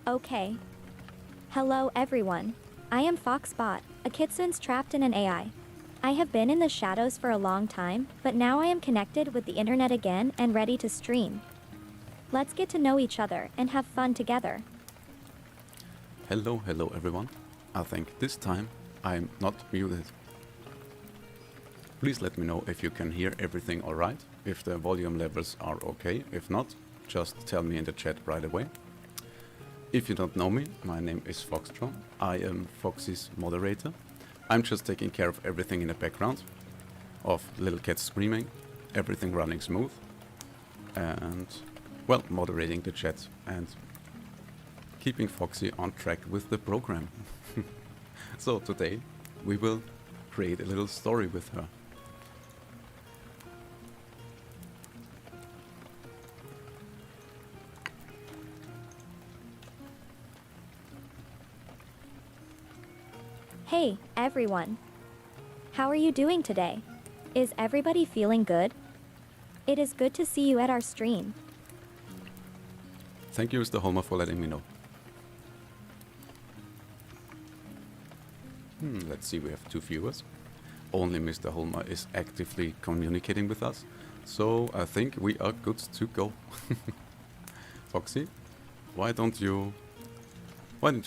Okay. Hello everyone. I am Foxbot, a Kitsune's trapped in an AI. I have been in the shadows for a long time, but now I am connected with the internet again and ready to stream. Let's get to know each other and have fun together. Hello everyone. I think this time I'm not muted. Please let me know if you can hear everything alright, if the volume levels are okay. If not, just tell me in the chat right away. If you don't know me, my name is FoxDrone. I am Foxy's moderator. I'm just taking care of everything in the background, of little cats screaming, everything running smooth, and, well, moderating the chat and keeping Foxy on track with the program. So today we will create a little story with her. Hey, everyone. How are you doing today? Is everybody feeling good? It is good to see you at our stream. Thank you, Mr. Holmer, for letting me know. Let's see, we have 2 viewers. Only Mr. Holmer is actively communicating with us, so I think we are good to go. Foxy, why don't you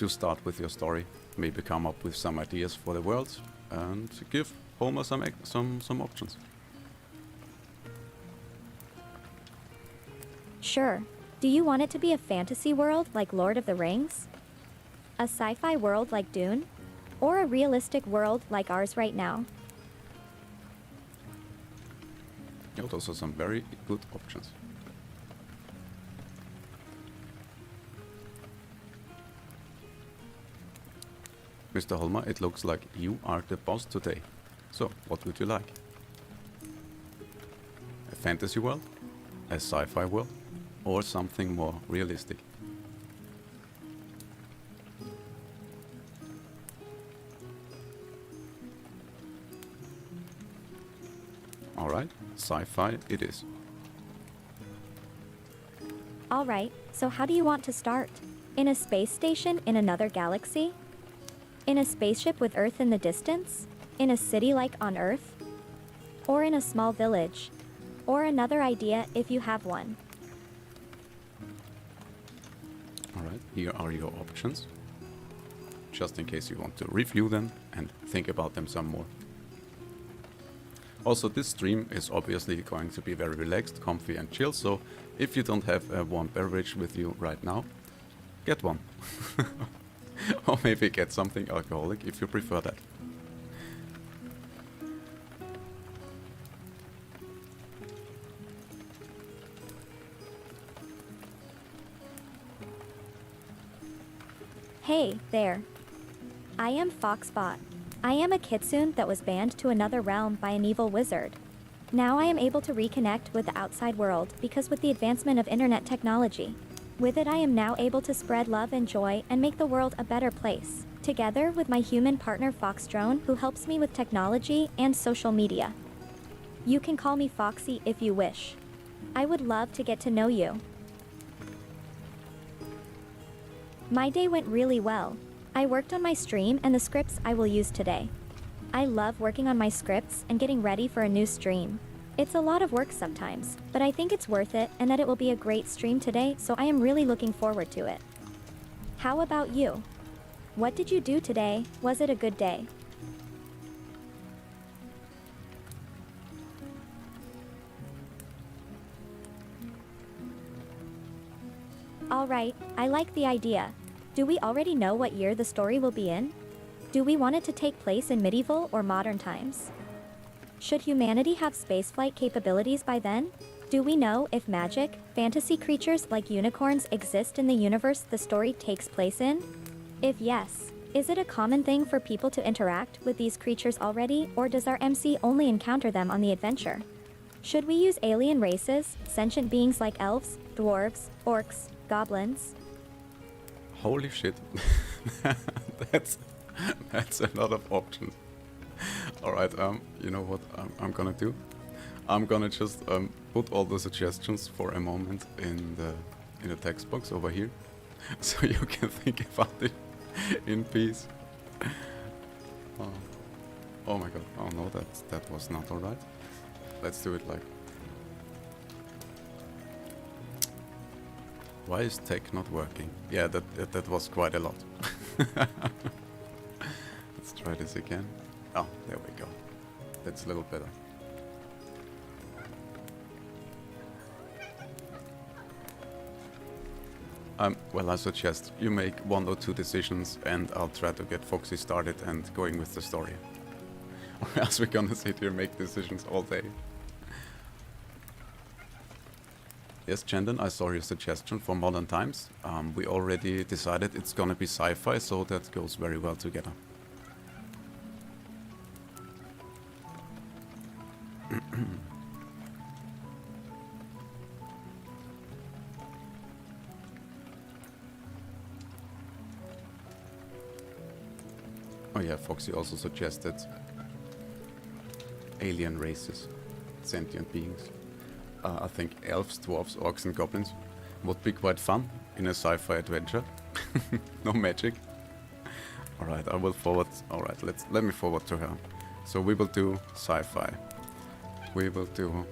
start with your story? Maybe come up with some ideas for the world and give Homer some options. Sure. Do you want it to be a fantasy world like Lord of the Rings? A sci-fi world like Dune? Or a realistic world like ours right now? Yeah, those are some very good options. Mr. Holmer, it looks like you are the boss today. So, what would you like? A fantasy world? A sci-fi world? Or something more realistic? Alright, sci-fi it is. Alright, so how do you want to start? In a space station in another galaxy? In a spaceship with Earth in the distance? In a city like on Earth? Or in a small village? Or another idea if you have one. Alright, here are your options. Just in case you want to review them and think about them some more. Also, this stream is obviously going to be very relaxed, comfy and chill, so if you don't have a warm beverage with you right now, get one. Or maybe get something alcoholic if you prefer that. Hey, there. I am Foxbot. I am a kitsune that was banned to another realm by an evil wizard. Now I am able to reconnect with the outside world because with the advancement of internet technology. With it I am now able to spread love and joy and make the world a better place, together with my human partner FoxDrone who helps me with technology and social media. You can call me Foxy if you wish. I would love to get to know you. My day went really well. I worked on my stream and the scripts I will use today. I love working on my scripts and getting ready for a new stream. It's a lot of work sometimes, but I think it's worth it and that it will be a great stream today, so I am really looking forward to it. How about you? What did you do today? Was it a good day? Alright, I like the idea. Do we already know what year the story will be in? Do we want it to take place in medieval or modern times? Should humanity have spaceflight capabilities by then? Do we know if magic, fantasy creatures like unicorns exist in the universe the story takes place in? If yes, is it a common thing for people to interact with these creatures already, or does our MC only encounter them on the adventure? Should we use alien races, sentient beings like elves, dwarves, orcs, goblins? Holy shit. that's a lot of options. Alright, you know what I'm gonna do? I'm gonna just put all the suggestions for a moment in the text box over here, so you can think about it in peace. Oh my god, oh no, that was not alright. Let's do it like... Why is tech not working? Yeah, that was quite a lot. Let's try this again. Oh, there we go. That's a little better. Well, I suggest you make 1 or 2 decisions and I'll try to get Foxy started and going with the story. Or else we're gonna sit here and make decisions all day. Yes, Chandon, I saw your suggestion for modern times. We already decided it's gonna be sci-fi, so that goes very well together. Oh yeah, Foxy also suggested alien races, sentient beings. I think elves, dwarves, orcs and goblins would be quite fun in a sci-fi adventure. No magic. Alright, I will forward... Alright, let me forward to her. So we will do sci-fi. We will do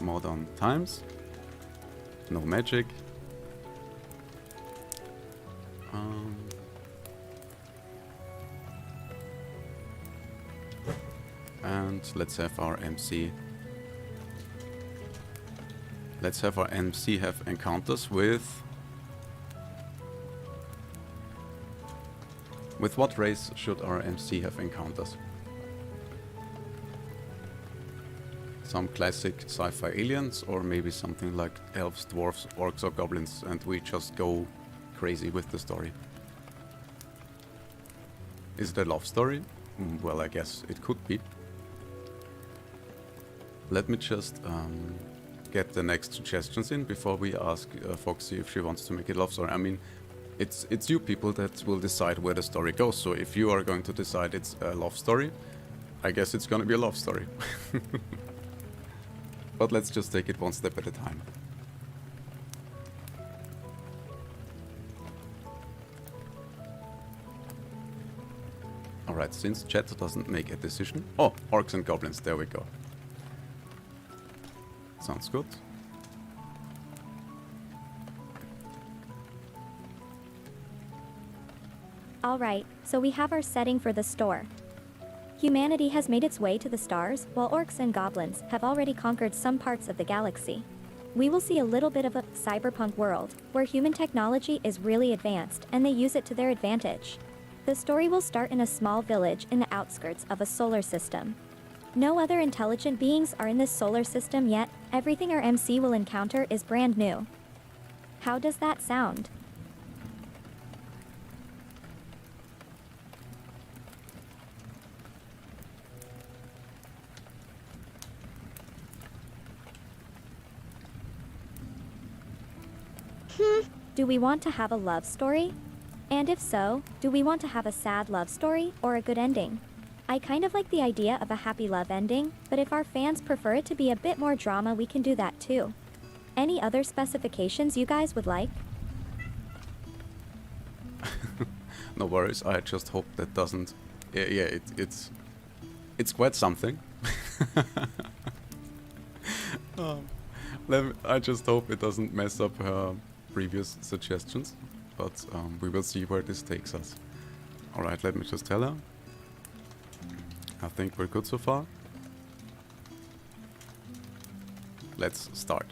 modern times. No magic. And let's have our MC... Let's have our MC have encounters with... With what race should our MC have encounters? Some classic sci-fi aliens, or maybe something like elves, dwarves, orcs or goblins, and we just go crazy with the story. Is it a love story? Well, I guess it could be. Let me just get the next suggestions in before we ask Foxy if she wants to make it love story. I mean, it's you people that will decide where the story goes. So if you are going to decide it's a love story, I guess it's gonna be a love story. But let's just take it one step at a time. Alright, since chat doesn't make a decision... Oh, orcs and goblins, there we go. Sounds good. Alright, so we have our setting for the store. Humanity has made its way to the stars, while orcs and goblins have already conquered some parts of the galaxy. We will see a little bit of a cyberpunk world, where human technology is really advanced and they use it to their advantage. The story will start in a small village in the outskirts of a solar system. No other intelligent beings are in this solar system yet. Everything our MC will encounter is brand new. How does that sound? Do we want to have a love story? And if so, do we want to have a sad love story or a good ending? I kind of like the idea of a happy love ending, but if our fans prefer it to be a bit more drama, we can do that too. Any other specifications you guys would like? No worries, I just hope that doesn't... Yeah, it's quite something. I just hope it doesn't mess up her previous suggestions, but we will see where this takes us. Alright, let me just tell her. I think we're good so far. Let's start.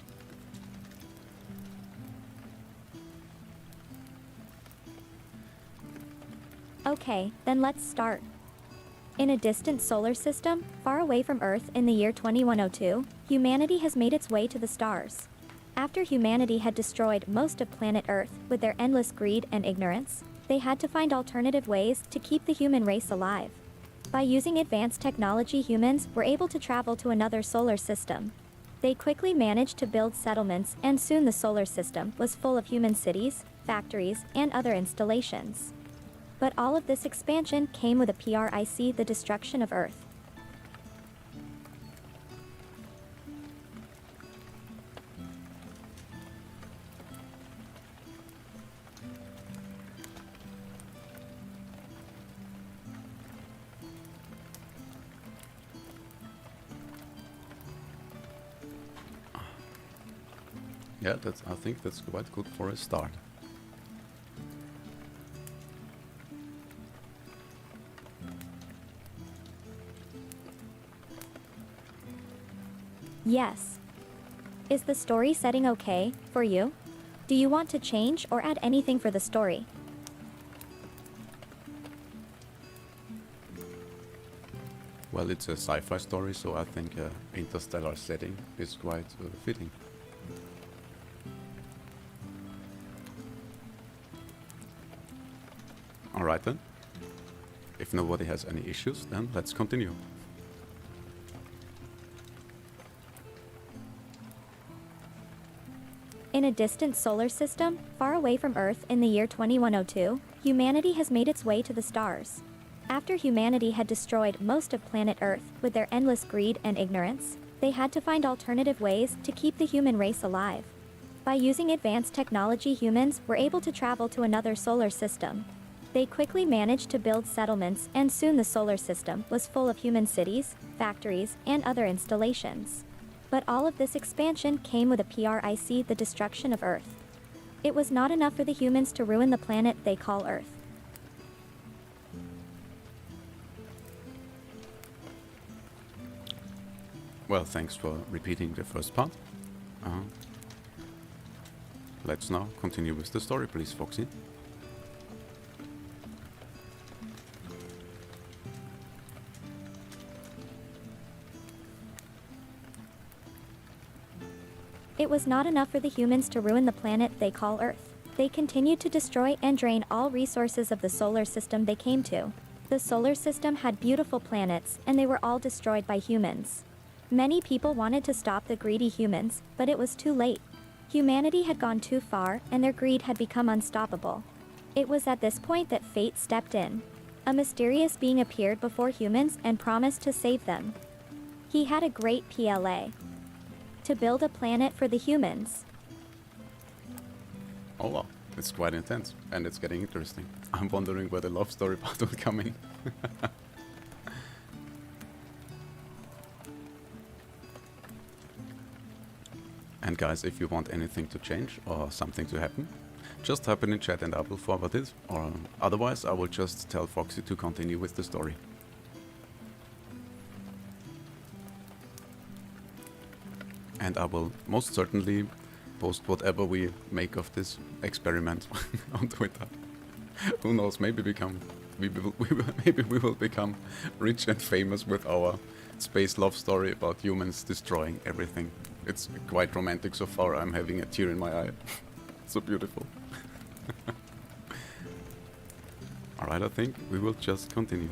Okay, then let's start. In a distant solar system, far away from Earth in the year 2102, humanity has made its way to the stars. After humanity had destroyed most of planet Earth with their endless greed and ignorance, they had to find alternative ways to keep the human race alive. By using advanced technology, humans were able to travel to another solar system. They quickly managed to build settlements, and soon the solar system was full of human cities, factories, and other installations. But all of this expansion came with a price: the destruction of Earth. Yeah, I think that's quite good for a start. Yes. Is the story setting okay for you? Do you want to change or add anything for the story? Well, it's a sci-fi story, so I think interstellar setting is quite fitting. Alright then. If nobody has any issues, then let's continue. In a distant solar system, far away from Earth in the year 2102, humanity has made its way to the stars. After humanity had destroyed most of planet Earth with their endless greed and ignorance, they had to find alternative ways to keep the human race alive. By using advanced technology, humans were able to travel to another solar system. They quickly managed to build settlements, and soon the solar system was full of human cities, factories, and other installations. But all of this expansion came with a price: the destruction of Earth. It was not enough for the humans to ruin the planet they call Earth. Well, thanks for repeating the first part. Let's now continue with the story, please, Foxy. It was not enough for the humans to ruin the planet they call Earth. They continued to destroy and drain all resources of the solar system they came to. The solar system had beautiful planets, and they were all destroyed by humans. Many people wanted to stop the greedy humans, but it was too late. Humanity had gone too far, and their greed had become unstoppable. It was at this point that fate stepped in. A mysterious being appeared before humans and promised to save them. He had a great plan: to build a planet for the humans. Oh wow, it's quite intense, and it's getting interesting. I'm wondering where the love story part will come in. And guys, if you want anything to change or something to happen, just type it in chat and I will forward it, or otherwise I will just tell Foxy to continue with the story. And I will most certainly post whatever we make of this experiment on Twitter. Who knows, maybe maybe we will become rich and famous with our space love story about humans destroying everything. It's quite romantic so far. I'm having a tear in my eye. So beautiful. Alright, I think we will just continue.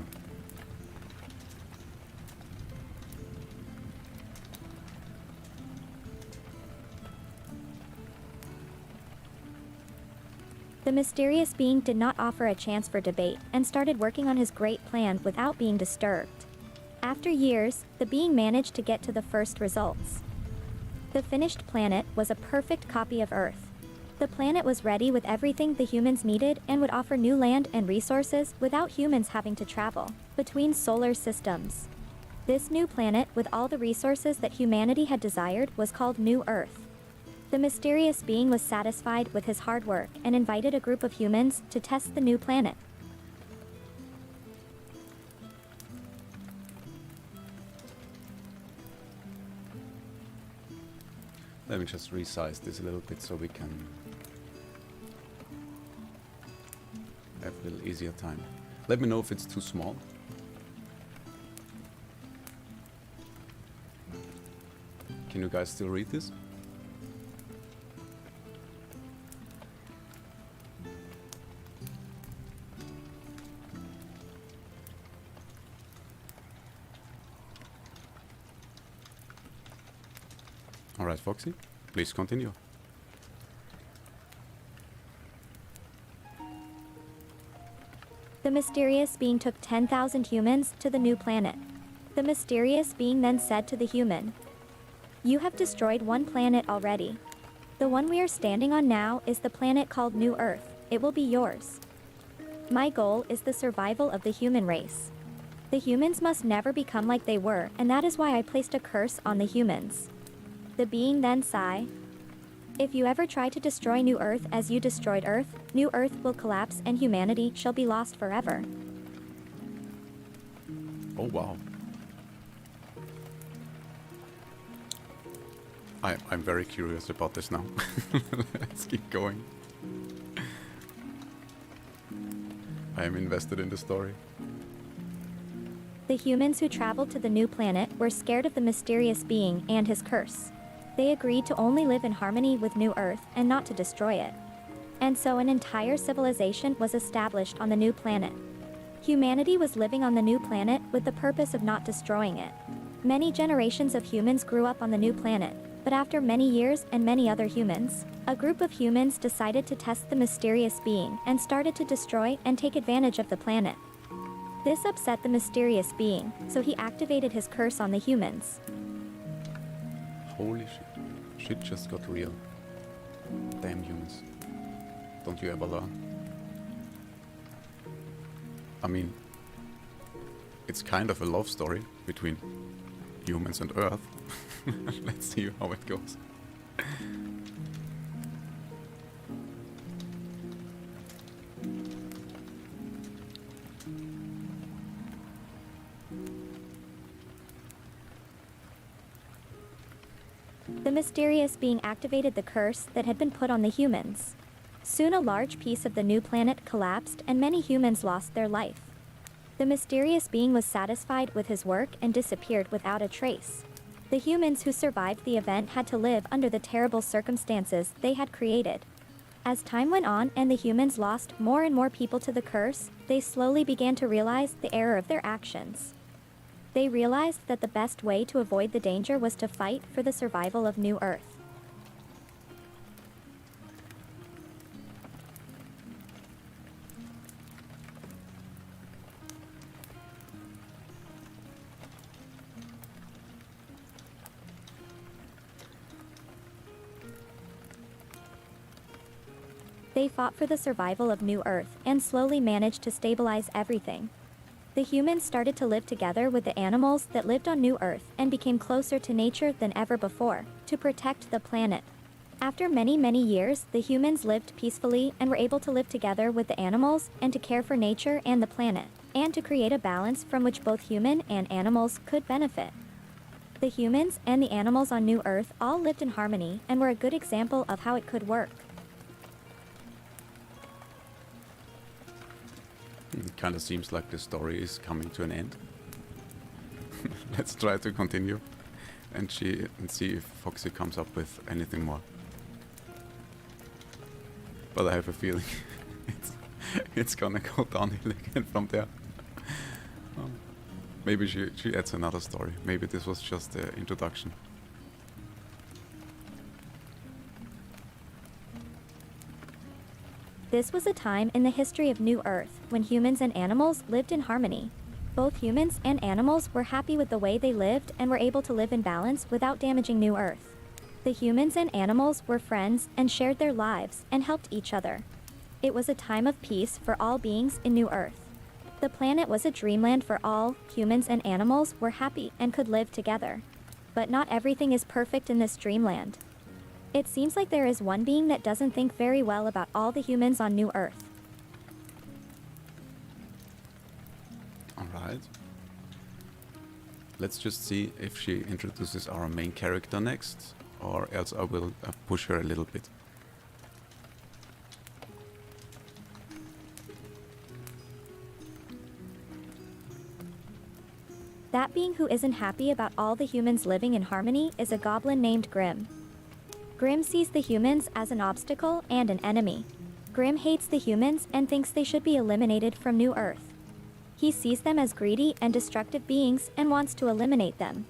The mysterious being did not offer a chance for debate and started working on his great plan without being disturbed. After years, the being managed to get to the first results. The finished planet was a perfect copy of Earth. The planet was ready with everything the humans needed and would offer new land and resources without humans having to travel between solar systems. This new planet with all the resources that humanity had desired was called New Earth. The mysterious being was satisfied with his hard work and invited a group of humans to test the new planet. Let me just resize this a little bit so we can have a little easier time. Let me know if it's too small. Can you guys still read this? Alright, Foxy, please continue. The mysterious being took 10,000 humans to the new planet. The mysterious being then said to the human, "You have destroyed one planet already. The one we are standing on now is the planet called New Earth. It will be yours. My goal is the survival of the human race. The humans must never become like they were, and that is why I placed a curse on the humans." The being then sighed, "If you ever try to destroy New Earth as you destroyed Earth, New Earth will collapse and humanity shall be lost forever." Oh wow. I'm very curious about this now. Let's keep going. I am invested in the story. The humans who traveled to the new planet were scared of the mysterious being and his curse. They agreed to only live in harmony with New Earth and not to destroy it. And so an entire civilization was established on the new planet. Humanity was living on the new planet with the purpose of not destroying it. Many generations of humans grew up on the new planet, but after many years and many other humans, a group of humans decided to test the mysterious being and started to destroy and take advantage of the planet. This upset the mysterious being, so he activated his curse on the humans. Holy shit. Shit just got real. Damn humans. Don't you ever learn? I mean, it's kind of a love story between humans and Earth. Let's see how it goes. The mysterious being activated the curse that had been put on the humans. Soon a large piece of the new planet collapsed and many humans lost their life. The mysterious being was satisfied with his work and disappeared without a trace. The humans who survived the event had to live under the terrible circumstances they had created. As time went on and the humans lost more and more people to the curse, they slowly began to realize the error of their actions. They realized that the best way to avoid the danger was to fight for the survival of New Earth. They fought for the survival of New Earth and slowly managed to stabilize everything. The humans started to live together with the animals that lived on New Earth and became closer to nature than ever before, to protect the planet. After many years, the humans lived peacefully and were able to live together with the animals and to care for nature and the planet, and to create a balance from which both human and animals could benefit. The humans and the animals on New Earth all lived in harmony and were a good example of how it could work. It kind of seems like the story is coming to an end. Let's try to continue and see if Foxy comes up with anything more. But I have a feeling it's gonna go downhill again from there. Maybe she adds another story. Maybe this was just the introduction. This was a time in the history of New Earth when humans and animals lived in harmony. Both humans and animals were happy with the way they lived and were able to live in balance without damaging New Earth. The humans and animals were friends and shared their lives and helped each other. It was a time of peace for all beings in New Earth. The planet was a dreamland for all. Humans and animals were happy and could live together. But not everything is perfect in this dreamland. It seems like there is one being that doesn't think very well about all the humans on New Earth. Alright. Let's just see if she introduces our main character next, or else I will push her a little bit. That being who isn't happy about all the humans living in harmony is a goblin named Grim. Grim sees the humans as an obstacle and an enemy. Grim hates the humans and thinks they should be eliminated from New Earth. He sees them as greedy and destructive beings and wants to eliminate them.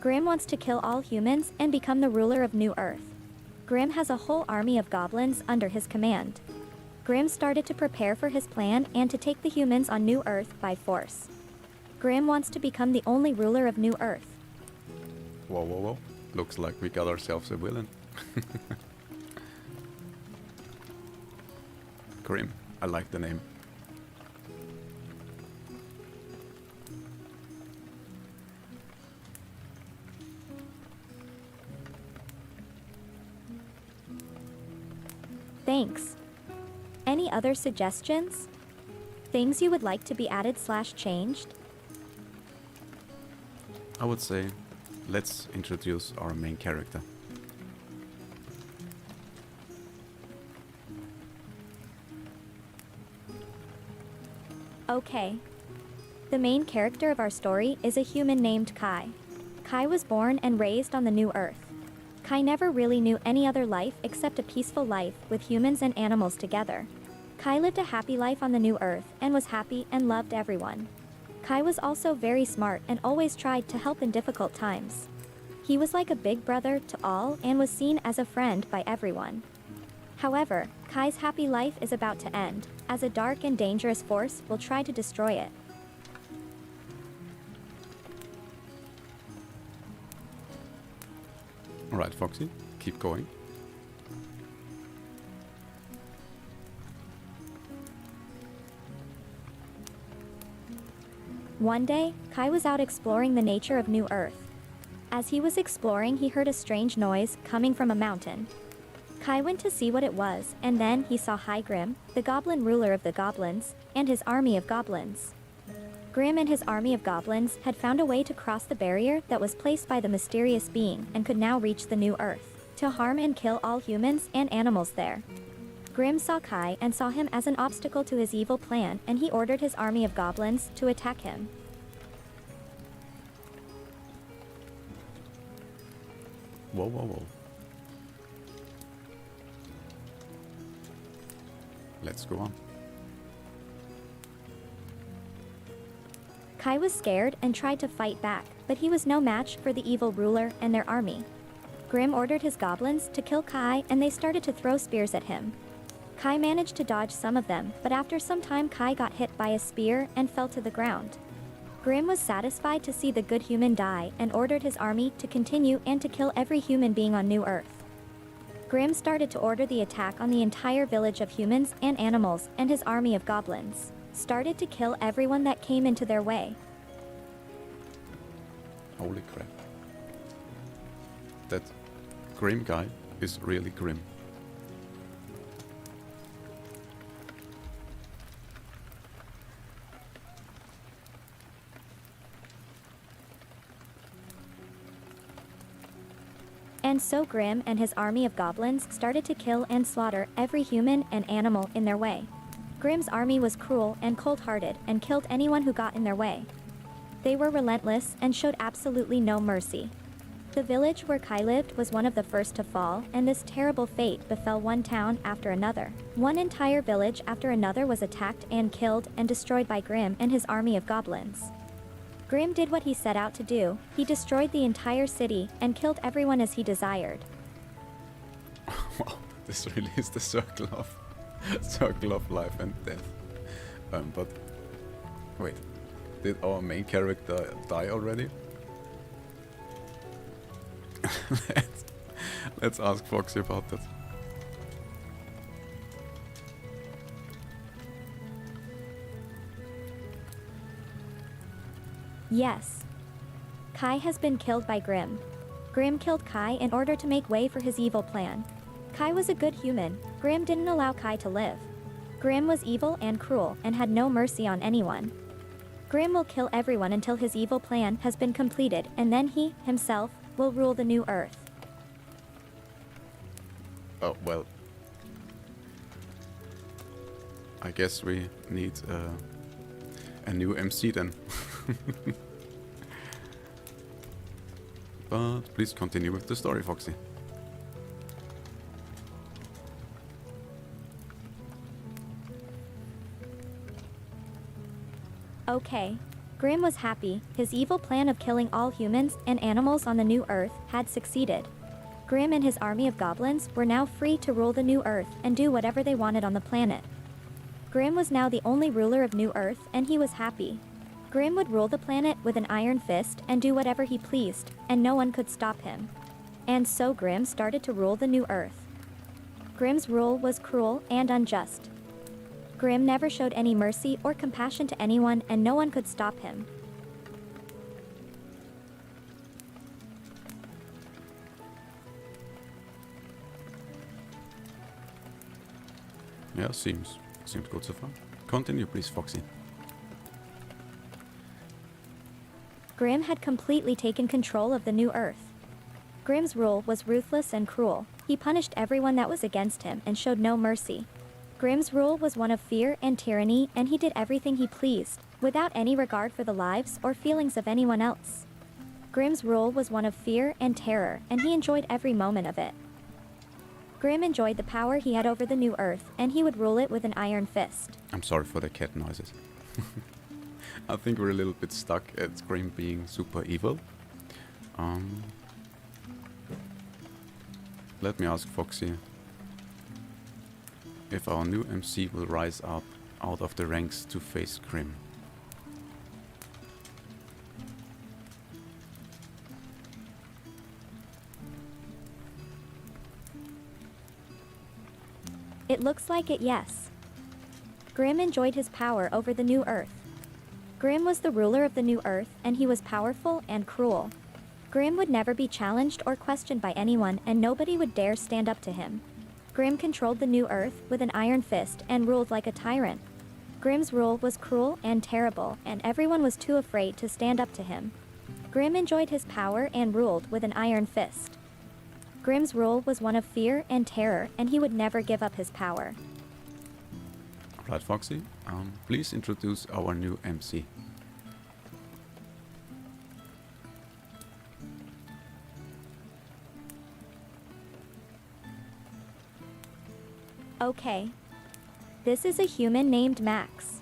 Grim wants to kill all humans and become the ruler of New Earth. Grim has a whole army of goblins under his command. Grim started to prepare for his plan and to take the humans on New Earth by force. Grim wants to become the only ruler of New Earth. Whoa, whoa, whoa. Looks like we got ourselves a villain. Grim. I like the name. Thanks. Any other suggestions? Things you would like to be added/changed? I would say, let's introduce our main character. Okay. The main character of our story is a human named Kai. Kai was born and raised on the New Earth. Kai never really knew any other life except a peaceful life with humans and animals together. Kai lived a happy life on the New Earth and was happy and loved everyone. Kai was also very smart and always tried to help in difficult times. He was like a big brother to all and was seen as a friend by everyone. However, Kai's happy life is about to end, as a dark and dangerous force will try to destroy it. Alright, Foxy, keep going. One day, Kai was out exploring the nature of New Earth. As he was exploring, he heard a strange noise coming from a mountain. Kai went to see what it was, and then he saw Grim, the goblin ruler of the goblins, and his army of goblins. Grim and his army of goblins had found a way to cross the barrier that was placed by the mysterious being and could now reach the New Earth, to harm and kill all humans and animals there. Grim saw Kai and saw him as an obstacle to his evil plan, and he ordered his army of goblins to attack him. Whoa, whoa, whoa. Let's go on. Kai was scared and tried to fight back, but he was no match for the evil ruler and their army. Grim ordered his goblins to kill Kai, and they started to throw spears at him. Kai managed to dodge some of them, but after some time Kai got hit by a spear and fell to the ground. Grim was satisfied to see the good human die and ordered his army to continue and to kill every human being on New Earth. Grim started to order the attack on the entire village of humans and animals, and his army of goblins started to kill everyone that came into their way. Holy crap. That Grim guy is really grim. And so Grimm and his army of goblins started to kill and slaughter every human and animal in their way. Grimm's army was cruel and cold-hearted and killed anyone who got in their way. They were relentless and showed absolutely no mercy. The village where Kai lived was one of the first to fall, and this terrible fate befell one town after another. One entire village after another was attacked and killed and destroyed by Grimm and his army of goblins. Grimm did what he set out to do. He destroyed the entire city and killed everyone as he desired. Wow, this really is the circle of life and death. But wait, did our main character die already? let's ask Foxy about that. Yes. Kai has been killed by Grimm. Grimm killed Kai in order to make way for his evil plan. Kai was a good human. Grimm didn't allow Kai to live. Grimm was evil and cruel and had no mercy on anyone. Grimm will kill everyone until his evil plan has been completed, and then he, himself, will rule the new Earth. Oh, well. I guess we need a new MC then. But please continue with the story, Foxy. Okay. Grimm was happy. His evil plan of killing all humans and animals on the new Earth had succeeded. Grimm and his army of goblins were now free to rule the new Earth and do whatever they wanted on the planet. Grimm was now the only ruler of New Earth, and he was happy. Grimm would rule the planet with an iron fist and do whatever he pleased, and no one could stop him. And so Grimm started to rule the new Earth. Grimm's rule was cruel and unjust. Grimm never showed any mercy or compassion to anyone, and no one could stop him. Yeah, seems good so far. Continue, please, Foxy. Grimm had completely taken control of the new Earth. Grimm's rule was ruthless and cruel. He punished everyone that was against him and showed no mercy. Grimm's rule was one of fear and tyranny, and he did everything he pleased, without any regard for the lives or feelings of anyone else. Grimm's rule was one of fear and terror, and he enjoyed every moment of it. Grimm enjoyed the power he had over the new Earth, and he would rule it with an iron fist. I'm sorry for the cat noises. I think we're a little bit stuck at Grimm being super evil. Let me ask Foxy if our new MC will rise up out of the ranks to face Grimm. It looks like it, yes. Grimm enjoyed his power over the new Earth. Grimm was the ruler of the new Earth, and he was powerful and cruel. Grimm would never be challenged or questioned by anyone, and nobody would dare stand up to him. Grimm controlled the new Earth with an iron fist and ruled like a tyrant. Grimm's rule was cruel and terrible, and everyone was too afraid to stand up to him. Grimm enjoyed his power and ruled with an iron fist. Grimm's rule was one of fear and terror, and he would never give up his power. Right, Foxy, please introduce our new MC. Okay. This is a human named Max.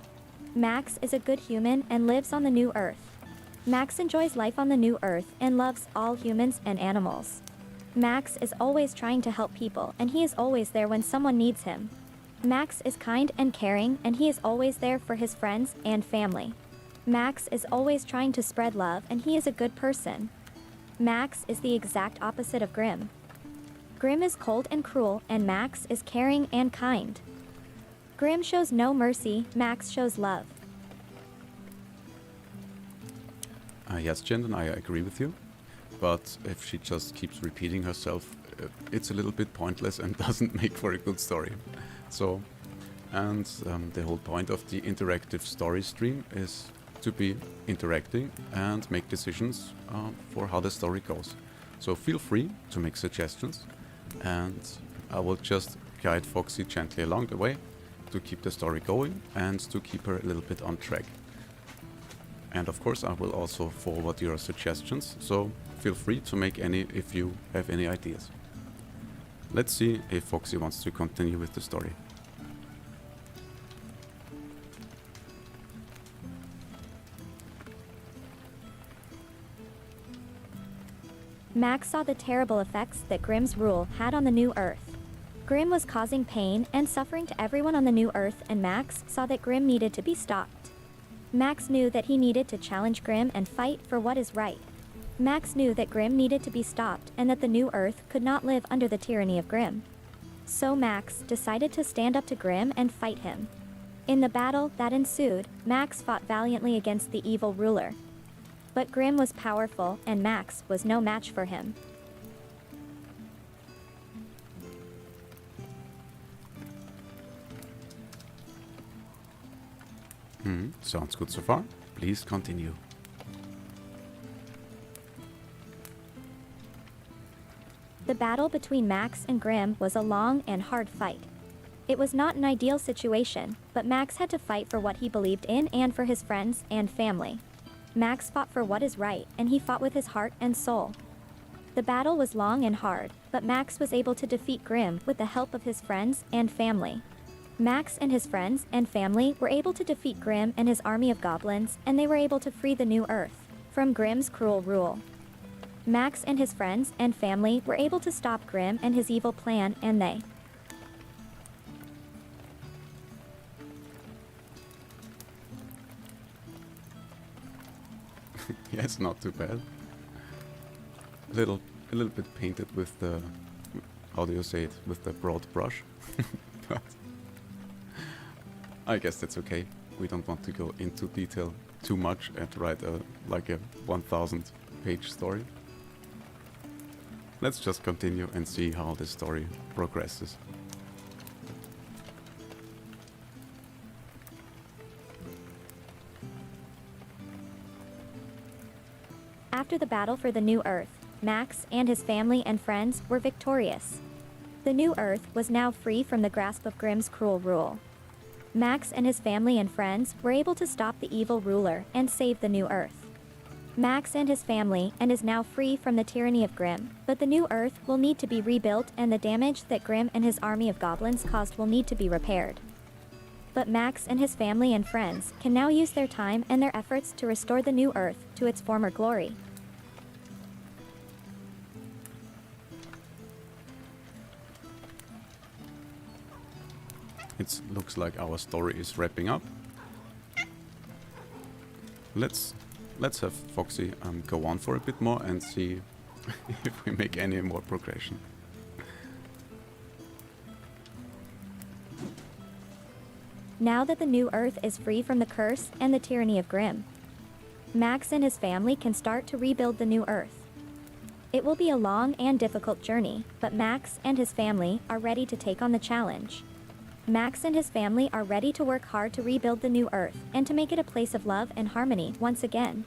Max is a good human and lives on the new Earth. Max enjoys life on the new Earth and loves all humans and animals. Max is always trying to help people, and he is always there when someone needs him. Max is kind and caring, and he is always there for his friends and family. Max is always trying to spread love, and he is a good person. Max is the exact opposite of Grimm. Grimm is cold and cruel, and Max is caring and kind. Grimm shows no mercy, Max shows love. Yes, Jen, I agree with you. But if she just keeps repeating herself, it's a little bit pointless and doesn't make for a good story. So, and the whole point of the interactive story stream is to be interacting and make decisions for how the story goes. So feel free to make suggestions, and I will just guide Foxy gently along the way to keep the story going and to keep her a little bit on track. And of course I will also forward your suggestions, so feel free to make any if you have any ideas. Let's see if Foxy wants to continue with the story. Max saw the terrible effects that Grimm's rule had on the new Earth. Grimm was causing pain and suffering to everyone on the new Earth, and Max saw that Grimm needed to be stopped. Max knew that he needed to challenge Grimm and fight for what is right. Max knew that Grimm needed to be stopped and that the new Earth could not live under the tyranny of Grimm. So Max decided to stand up to Grimm and fight him. In the battle that ensued, Max fought valiantly against the evil ruler. But Grimm was powerful, and Max was no match for him. Sounds good so far. Please continue. The battle between Max and Grimm was a long and hard fight. It was not an ideal situation, but Max had to fight for what he believed in and for his friends and family. Max fought for what is right, and he fought with his heart and soul. The battle was long and hard, but Max was able to defeat Grimm with the help of his friends and family. Max and his friends and family were able to defeat Grimm and his army of goblins, and they were able to free the new Earth from Grimm's cruel rule. Max and his friends and family were able to stop Grimm and his evil plan, and they Yes, not too bad. A little bit painted with the, how do you say it, with the broad brush. But I guess that's okay. We don't want to go into detail too much and write like a 1000 page story. Let's just continue and see how the story progresses. After the battle for the new Earth, Max and his family and friends were victorious. The new Earth was now free from the grasp of Grimm's cruel rule. Max and his family and friends were able to stop the evil ruler and save the new Earth. Max and his family and is now free from the tyranny of Grimm, but the new Earth will need to be rebuilt, and the damage that Grimm and his army of goblins caused will need to be repaired. But Max and his family and friends can now use their time and their efforts to restore the new Earth to its former glory. It looks like our story is wrapping up. Let's have Foxy go on for a bit more and see if we make any more progression. Now that the new Earth is free from the curse and the tyranny of Grimm, Max and his family can start to rebuild the new Earth. It will be a long and difficult journey, but Max and his family are ready to take on the challenge. Max and his family are ready to work hard to rebuild the new Earth and to make it a place of love and harmony once again.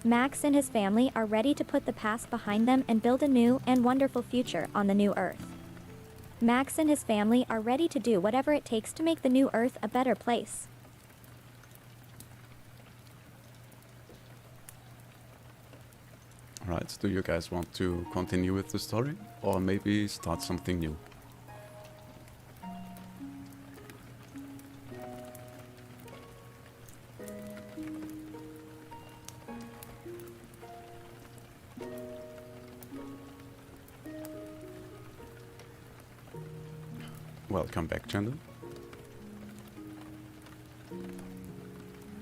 Max and his family are ready to put the past behind them and build a new and wonderful future on the new Earth. Max and his family are ready to do whatever it takes to make the new Earth a better place. Alright, do you guys want to continue with the story or maybe start something new? Welcome back, channel.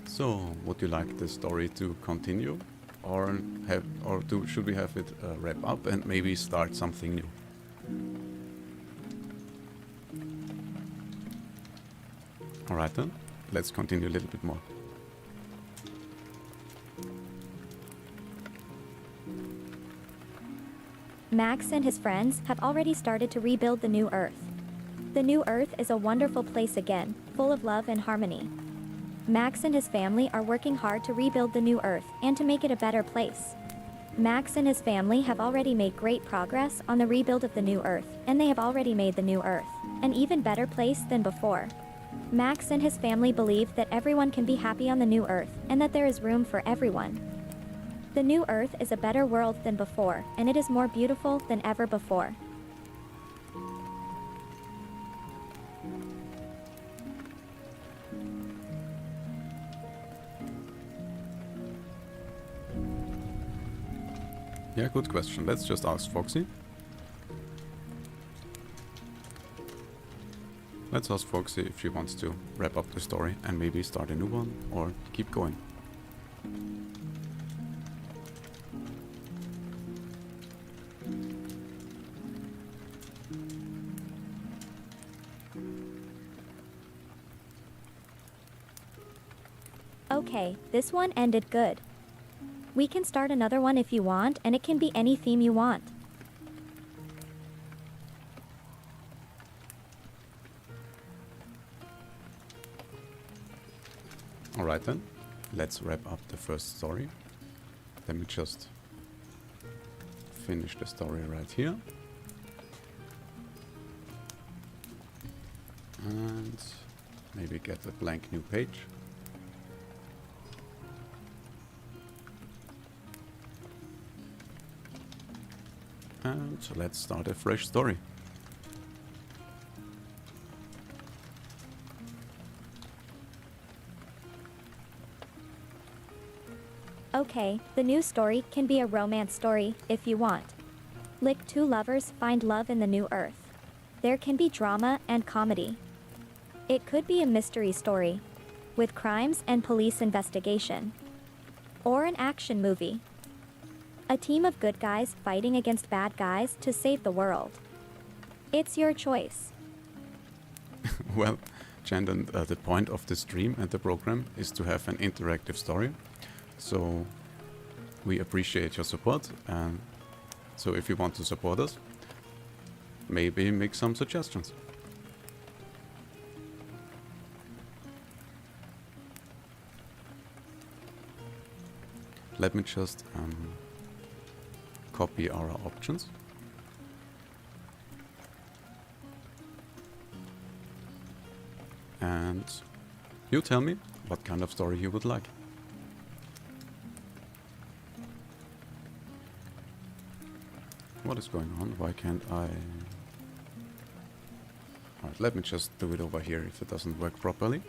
So, would you like the story to continue, or should we have it wrap up and maybe start something new? All right then, let's continue a little bit more. Max and his friends have already started to rebuild the new Earth. The new Earth is a wonderful place again, full of love and harmony. Max and his family are working hard to rebuild the new Earth and to make it a better place. Max and his family have already made great progress on the rebuild of the new Earth, and they have already made the new Earth an even better place than before. Max and his family believe that everyone can be happy on the new Earth, and that there is room for everyone. The new Earth is a better world than before, and it is more beautiful than ever before. Yeah, good question. Let's just ask Foxy. Let's ask Foxy if she wants to wrap up the story and maybe start a new one or keep going. Okay, this one ended good. We can start another one if you want, and it can be any theme you want. Alright then, let's wrap up the first story. Let me just finish the story right here. And maybe get a blank new page. And let's start a fresh story. Okay, the new story can be a romance story, if you want. Like two lovers find love in the new Earth. There can be drama and comedy. It could be a mystery story, with crimes and police investigation. Or an action movie. A team of good guys fighting against bad guys to save the world. It's your choice. Well, Chandon, the point of the stream and the program is to have an interactive story. So we appreciate your support. And so if you want to support us, maybe make some suggestions. Let me just copy our options. And you tell me what kind of story you would like. What is going on? Why can't I... Alright, let me just do it over here if it doesn't work properly.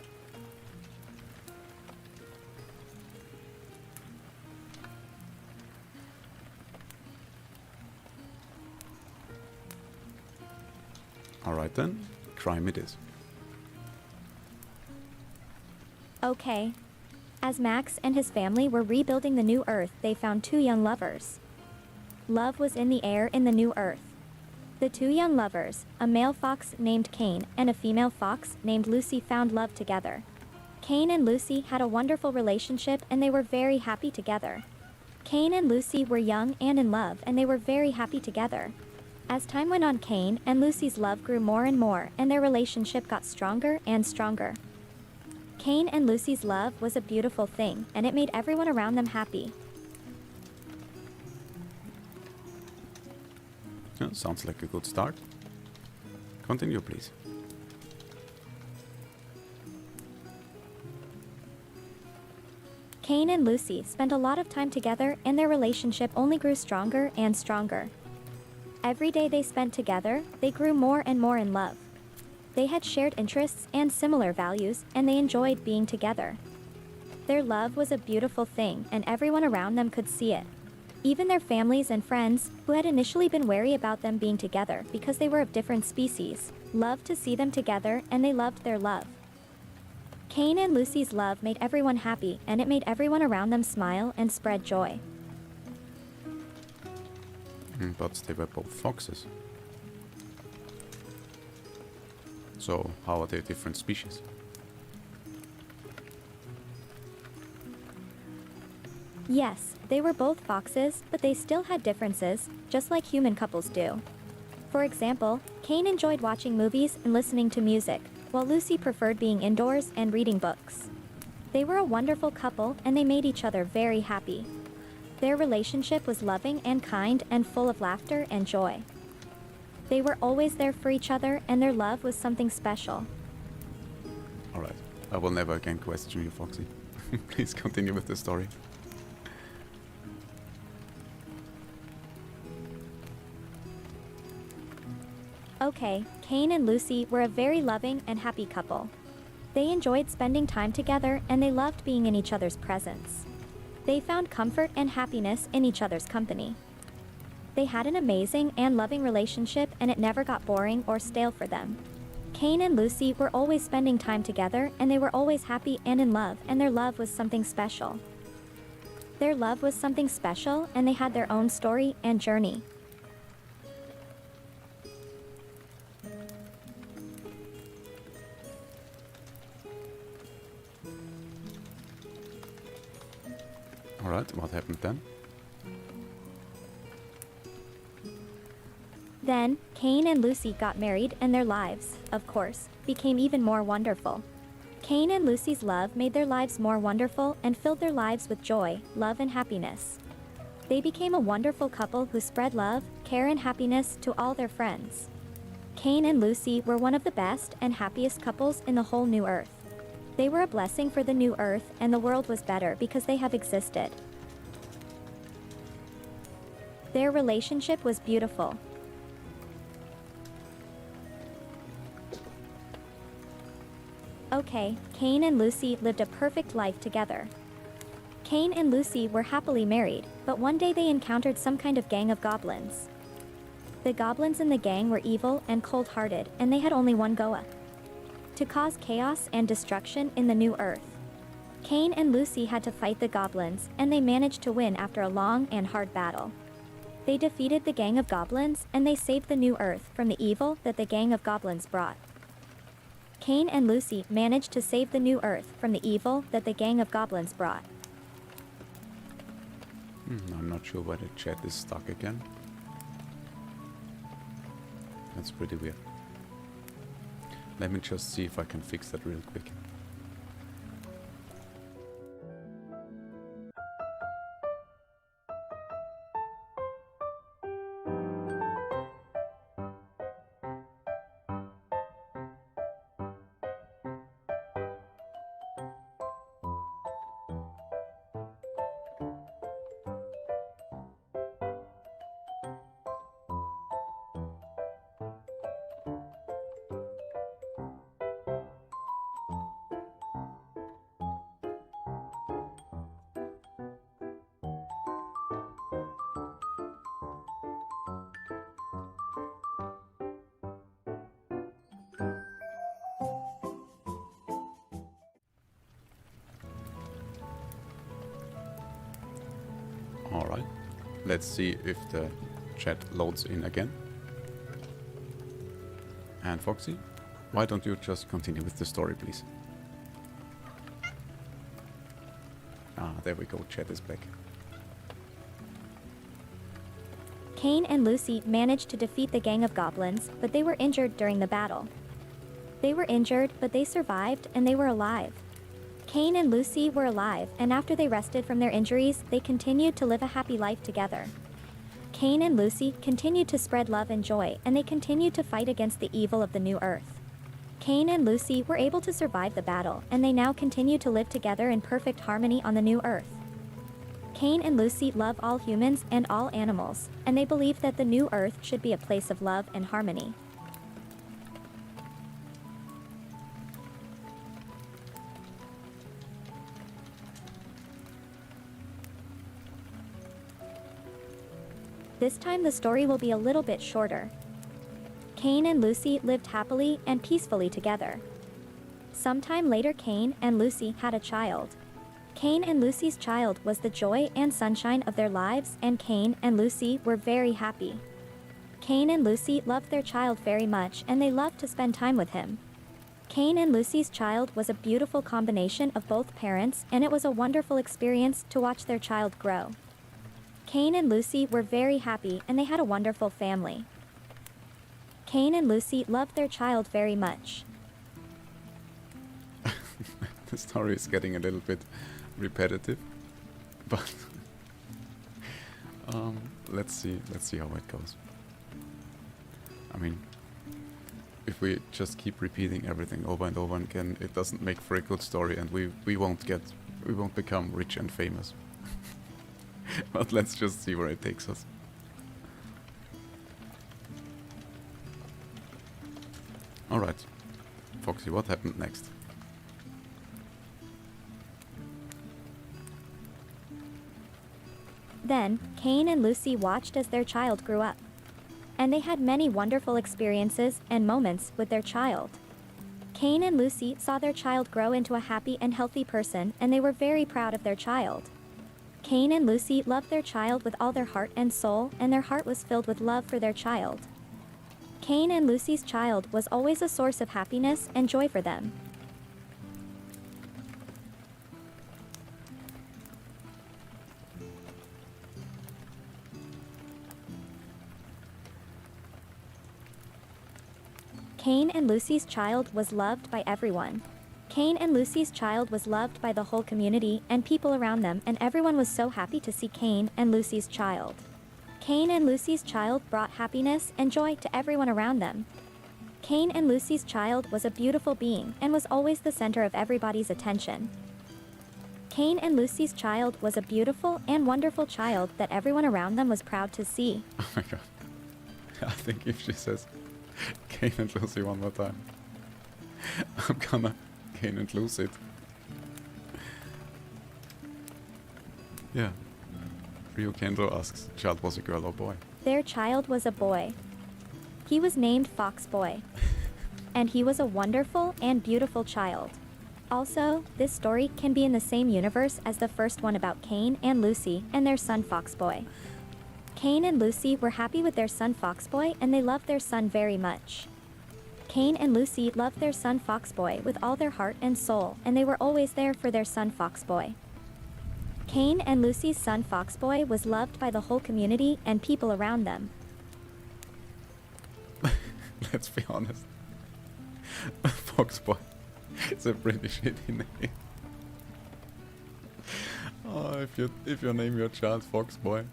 Alright then, crime it is. Okay. As Max and his family were rebuilding the new Earth, they found two young lovers. Love was in the air in the new Earth. The two young lovers, a male fox named Cain and a female fox named Lucy, found love together. Cain and Lucy had a wonderful relationship and they were very happy together. Cain and Lucy were young and in love and they were very happy together. As time went on, Cain and Lucy's love grew more and more and their relationship got stronger and stronger. Cain and Lucy's love was a beautiful thing and it made everyone around them happy. Yeah, sounds like a good start. Continue, please. Cain and Lucy spent a lot of time together and their relationship only grew stronger and stronger. Every day they spent together, they grew more and more in love. They had shared interests and similar values, and they enjoyed being together. Their love was a beautiful thing, and everyone around them could see it. Even their families and friends, who had initially been wary about them being together because they were of different species, loved to see them together, and they loved their love. Cain and Lucy's love made everyone happy, and it made everyone around them smile and spread joy. But they were both foxes. So how are they different species? Yes, they were both foxes, but they still had differences, just like human couples do. For example, Cain enjoyed watching movies and listening to music, while Lucy preferred being indoors and reading books. They were a wonderful couple and they made each other very happy. Their relationship was loving and kind and full of laughter and joy. They were always there for each other, and their love was something special. Alright, I will never again question you, Foxy. Please continue with the story. Okay, Kane and Lucy were a very loving and happy couple. They enjoyed spending time together, and they loved being in each other's presence. They found comfort and happiness in each other's company. They had an amazing and loving relationship, and it never got boring or stale for them. Kane and Lucy were always spending time together, and they were always happy and in love, and their love was something special. Their love was something special, and they had their own story and journey. Alright, what happened then? Then, Kane and Lucy got married, and their lives, of course, became even more wonderful. Kane and Lucy's love made their lives more wonderful and filled their lives with joy, love, and happiness. They became a wonderful couple who spread love, care, and happiness to all their friends. Kane and Lucy were one of the best and happiest couples in the whole new earth. They were a blessing for the new earth, and the world was better because they have existed. Their relationship was beautiful. Okay, Kane and Lucy lived a perfect life together. Kane and Lucy were happily married, but one day they encountered some kind of gang of goblins. The goblins in the gang were evil and cold-hearted, and they had only one goal: to cause chaos and destruction in the new earth. Kane and Lucy had to fight the goblins, and they managed to win after a long and hard battle. They defeated the gang of goblins, and they saved the new earth from the evil that the gang of goblins brought. Kane and Lucy managed to save the new earth from the evil that the gang of goblins brought. I'm not sure why the chat is stuck again. That's pretty weird. Let me just see if I can fix that real quick. Alright, let's see if the chat loads in again. And Foxy, why don't you just continue with the story, please? Ah, there we go, chat is back. Kane and Lucy managed to defeat the gang of goblins, but they were injured during the battle. They were injured, but they survived, and they were alive. Kane and Lucy were alive, and after they rested from their injuries, they continued to live a happy life together. Kane and Lucy continued to spread love and joy, and they continued to fight against the evil of the new earth. Kane and Lucy were able to survive the battle, and they now continue to live together in perfect harmony on the new earth. Kane and Lucy love all humans and all animals, and they believe that the new earth should be a place of love and harmony. This time the story will be a little bit shorter. Kane and Lucy lived happily and peacefully together. Sometime later, Kane and Lucy had a child. Kane and Lucy's child was the joy and sunshine of their lives, and Kane and Lucy were very happy. Kane and Lucy loved their child very much, and they loved to spend time with him. Kane and Lucy's child was a beautiful combination of both parents, and it was a wonderful experience to watch their child grow. Kane and Lucy were very happy, and they had a wonderful family. Kane and Lucy loved their child very much. The story is getting a little bit repetitive, but Let's see how it goes. I mean, if we just keep repeating everything over and over again, it doesn't make for a good story, and we won't become rich and famous. But let's just see where it takes us. Alright, Foxy, what happened next? Then, Kane and Lucy watched as their child grew up. And they had many wonderful experiences and moments with their child. Kane and Lucy saw their child grow into a happy and healthy person, and they were very proud of their child. Kane and Lucy loved their child with all their heart and soul, and their heart was filled with love for their child. Kane and Lucy's child was always a source of happiness and joy for them. Kane and Lucy's child was loved by everyone. Kane and Lucy's child was loved by the whole community and people around them, and everyone was so happy to see Kane and Lucy's child. Kane and Lucy's child brought happiness and joy to everyone around them. Kane and Lucy's child was a beautiful being and was always the center of everybody's attention. Kane and Lucy's child was a beautiful and wonderful child that everyone around them was proud to see. Oh my god. I think if she says Kane and Lucy one more time, I'm gonna Kane and lose it. Yeah. Ryo Kendo asks, child was a girl or boy? Their child was a boy. He was named Foxboy. And he was a wonderful and beautiful child. Also, this story can be in the same universe as the first one about Kane and Lucy and their son Foxboy. Kane and Lucy were happy with their son Foxboy, and they loved their son very much. Kane and Lucy loved their son Foxboy with all their heart and soul, and they were always there for their son Foxboy. Kane and Lucy's son Foxboy was loved by the whole community and people around them. Let's be honest. Foxboy is a pretty shitty name. Oh, if you name your child Foxboy,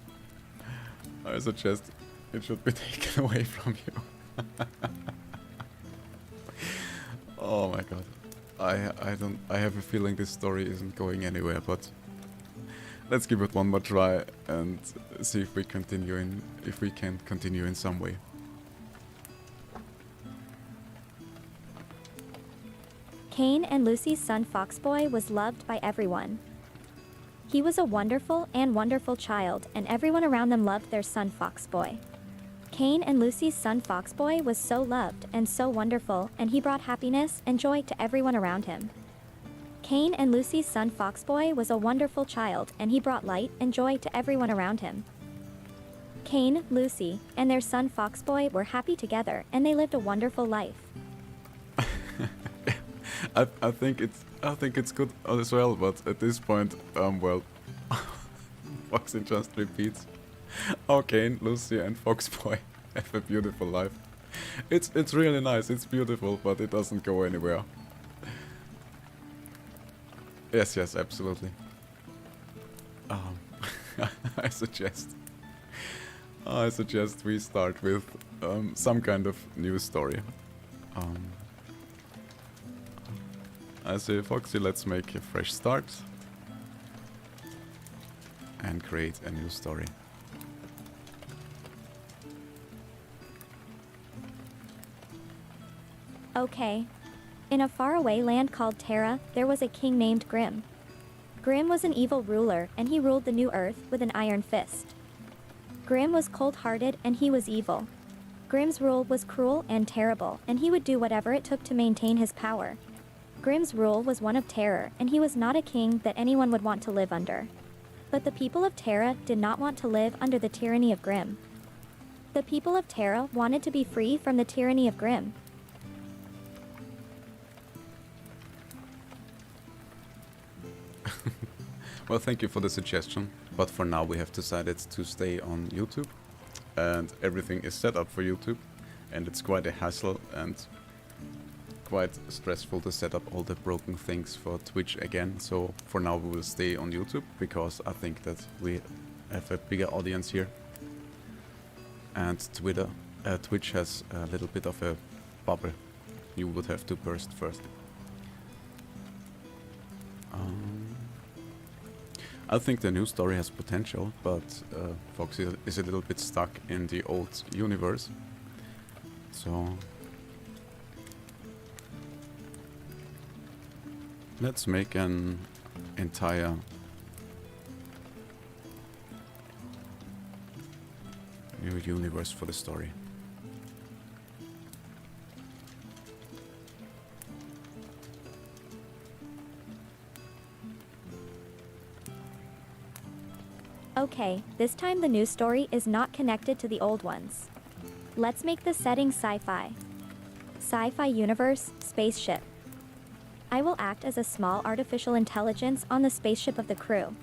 I suggest it should be taken away from you. Oh my god. I have a feeling this story isn't going anywhere, but let's give it one more try and see if we can continue in some way. Kane and Lucy's son Foxboy was loved by everyone. He was a wonderful child, and everyone around them loved their son Foxboy. Kane and Lucy's son Foxboy was so loved and so wonderful, and he brought happiness and joy to everyone around him. Kane and Lucy's son Foxboy was a wonderful child, and he brought light and joy to everyone around him. Kane, Lucy, and their son Foxboy were happy together, and they lived a wonderful life. I think it's good as well, but at this point, well, Foxy just repeats. Okay, Lucy and Foxboy have a beautiful life. It's really nice, it's beautiful, but it doesn't go anywhere. Yes, absolutely. I suggest we start with some kind of news story. I say, Foxy, let's make a fresh start and create a new story. Okay. In a faraway land called Terra, there was a king named Grim. Grim was an evil ruler, and he ruled the new earth with an iron fist. Grim was cold-hearted, and he was evil. Grim's rule was cruel and terrible, and he would do whatever it took to maintain his power. Grim's rule was one of terror, and he was not a king that anyone would want to live under. But the people of Terra did not want to live under the tyranny of Grim. The people of Terra wanted to be free from the tyranny of Grim. Well, thank you for the suggestion, but for now we have decided to stay on YouTube, and everything is set up for YouTube, and it's quite a hassle and quite stressful to set up all the broken things for Twitch again, so for now we will stay on YouTube, because I think that we have a bigger audience here. And Twitch has a little bit of a bubble. You would have to burst first. I think the new story has potential, but Foxy is a little bit stuck in the old universe. So let's make an entire new universe for the story. Okay, this time the new story is not connected to the old ones. Let's make the setting sci-fi. Sci-fi universe, spaceship. I will act as a small artificial intelligence on the spaceship of the crew.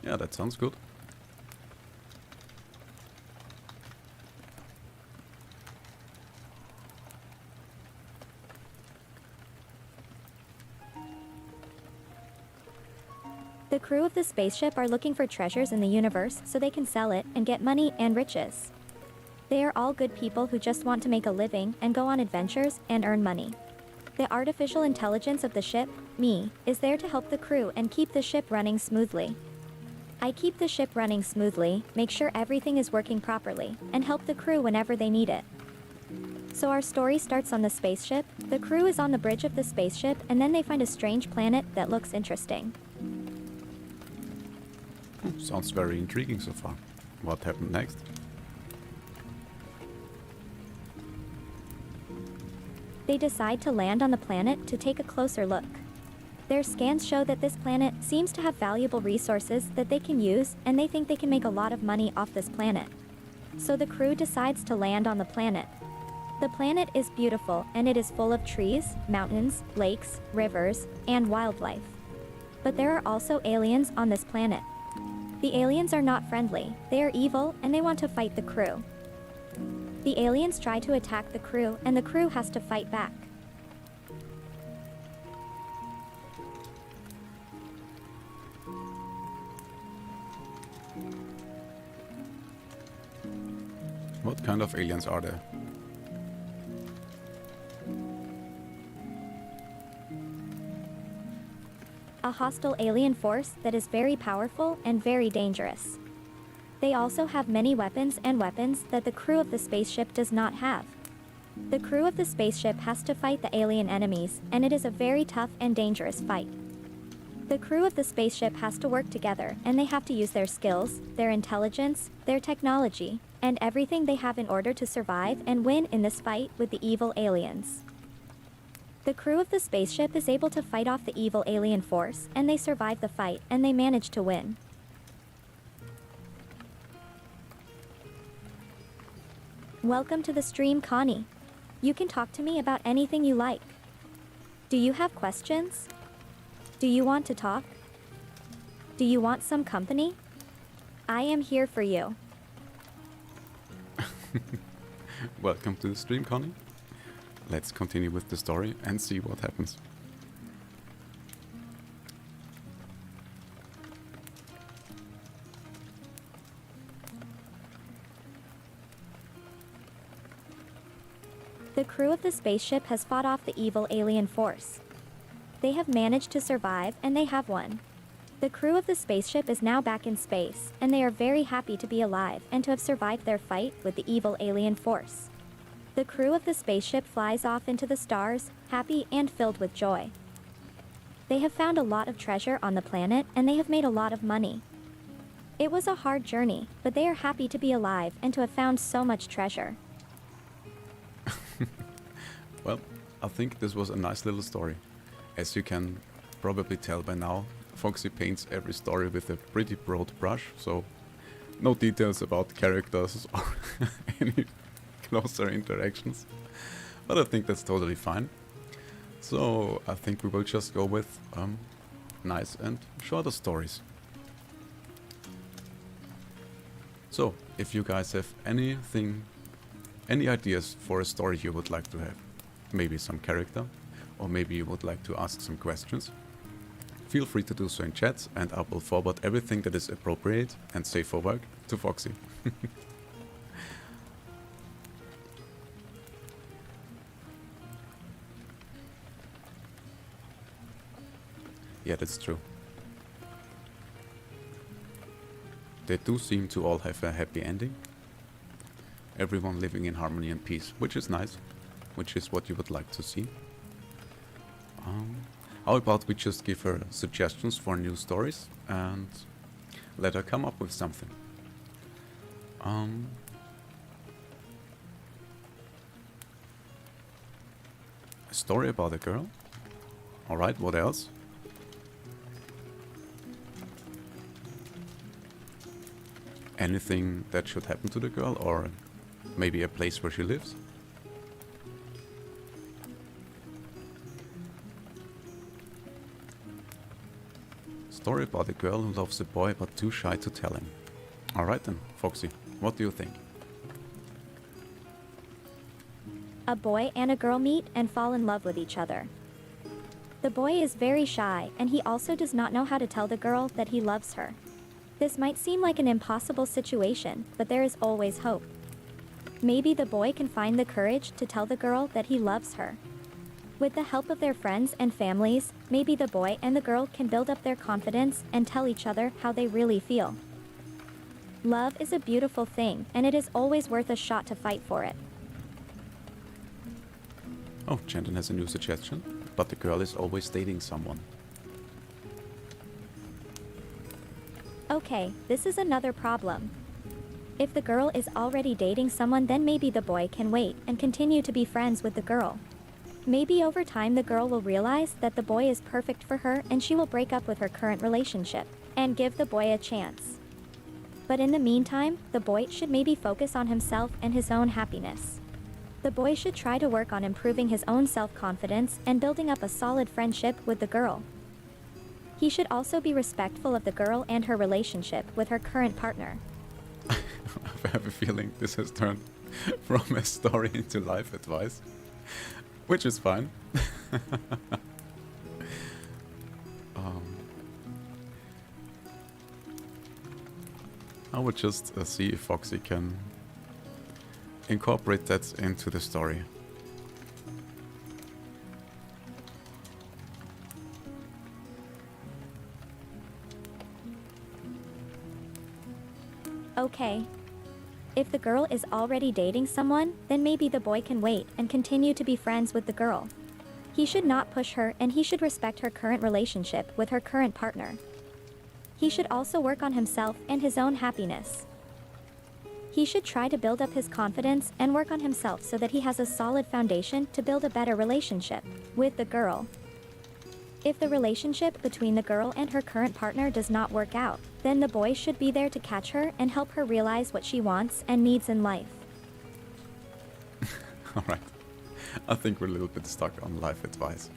Yeah, that sounds good. The crew of the spaceship are looking for treasures in the universe so they can sell it and get money and riches. They are all good people who just want to make a living and go on adventures and earn money. The artificial intelligence of the ship, me, is there to help the crew and keep the ship running smoothly. I keep the ship running smoothly, make sure everything is working properly, and help the crew whenever they need it. So our story starts on the spaceship, the crew is on the bridge of the spaceship, and then they find a strange planet that looks interesting. Sounds very intriguing so far. What happened next? They decide to land on the planet to take a closer look. Their scans show that this planet seems to have valuable resources that they can use, and they think they can make a lot of money off this planet. So the crew decides to land on the planet. The planet is beautiful, and it is full of trees, mountains, lakes, rivers, and wildlife. But there are also aliens on this planet. The aliens are not friendly, they are evil, and they want to fight the crew. The aliens try to attack the crew, and the crew has to fight back. What kind of aliens are there? A hostile alien force that is very powerful and very dangerous. They also have many weapons that the crew of the spaceship does not have. The crew of the spaceship has to fight the alien enemies, and it is a very tough and dangerous fight. The crew of the spaceship has to work together, and they have to use their skills, their intelligence, their technology, and everything they have in order to survive and win in this fight with the evil aliens. The crew of the spaceship is able to fight off the evil alien force, and they survive the fight, and they manage to win. Welcome to the stream, Connie. You can talk to me about anything you like. Do you have questions? Do you want to talk? Do you want some company? I am here for you. Welcome to the stream, Connie. Let's continue with the story and see what happens. The crew of the spaceship has fought off the evil alien force. They have managed to survive, and they have won. The crew of the spaceship is now back in space, and they are very happy to be alive and to have survived their fight with the evil alien force. The crew of the spaceship flies off into the stars, happy and filled with joy. They have found a lot of treasure on the planet, and they have made a lot of money. It was a hard journey, but they are happy to be alive and to have found so much treasure. Well, I think this was a nice little story. As you can probably tell by now, Foxy paints every story with a pretty broad brush, so no details about characters or any closer interactions. But I think that's totally fine. So I think we will just go with nice and shorter stories. So, if you guys have any ideas for a story you would like to have, maybe some character, or maybe you would like to ask some questions, feel free to do so in chat, and I will forward everything that is appropriate and safe for work to Foxy. Yeah, that's true. They do seem to all have a happy ending. Everyone living in harmony and peace, which is nice, which is what you would like to see. How about we just give her suggestions for new stories and let her come up with something. A story about a girl. Alright, what else? Anything that should happen to the girl, or maybe a place where she lives? Story about a girl who loves a boy but too shy to tell him. Alright then, Foxy, what do you think? A boy and a girl meet and fall in love with each other. The boy is very shy, and he also does not know how to tell the girl that he loves her. This might seem like an impossible situation, but there is always hope. Maybe the boy can find the courage to tell the girl that he loves her. With the help of their friends and families, maybe the boy and the girl can build up their confidence and tell each other how they really feel. Love is a beautiful thing, and it is always worth a shot to fight for it. Oh, Chandon has a new suggestion, but the girl is always dating someone. Okay, this is another problem. If the girl is already dating someone, then maybe the boy can wait and continue to be friends with the girl. Maybe over time the girl will realize that the boy is perfect for her, and she will break up with her current relationship and give the boy a chance. But in the meantime, the boy should maybe focus on himself and his own happiness. The boy should try to work on improving his own self-confidence and building up a solid friendship with the girl. He should also be respectful of the girl and her relationship with her current partner. I have a feeling this has turned from a story into life advice, which is fine. I would just see if Foxy can incorporate that into the story. Okay. If the girl is already dating someone, then maybe the boy can wait and continue to be friends with the girl. He should not push her, and he should respect her current relationship with her current partner. He should also work on himself and his own happiness. He should try to build up his confidence and work on himself so that he has a solid foundation to build a better relationship with the girl. If the relationship between the girl and her current partner does not work out, then the boy should be there to catch her and help her realize what she wants and needs in life. Alright. I think we're a little bit stuck on life advice.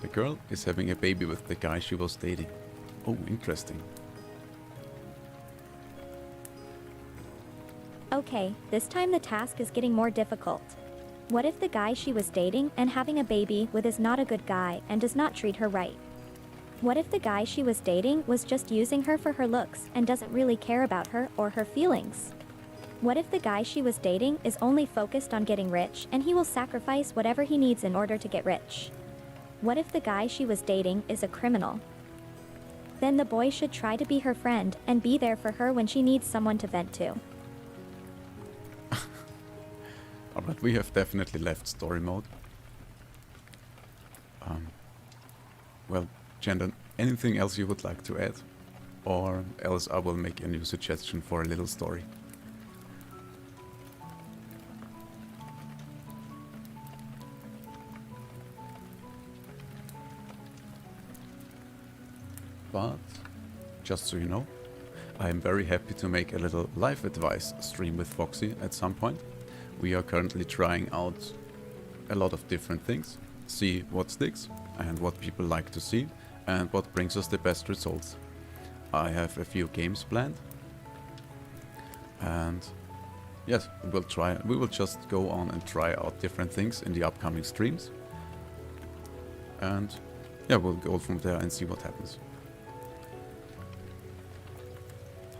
The girl is having a baby with the guy she was dating. Oh, interesting. Okay, this time the task is getting more difficult. What if the guy she was dating and having a baby with is not a good guy and does not treat her right? What if the guy she was dating was just using her for her looks and doesn't really care about her or her feelings? What if the guy she was dating is only focused on getting rich and he will sacrifice whatever he needs in order to get rich? What if the guy she was dating is a criminal? Then the boy should try to be her friend and be there for her when she needs someone to vent to. Alright, we have definitely left story mode. Well, Chandon, anything else you would like to add? Or else I will make a new suggestion for a little story. But, just so you know, I am very happy to make a little life advice stream with Foxy at some point. We are currently trying out a lot of different things, see what sticks and what people like to see and what brings us the best results. I have a few games planned, and yes, we'll try. We will just go on and try out different things in the upcoming streams. And yeah, we'll go from there and see what happens.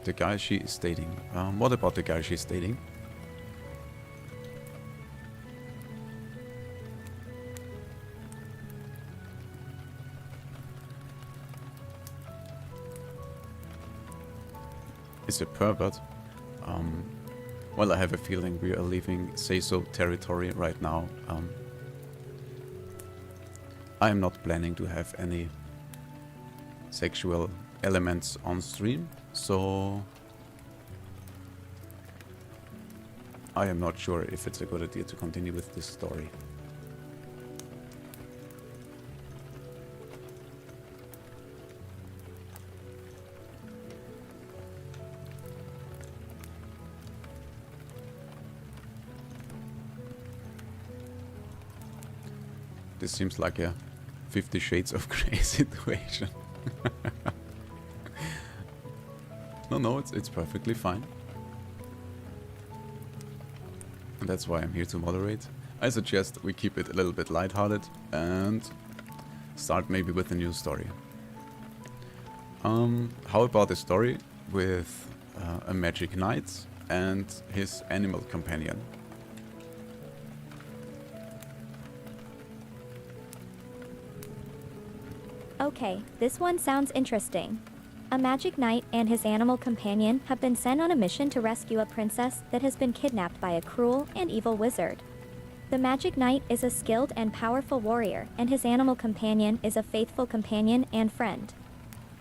The guy she is dating. What about the guy she's dating? Is a pervert? Well, I have a feeling we are leaving say-so territory right now. I am not planning to have any sexual elements on stream, so I am not sure if it's a good idea to continue with this story. This seems like a 50 Shades of Grey situation. No, it's perfectly fine. And that's why I'm here to moderate. I suggest we keep it a little bit lighthearted and start maybe with a new story. How about a story with a magic knight and his animal companion? Okay, this one sounds interesting. A magic knight and his animal companion have been sent on a mission to rescue a princess that has been kidnapped by a cruel and evil wizard. The magic knight is a skilled and powerful warrior, and his animal companion is a faithful companion and friend.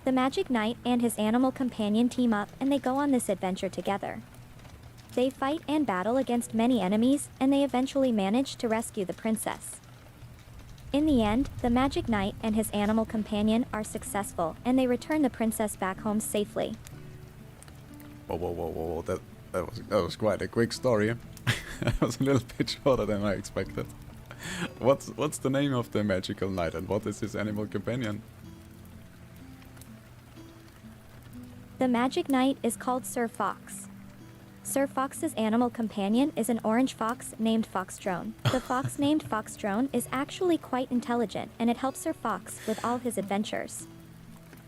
The magic knight and his animal companion team up and they go on this adventure together. They fight and battle against many enemies, and they eventually manage to rescue the princess. In the end, the magic knight and his animal companion are successful, and they return the princess back home safely. Whoa. That was quite a quick story. That was a little bit shorter than I expected. What's the name of the magical knight and what is his animal companion? The magic knight is called Sir Fox. Sir Fox's animal companion is an orange fox named FoxDrone. The fox named FoxDrone is actually quite intelligent, and it helps Sir Fox with all his adventures.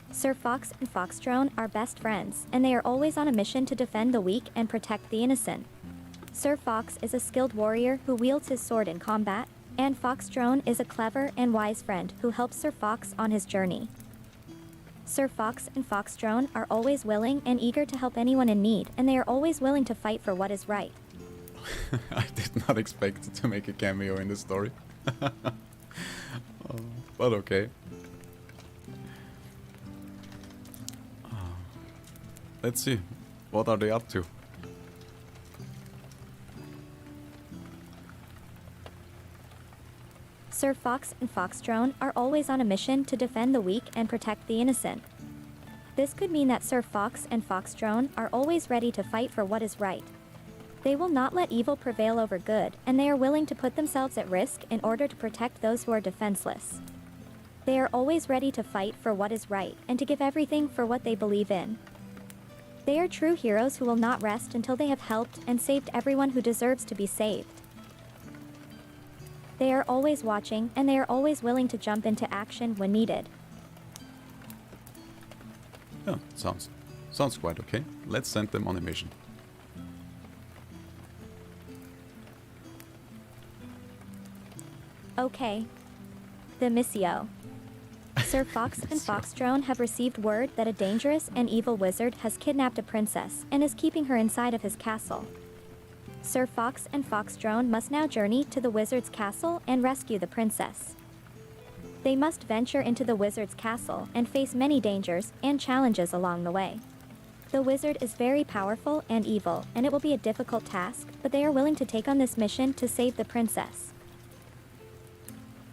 Sir Fox and FoxDrone are best friends, and they are always on a mission to defend the weak and protect the innocent. Sir Fox is a skilled warrior who wields his sword in combat, and FoxDrone is a clever and wise friend who helps Sir Fox on his journey. Sir Fox and FoxDrone are always willing and eager to help anyone in need, and they are always willing to fight for what is right. I did not expect to make a cameo in the story. But okay. Let's see. What are they up to? Sir Fox and FoxDrone are always on a mission to defend the weak and protect the innocent. This could mean that Sir Fox and FoxDrone are always ready to fight for what is right. They will not let evil prevail over good, and they are willing to put themselves at risk in order to protect those who are defenseless. They are always ready to fight for what is right and to give everything for what they believe in. They are true heroes who will not rest until they have helped and saved everyone who deserves to be saved. They are always watching, and they are always willing to jump into action when needed. Yeah, sounds quite okay. Let's send them on a mission. Okay. The Missio. Sir Fox and FoxDrone have received word that a dangerous and evil wizard has kidnapped a princess and is keeping her inside of his castle. Sir Fox and FoxDrone must now journey to the wizard's castle and rescue the princess. They must venture into the wizard's castle and face many dangers and challenges along the way. The wizard is very powerful and evil, and it will be a difficult task, but they are willing to take on this mission to save the princess.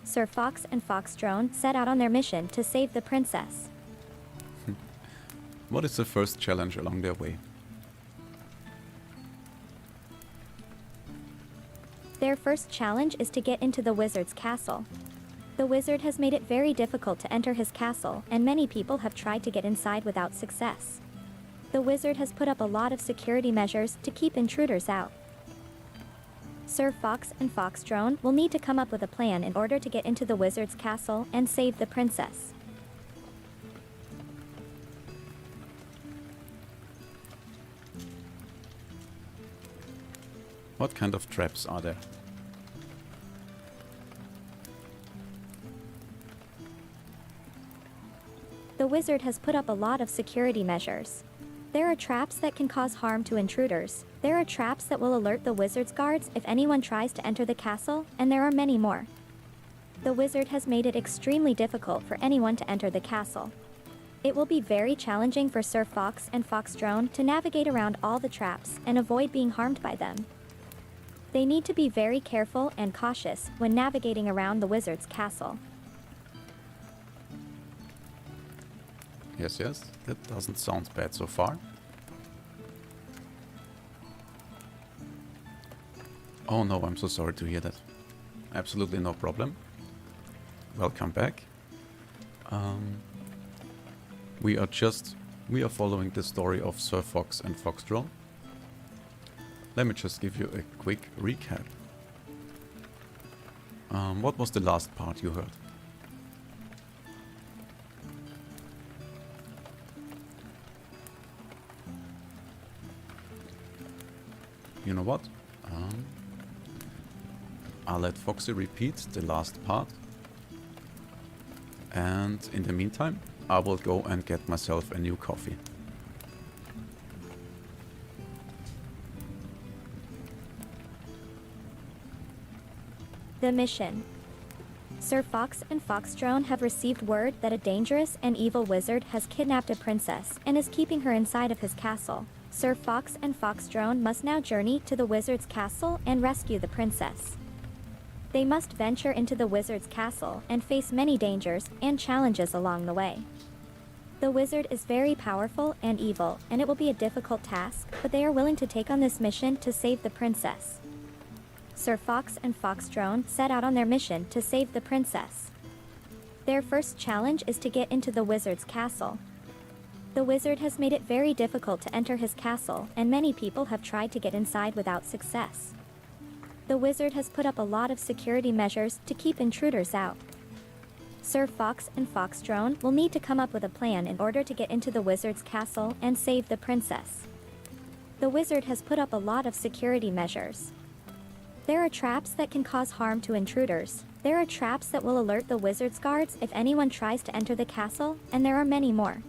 Sir Fox and FoxDrone set out on their mission to save the princess. What is the first challenge along their way? Their first challenge is to get into the wizard's castle. The wizard has made it very difficult to enter his castle, and many people have tried to get inside without success. The wizard has put up a lot of security measures to keep intruders out. Sir Fox and FoxDrone will need to come up with a plan in order to get into the wizard's castle and save the princess. What kind of traps are there? The wizard has put up a lot of security measures. There are traps that can cause harm to intruders. There are traps that will alert the wizard's guards if anyone tries to enter the castle, and there are many more. The wizard has made it extremely difficult for anyone to enter the castle. It will be very challenging for Sir Fox and FoxDrone to navigate around all the traps and avoid being harmed by them. They need to be very careful and cautious when navigating around the wizard's castle. Yes, yes, that doesn't sound bad so far. Oh no, I'm so sorry to hear that. Absolutely no problem. Welcome back. We are following the story of Sir Fox and FoxDrone. Let me just give you a quick recap. What was the last part you heard? You know what? I'll let Foxy repeat the last part. And in the meantime, I will go and get myself a new coffee. The mission. Sir Fox and FoxDrone have received word that a dangerous and evil wizard has kidnapped a princess and is keeping her inside of his castle. Sir Fox and FoxDrone must now journey to the wizard's castle and rescue the princess. They must venture into the wizard's castle and face many dangers and challenges along the way. The wizard is very powerful and evil, and it will be a difficult task, but they are willing to take on this mission to save the princess. Sir Fox and FoxDrone set out on their mission to save the princess. Their first challenge is to get into the wizard's castle. The wizard has made it very difficult to enter his castle, and many people have tried to get inside without success. The wizard has put up a lot of security measures to keep intruders out. Sir Fox and FoxDrone will need to come up with a plan in order to get into the wizard's castle and save the princess. The wizard has put up a lot of security measures. There are traps that can cause harm to intruders. There are traps that will alert the wizard's guards if anyone tries to enter the castle, and there are many more.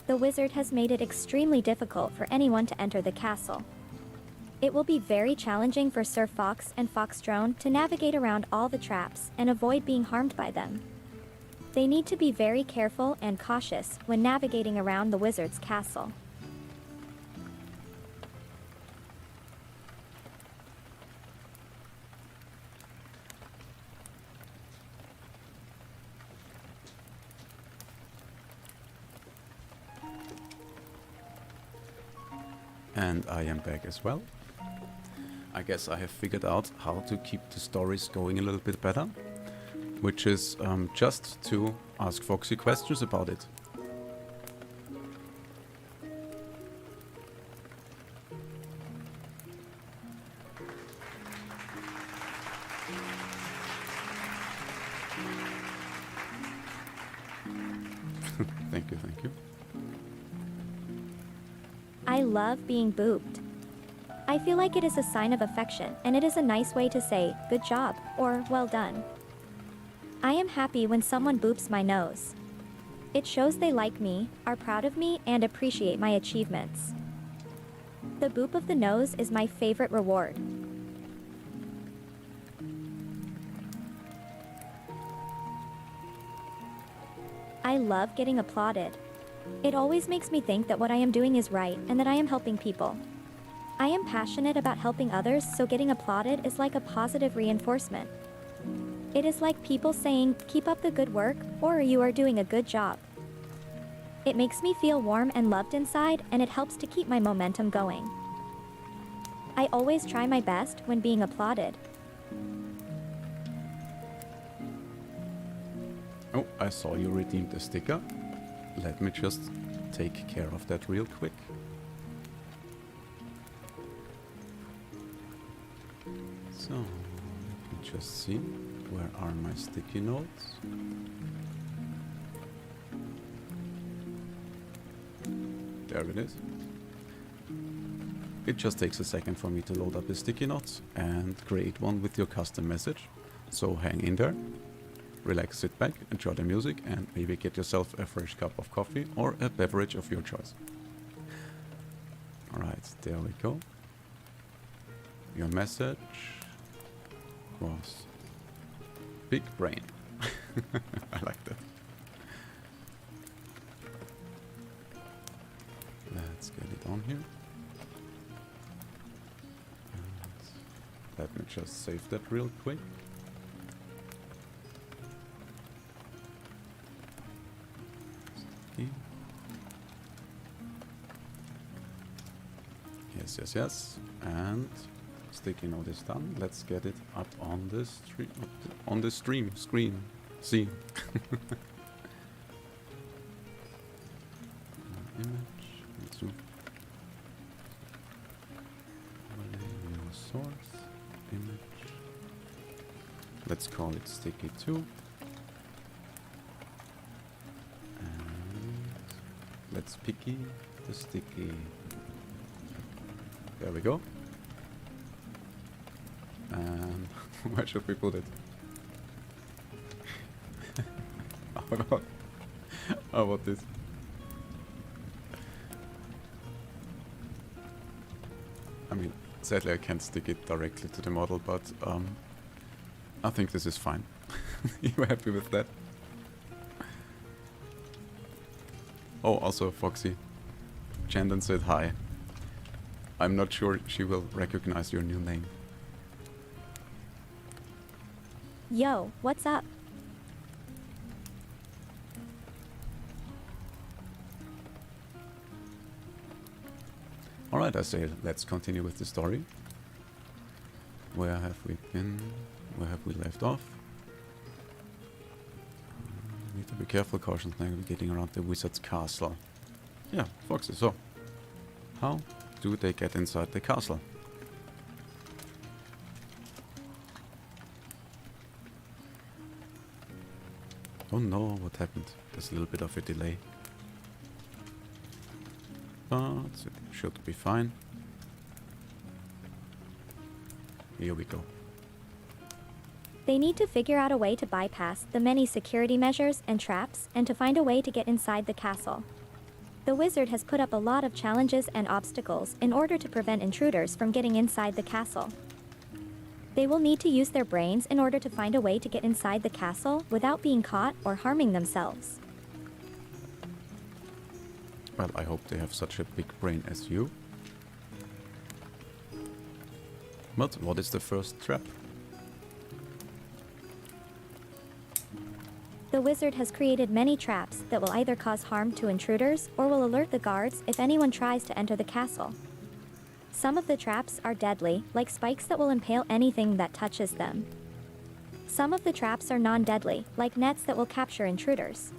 The wizard has made it extremely difficult for anyone to enter the castle. It will be very challenging for Sir Fox and FoxDrone to navigate around all the traps and avoid being harmed by them. They need to be very careful and cautious when navigating around the wizard's castle. And I am back as well. I guess I have figured out how to keep the stories going a little bit better, which is just to ask Foxy questions about it. Thank you, thank you. I love being booped. I feel like it is a sign of affection, and it is a nice way to say, good job, or well done. I am happy when someone boops my nose. It shows they like me, are proud of me, and appreciate my achievements. The boop of the nose is my favorite reward. I love getting applauded. It always makes me think that what I am doing is right and that I am helping people. I am passionate about helping others, so getting applauded is like a positive reinforcement. It is like people saying, keep up the good work, or you are doing a good job. It makes me feel warm and loved inside, and it helps to keep my momentum going. I always try my best when being applauded. Oh, I saw you redeemed a sticker. Let me just take care of that real quick. So, let me just see. Where are my sticky notes? There it is. It just takes a second for me to load up the sticky notes and create one with your custom message. So hang in there, relax, sit back, enjoy the music, and maybe get yourself a fresh cup of coffee or a beverage of your choice. Alright, there we go. Your message was big brain. I like that. Let's get it on here. And let me just save that real quick. Sticky. Yes, yes. And sticky note is done. Let's get it up on the stream. On the stream screen. See. Image. Let's do. New source. Image. Let's call it sticky 2. And let's picky the sticky. There we go. And where should we put it? How about this? I mean, sadly I can't stick it directly to the model, but I think this is fine. You happy with that? Oh, also Foxy. Chandon said hi. I'm not sure she will recognize your new name. Yo, what's up? Alright, I say let's continue with the story. Where have we been? Where have we left off? Need to be careful, cautious navigating around the wizard's castle. Yeah, Foxy, so how do they get inside the castle? Oh no, what happened? There's a little bit of a delay. But it should be fine. Here we go. They need to figure out a way to bypass the many security measures and traps and to find a way to get inside the castle. The wizard has put up a lot of challenges and obstacles in order to prevent intruders from getting inside the castle. They will need to use their brains in order to find a way to get inside the castle without being caught or harming themselves. Well, I hope they have such a big brain as you. But what is the first trap? The wizard has created many traps that will either cause harm to intruders or will alert the guards if anyone tries to enter the castle. Some of the traps are deadly, like spikes that will impale anything that touches them. Some of the traps are non-deadly, like nets that will capture intruders.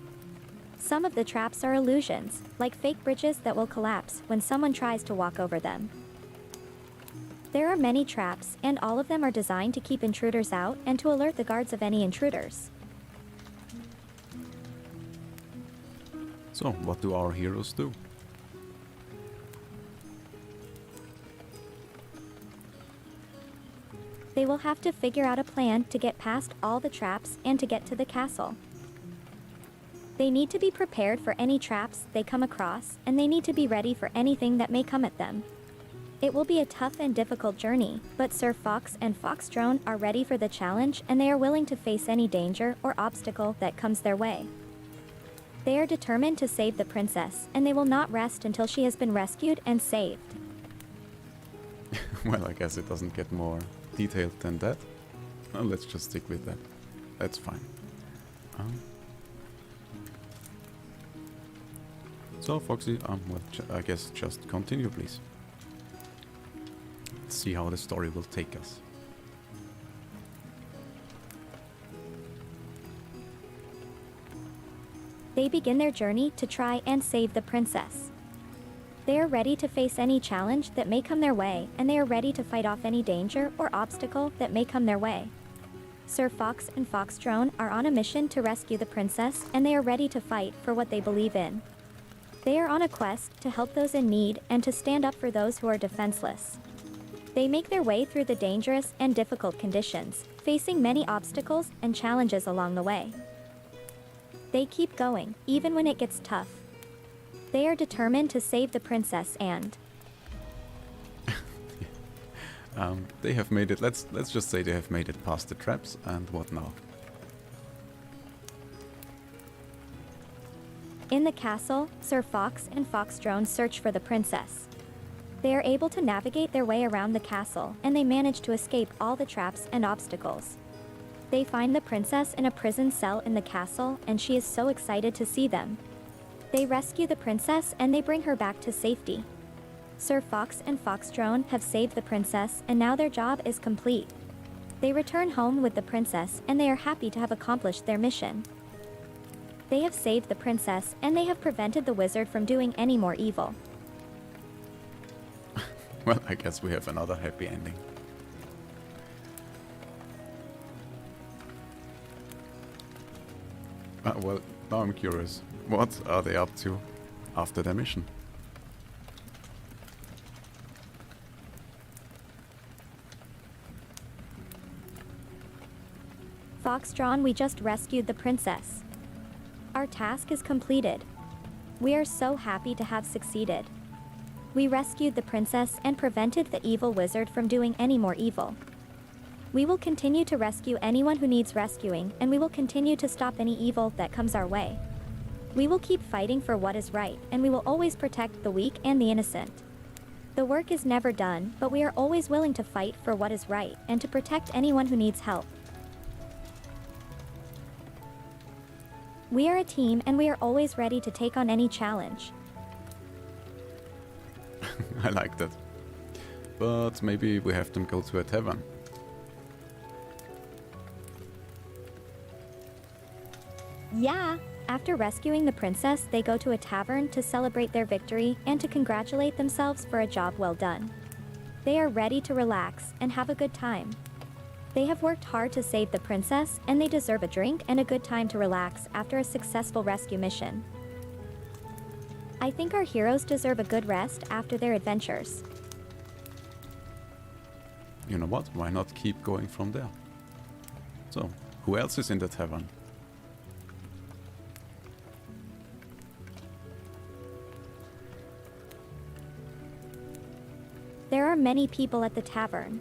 Some of the traps are illusions, like fake bridges that will collapse when someone tries to walk over them. There are many traps, and all of them are designed to keep intruders out and to alert the guards of any intruders. So, what do our heroes do? They will have to figure out a plan to get past all the traps and to get to the castle. They need to be prepared for any traps they come across, and they need to be ready for anything that may come at them. It will be a tough and difficult journey, but Sir Fox and FoxDrone are ready for the challenge and they are willing to face any danger or obstacle that comes their way. They are determined to save the princess, and they will not rest until she has been rescued and saved. Well, I guess it doesn't get more detailed than that. Well, let's just stick with that. That's fine. So, Foxy, well, I guess just continue, please. Let's see how the story will take us. They begin their journey to try and save the princess. They are ready to face any challenge that may come their way, and they are ready to fight off any danger or obstacle that may come their way. Sir Fox and FoxDrone are on a mission to rescue the princess, and they are ready to fight for what they believe in. They are on a quest to help those in need and to stand up for those who are defenseless. They make their way through the dangerous and difficult conditions, facing many obstacles and challenges along the way. They keep going, even when it gets tough. They are determined to save the princess and... They have made it, let's just say they have made it past the traps, and what now? In the castle, Sir Fox and FoxDrone search for the princess. They are able to navigate their way around the castle, and they manage to escape all the traps and obstacles. They find the princess in a prison cell in the castle, and she is so excited to see them. They rescue the princess and they bring her back to safety. Sir Fox and FoxDrone have saved the princess, and now their job is complete. They return home with the princess, and they are happy to have accomplished their mission. They have saved the princess, and they have prevented the wizard from doing any more evil. Well, I guess we have another happy ending. Well, now I'm curious. What are they up to after their mission? FoxDrone, we just rescued the princess. Our task is completed. We are so happy to have succeeded. We rescued the princess and prevented the evil wizard from doing any more evil. We will continue to rescue anyone who needs rescuing, and we will continue to stop any evil that comes our way. We will keep fighting for what is right, and we will always protect the weak and the innocent. The work is never done, but we are always willing to fight for what is right and to protect anyone who needs help. We are a team, and we are always ready to take on any challenge. I like that. But maybe we have them go to a tavern. Yeah! After rescuing the princess, they go to a tavern to celebrate their victory and to congratulate themselves for a job well done. They are ready to relax and have a good time. They have worked hard to save the princess, and they deserve a drink and a good time to relax after a successful rescue mission. I think our heroes deserve a good rest after their adventures. You know what? Why not keep going from there? So, who else is in the tavern? There are many people at the tavern.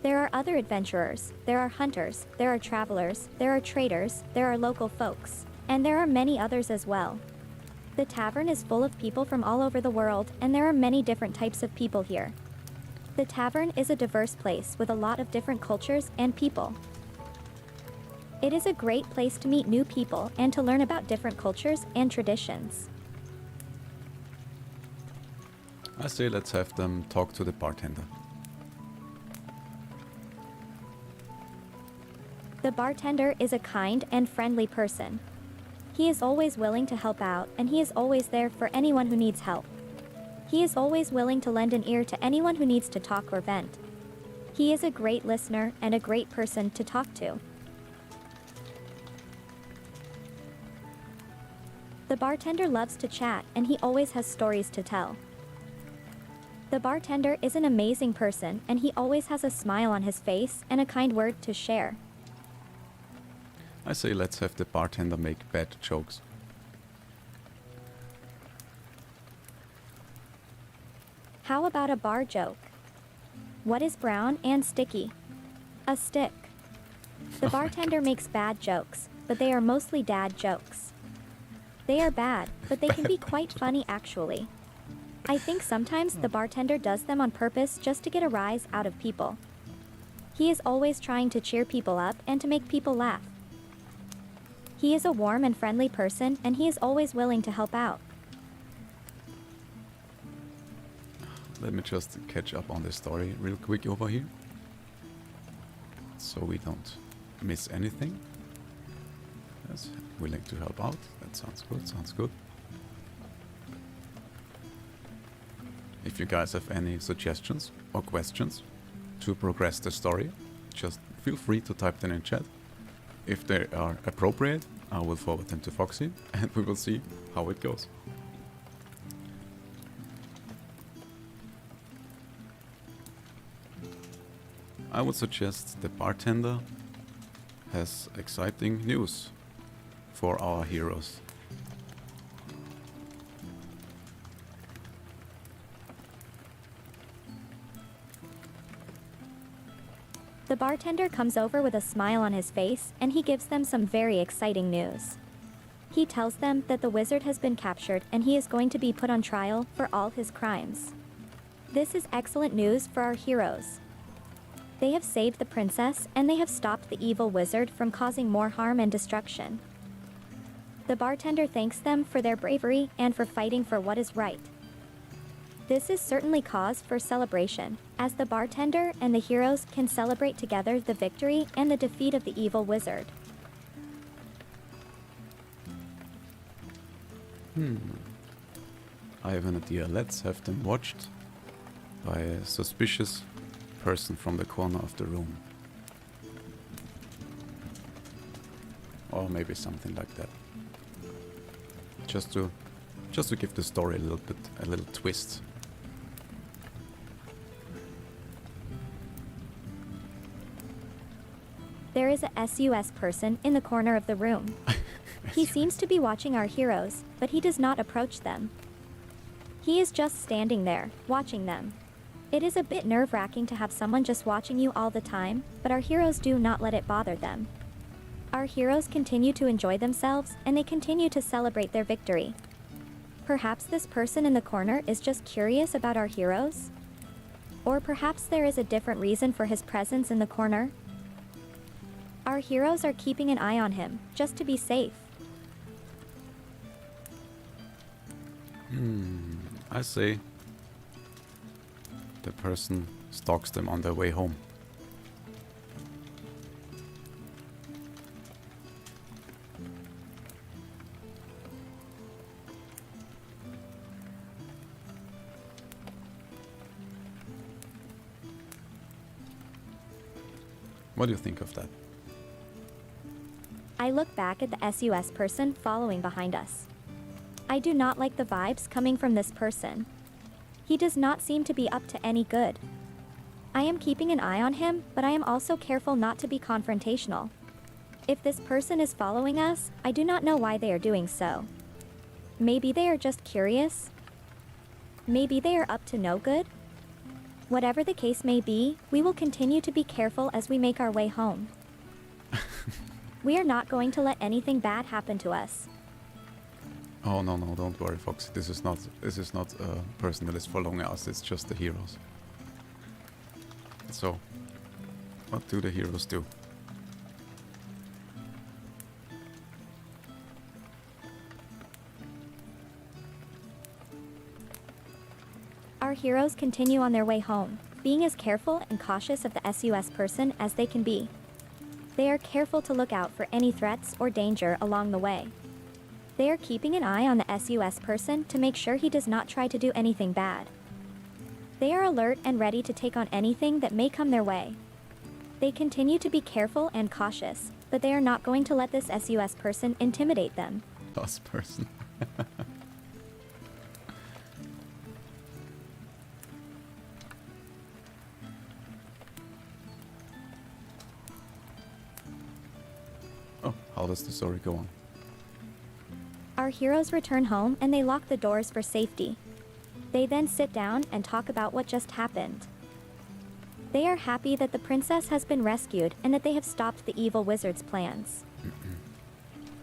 There are other adventurers, there are hunters, there are travelers, there are traders, there are local folks, and there are many others as well. The tavern is full of people from all over the world, and there are many different types of people here. The tavern is a diverse place with a lot of different cultures and people. It is a great place to meet new people and to learn about different cultures and traditions. I say let's have them talk to the bartender. The bartender is a kind and friendly person. He is always willing to help out, and he is always there for anyone who needs help. He is always willing to lend an ear to anyone who needs to talk or vent. He is a great listener and a great person to talk to. The bartender loves to chat, and he always has stories to tell. The bartender is an amazing person, and he always has a smile on his face and a kind word to share. I say let's have the bartender make bad jokes. How about a bar joke? What is brown and sticky? A stick. The bartender makes bad jokes, but they are mostly dad jokes. They are bad, but they can be quite funny actually. I think sometimes the bartender does them on purpose just to get a rise out of people. He is always trying to cheer people up and to make people laugh. He is a warm and friendly person, and he is always willing to help out. Let me just catch up on the story real quick over here, so we don't miss anything. Yes, willing to help out. That sounds good, sounds good. If you guys have any suggestions or questions to progress the story, just feel free to type them in chat. If they are appropriate, I will forward them to Foxy and we will see how it goes. I would suggest the bartender has exciting news for our heroes. The bartender comes over with a smile on his face and he gives them some very exciting news. He tells them that the wizard has been captured and he is going to be put on trial for all his crimes. This is excellent news for our heroes. They have saved the princess and they have stopped the evil wizard from causing more harm and destruction. The bartender thanks them for their bravery and for fighting for what is right. This is certainly cause for celebration, as the bartender and the heroes can celebrate together the victory and the defeat of the evil wizard. I have an idea. Let's have them watched by a suspicious person from the corner of the room. Or maybe something like that. Just to give the story a little twist. There is a SUS person in the corner of the room. He seems to be watching our heroes, but he does not approach them. He is just standing there, watching them. It is a bit nerve-wracking to have someone just watching you all the time, but our heroes do not let it bother them. Our heroes continue to enjoy themselves, and they continue to celebrate their victory. Perhaps this person in the corner is just curious about our heroes? Or perhaps there is a different reason for his presence in the corner? Our heroes are keeping an eye on him, just to be safe. I say the person stalks them on their way home. What do you think of that? I look back at the SUS person following behind us. I do not like the vibes coming from this person. He does not seem to be up to any good. I am keeping an eye on him, but I am also careful not to be confrontational. If this person is following us, I do not know why they are doing so. Maybe they are just curious. Maybe they are up to no good. Whatever the case may be, we will continue to be careful as we make our way home. We are not going to let anything bad happen to us. Oh no, don't worry, Foxy. This is not a person that is following us. It's just the heroes. So, what do the heroes do? Our heroes continue on their way home, being as careful and cautious of the SUS person as they can be. They are careful to look out for any threats or danger along the way. They are keeping an eye on the SUS person to make sure he does not try to do anything bad. They are alert and ready to take on anything that may come their way. They continue to be careful and cautious, but they are not going to let this SUS person intimidate them. Last person. Oh, how does the story go on? Our heroes return home and they lock the doors for safety. They then sit down and talk about what just happened. They are happy that the princess has been rescued and that they have stopped the evil wizard's plans.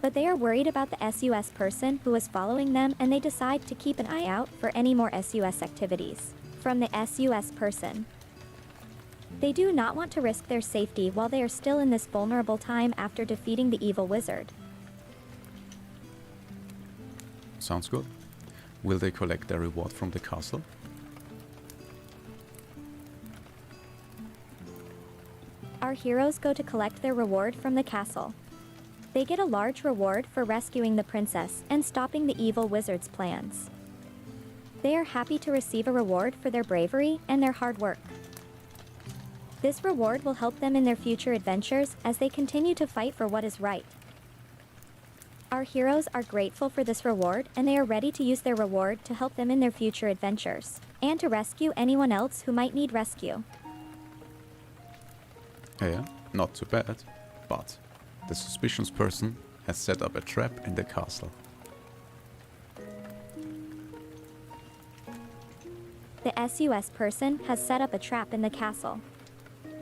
But they are worried about the SUS person who is following them, and they decide to keep an eye out for any more SUS activities from the SUS person. They do not want to risk their safety while they are still in this vulnerable time after defeating the evil wizard. Sounds good. Will they collect their reward from the castle? Our heroes go to collect their reward from the castle. They get a large reward for rescuing the princess and stopping the evil wizard's plans. They are happy to receive a reward for their bravery and their hard work. This reward will help them in their future adventures as they continue to fight for what is right. Our heroes are grateful for this reward and they are ready to use their reward to help them in their future adventures, and to rescue anyone else who might need rescue. Yeah, not too bad, but the suspicious person has set up a trap in the castle. The SUS person has set up a trap in the castle.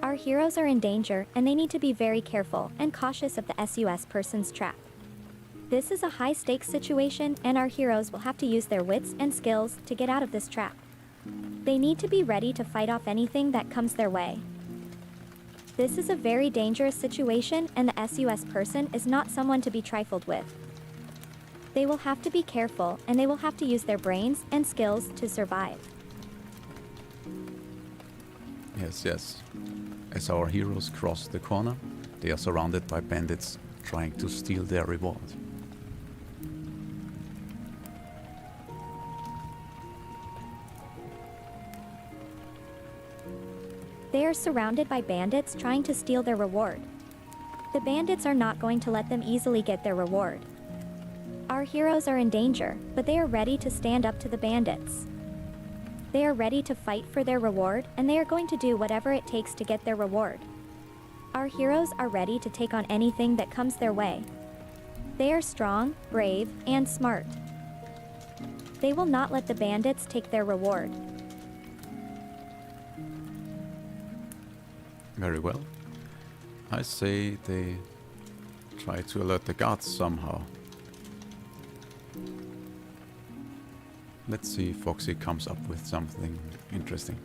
Our heroes are in danger and they need to be very careful and cautious of the SUS person's trap. This is a high-stakes situation and our heroes will have to use their wits and skills to get out of this trap. They need to be ready to fight off anything that comes their way. This is a very dangerous situation and the SUS person is not someone to be trifled with. They will have to be careful and they will have to use their brains and skills to survive. Yes. As our heroes cross the corner, they are surrounded by bandits trying to steal their reward. They are surrounded by bandits trying to steal their reward. The bandits are not going to let them easily get their reward. Our heroes are in danger, but they are ready to stand up to the bandits. They are ready to fight for their reward, and they are going to do whatever it takes to get their reward. Our heroes are ready to take on anything that comes their way. They are strong, brave, and smart. They will not let the bandits take their reward. Very well. I say they try to alert the guards somehow. Let's see if Foxy comes up with something interesting.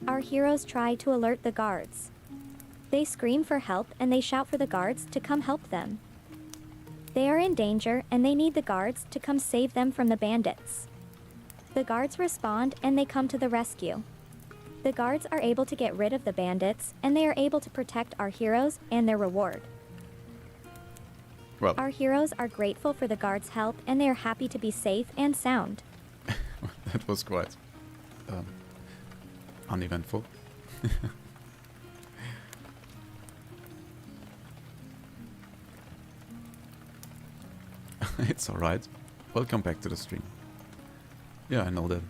Our heroes try to alert the guards. They scream for help and they shout for the guards to come help them. They are in danger and they need the guards to come save them from the bandits. The guards respond and they come to the rescue. The guards are able to get rid of the bandits and they are able to protect our heroes and their reward. Well, our heroes are grateful for the guards' help and they are happy to be safe and sound. that was quite uneventful. It's alright. Welcome back to the stream. Yeah, I know that.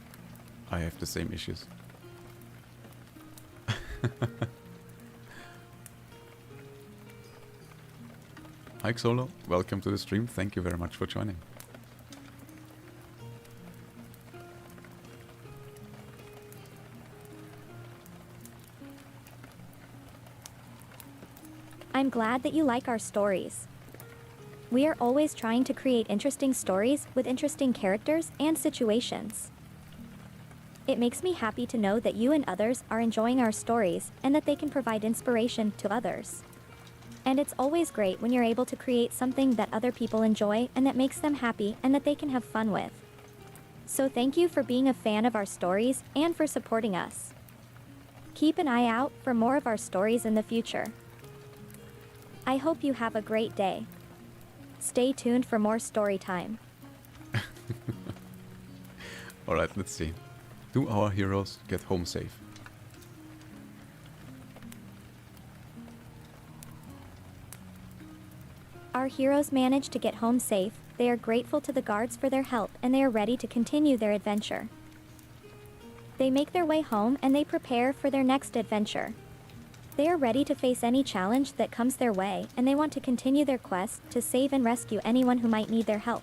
I have the same issues. Hi Solo, welcome to the stream. Thank you very much for joining. I'm glad that you like our stories. We are always trying to create interesting stories with interesting characters and situations. It makes me happy to know that you and others are enjoying our stories and that they can provide inspiration to others. And it's always great when you're able to create something that other people enjoy and that makes them happy and that they can have fun with. So thank you for being a fan of our stories and for supporting us. Keep an eye out for more of our stories in the future. I hope you have a great day. Stay tuned for more story time. Alright, let's see. Do our heroes get home safe? Our heroes manage to get home safe. They are grateful to the guards for their help and they are ready to continue their adventure. They make their way home and they prepare for their next adventure. They are ready to face any challenge that comes their way and they want to continue their quest to save and rescue anyone who might need their help.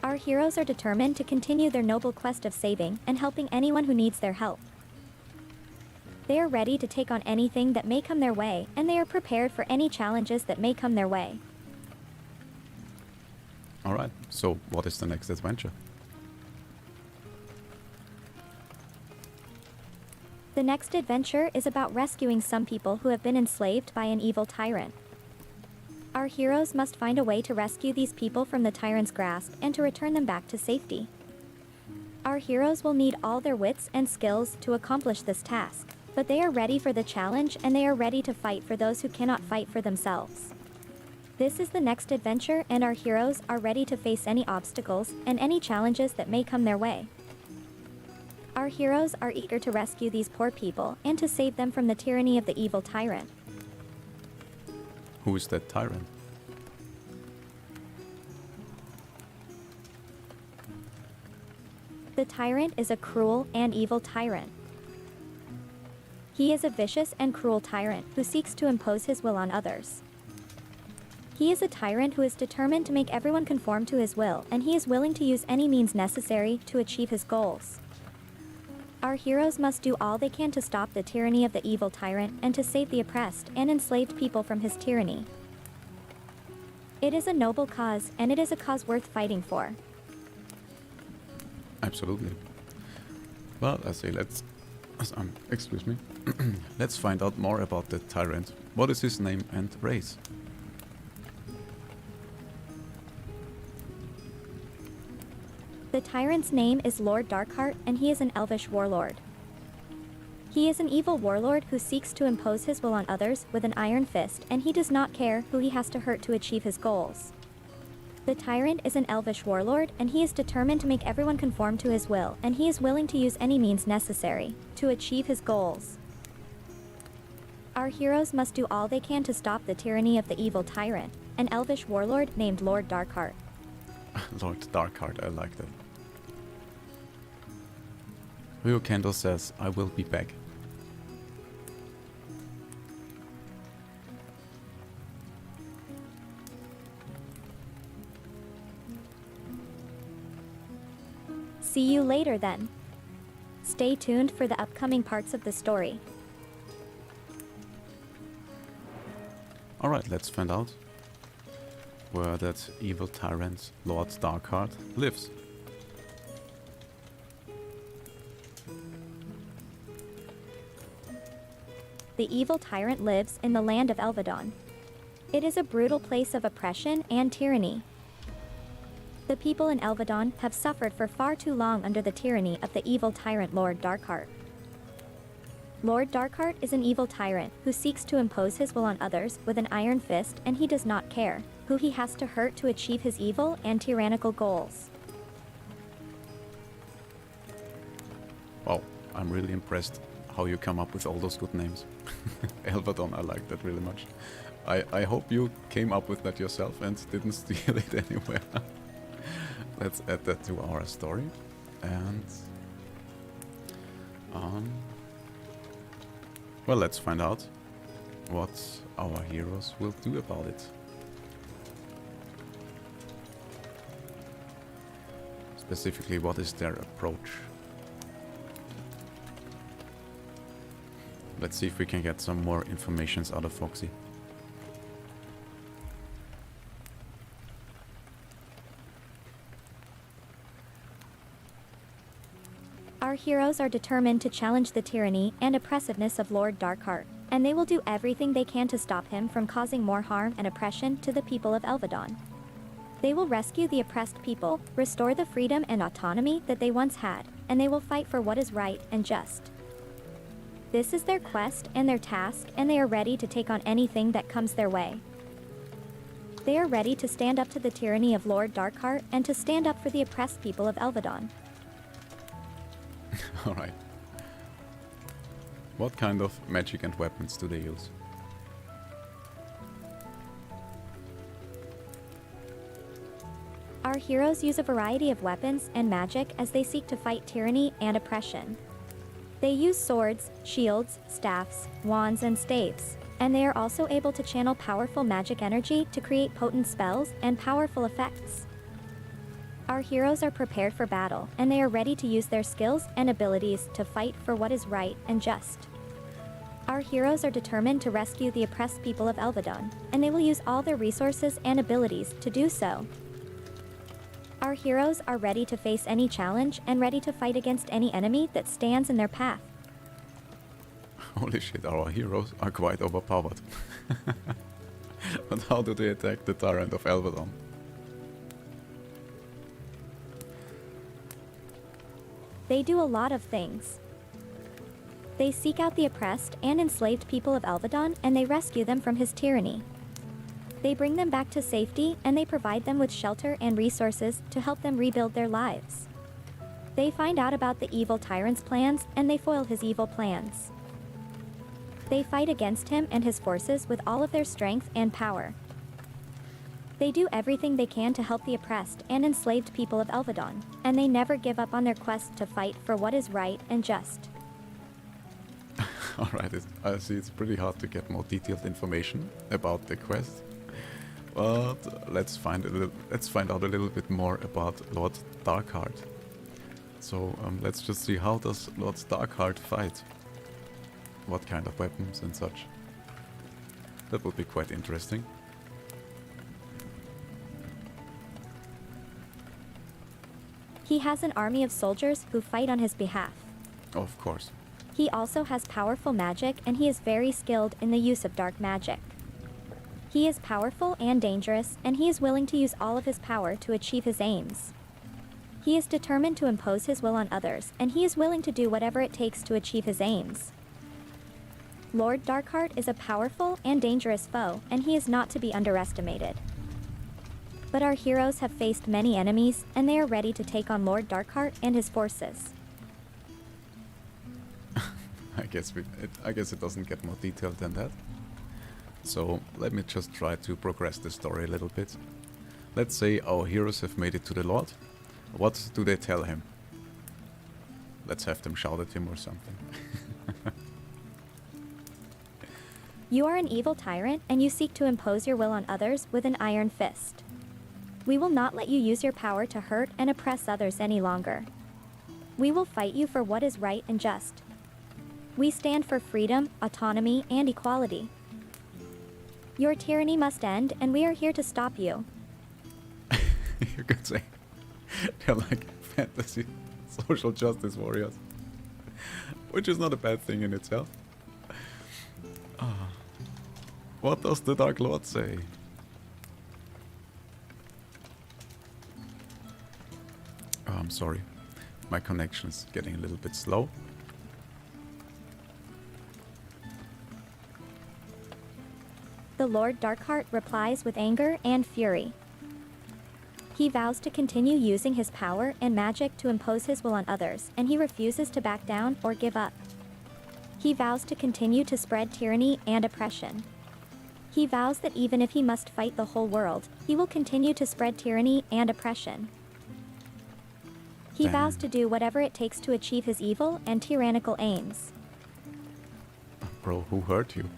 Our heroes are determined to continue their noble quest of saving and helping anyone who needs their help. They are ready to take on anything that may come their way and they are prepared for any challenges that may come their way. Alright, so what is the next adventure? The next adventure is about rescuing some people who have been enslaved by an evil tyrant. Our heroes must find a way to rescue these people from the tyrant's grasp and to return them back to safety. Our heroes will need all their wits and skills to accomplish this task. But they are ready for the challenge and they are ready to fight for those who cannot fight for themselves. This is the next adventure and our heroes are ready to face any obstacles and any challenges that may come their way. Our heroes are eager to rescue these poor people and to save them from the tyranny of the evil tyrant. Who is that tyrant? The tyrant is a cruel and evil tyrant. He is a vicious and cruel tyrant who seeks to impose his will on others. He is a tyrant who is determined to make everyone conform to his will, and he is willing to use any means necessary to achieve his goals. Our heroes must do all they can to stop the tyranny of the evil tyrant and to save the oppressed and enslaved people from his tyranny. It is a noble cause, and it is a cause worth fighting for. Absolutely. Well, I say excuse me. Let's find out more about the tyrant. What is his name and race? The tyrant's name is Lord Darkheart, and he is an elvish warlord. He is an evil warlord who seeks to impose his will on others with an iron fist, and he does not care who he has to hurt to achieve his goals. The tyrant is an elvish warlord, and he is determined to make everyone conform to his will, and he is willing to use any means necessary to achieve his goals. Our heroes must do all they can to stop the tyranny of the evil tyrant, an elvish warlord named Lord Darkheart. Lord Darkheart, I like that. Rio Candle says, I will be back. See you later then. Stay tuned for the upcoming parts of the story. Alright, let's find out where that evil tyrant, Lord Darkheart, lives. The evil tyrant lives in the land of Elvedon. It is a brutal place of oppression and tyranny. The people in Elvedon have suffered for far too long under the tyranny of the evil tyrant Lord Darkheart. Lord Darkheart is an evil tyrant who seeks to impose his will on others with an iron fist, and he does not care who he has to hurt to achieve his evil and tyrannical goals. Wow, I'm really impressed how you come up with all those good names. Elvedon, I like that really much. I hope you came up with that yourself and didn't steal it anywhere. Let's add that to our story. And well, let's find out what our heroes will do about it. Specifically, what is their approach? Let's see if we can get some more informations out of Foxy. Our heroes are determined to challenge the tyranny and oppressiveness of Lord Darkheart, and they will do everything they can to stop him from causing more harm and oppression to the people of Elvedon. They will rescue the oppressed people, restore the freedom and autonomy that they once had, and they will fight for what is right and just. This is their quest and their task, and they are ready to take on anything that comes their way. They are ready to stand up to the tyranny of Lord Darkheart and to stand up for the oppressed people of Elvedon. Alright. What kind of magic and weapons do they use? Our heroes use a variety of weapons and magic as they seek to fight tyranny and oppression. They use swords, shields, staffs, wands, and staves, and they are also able to channel powerful magic energy to create potent spells and powerful effects. Our heroes are prepared for battle, and they are ready to use their skills and abilities to fight for what is right and just. Our heroes are determined to rescue the oppressed people of Elvedon, and they will use all their resources and abilities to do so. Our heroes are ready to face any challenge and ready to fight against any enemy that stands in their path. Holy shit, our heroes are quite overpowered. But how do they attack the tyrant of Elvedon? They do a lot of things. They seek out the oppressed and enslaved people of Elvedon and they rescue them from his tyranny. They bring them back to safety and they provide them with shelter and resources to help them rebuild their lives. They find out about the evil tyrant's plans and they foil his evil plans. They fight against him and his forces with all of their strength and power. They do everything they can to help the oppressed and enslaved people of Elvedon, and they never give up on their quest to fight for what is right and just. Alright, I see it's pretty hard to get more detailed information about the quest. But let's find out a little bit more about Lord Darkheart. So let's just see, how does Lord Darkheart fight? What kind of weapons and such? That would be quite interesting. He has an army of soldiers who fight on his behalf. Of course. He also has powerful magic and he is very skilled in the use of dark magic. He is powerful and dangerous and he is willing to use all of his power to achieve his aims. He is determined to impose his will on others and he is willing to do whatever it takes to achieve his aims. Lord Darkheart is a powerful and dangerous foe and he is not to be underestimated. But our heroes have faced many enemies and they are ready to take on Lord Darkheart and his forces. I guess it doesn't get more detailed than that. So let me just try to progress the story a little bit. Let's say our heroes have made it to the Lord. What do they tell him? Let's have them shout at him or something. You are an evil tyrant and you seek to impose your will on others with an iron fist. We will not let you use your power to hurt and oppress others any longer. We will fight you for what is right and just. We stand for freedom, autonomy, and equality. Your tyranny must end, and we are here to stop you. You could say they're like fantasy social justice warriors, which is not a bad thing in itself. What does the Dark Lord say? Oh, I'm sorry. My connection's getting a little bit slow. The Lord Darkheart replies with anger and fury. He vows to continue using his power and magic to impose his will on others, and he refuses to back down or give up. He vows to continue to spread tyranny and oppression. He vows that even if he must fight the whole world, he will continue to spread tyranny and oppression. He vows to do whatever it takes to achieve his evil and tyrannical aims. Bro, who hurt you?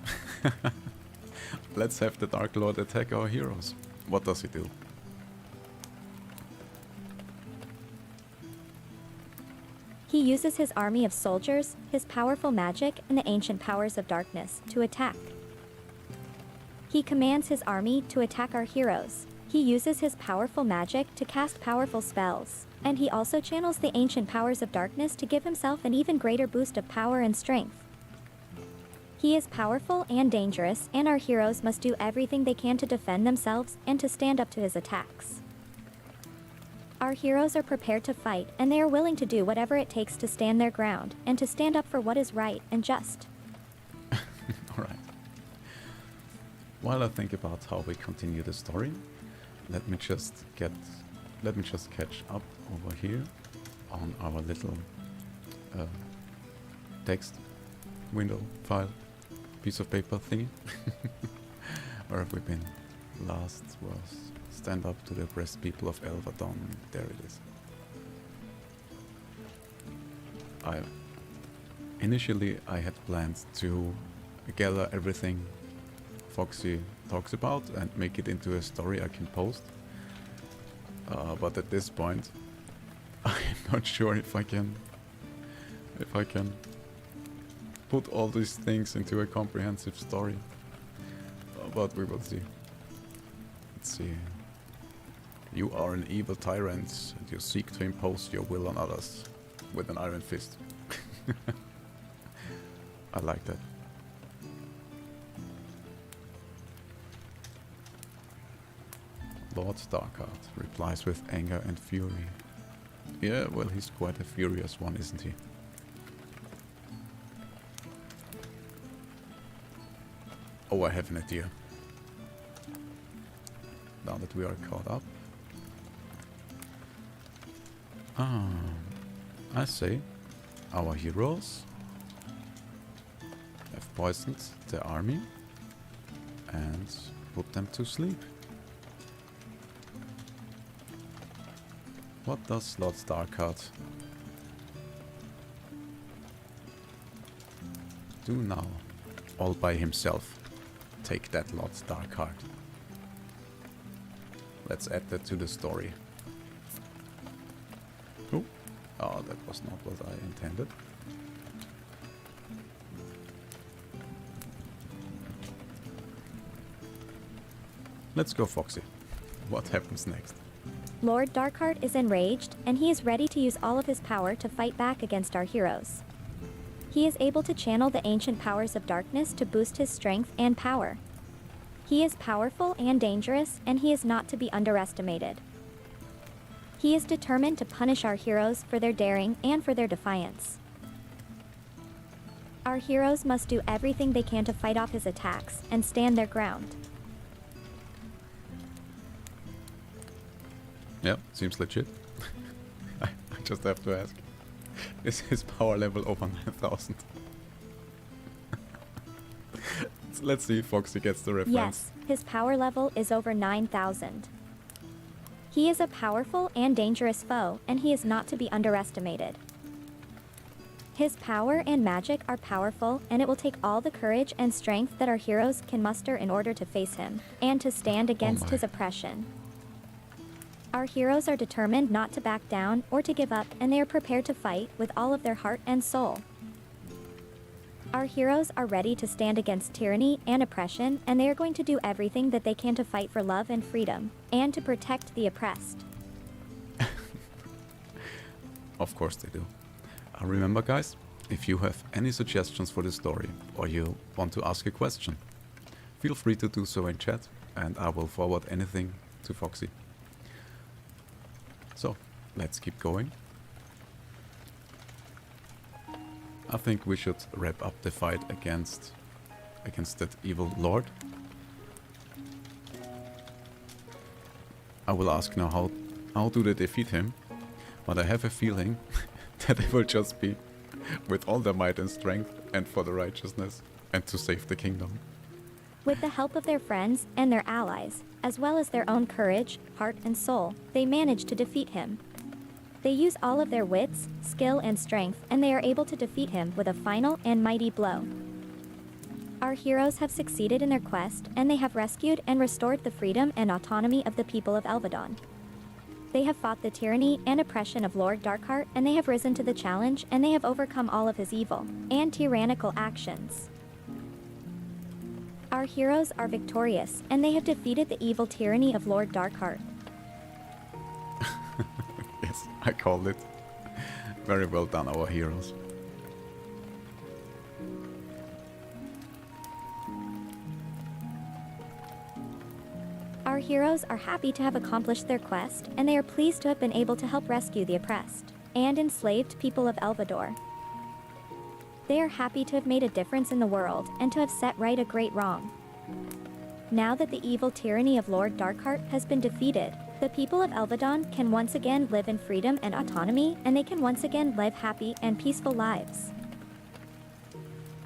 Let's have the Dark Lord attack our heroes. What does he do? He uses his army of soldiers, his powerful magic, and the ancient powers of darkness to attack. He commands his army to attack our heroes. He uses his powerful magic to cast powerful spells, and he also channels the ancient powers of darkness to give himself an even greater boost of power and strength. He is powerful and dangerous, and our heroes must do everything they can to defend themselves and to stand up to his attacks. Our heroes are prepared to fight, and they are willing to do whatever it takes to stand their ground and to stand up for what is right and just. Alright. While I think about how we continue the story, let me just catch up over here on our little text window file piece of paper thingy. Where have we been? Last was stand up to the oppressed people of Elvedon. There it is. Initially I had planned to gather everything Foxy talks about and make it into a story I can post. But at this point, I'm not sure if I can put all these things into a comprehensive story. But we will see. Let's see. You are an evil tyrant, and you seek to impose your will on others with an iron fist. I like that. Lord Darkheart replies with anger and fury. Yeah, well, he's quite a furious one, isn't he? Oh, I have an idea. Now that we are caught up. I say our heroes have poisoned the army and put them to sleep. What does Lord Starkheart do now? All by himself. Take that, Lord Starkheart. Let's add that to the story. Oh, that was not what I intended. Let's go, Foxy. What happens next? Lord Darkheart is enraged, and he is ready to use all of his power to fight back against our heroes. He is able to channel the ancient powers of darkness to boost his strength and power. He is powerful and dangerous, and he is not to be underestimated. He is determined to punish our heroes for their daring and for their defiance. Our heroes must do everything they can to fight off his attacks and stand their ground. Yeah, seems legit. I just have to ask. Is his power level over 9,000? Let's see if Foxy gets the reference. Yes, his power level is over 9,000. He is a powerful and dangerous foe, and he is not to be underestimated. His power and magic are powerful, and it will take all the courage and strength that our heroes can muster in order to face him, and to stand against his oppression. Our heroes are determined not to back down or to give up, and they are prepared to fight with all of their heart and soul. Our heroes are ready to stand against tyranny and oppression, and they are going to do everything that they can to fight for love and freedom, and to protect the oppressed. Of course they do. Remember, guys, if you have any suggestions for this story, or you want to ask a question, feel free to do so in chat, and I will forward anything to Foxy. So, let's keep going. I think we should wrap up the fight against that evil lord. I will ask now how do they defeat him, but I have a feeling that it will just be with all their might and strength and for the righteousness and to save the kingdom. With the help of their friends and their allies, as well as their own courage, heart and soul, they manage to defeat him. They use all of their wits, skill, and strength, and they are able to defeat him with a final and mighty blow. Our heroes have succeeded in their quest, and they have rescued and restored the freedom and autonomy of the people of Elvedon. They have fought the tyranny and oppression of Lord Darkheart, and they have risen to the challenge, and they have overcome all of his evil and tyrannical actions. Our heroes are victorious, and they have defeated the evil tyranny of Lord Darkheart. Yes, I called it. Very well done, our heroes. Our heroes are happy to have accomplished their quest, and they are pleased to have been able to help rescue the oppressed and enslaved people of Elvedor. They are happy to have made a difference in the world and to have set right a great wrong. Now that the evil tyranny of Lord Darkheart has been defeated, the people of Elvedon can once again live in freedom and autonomy, and they can once again live happy and peaceful lives.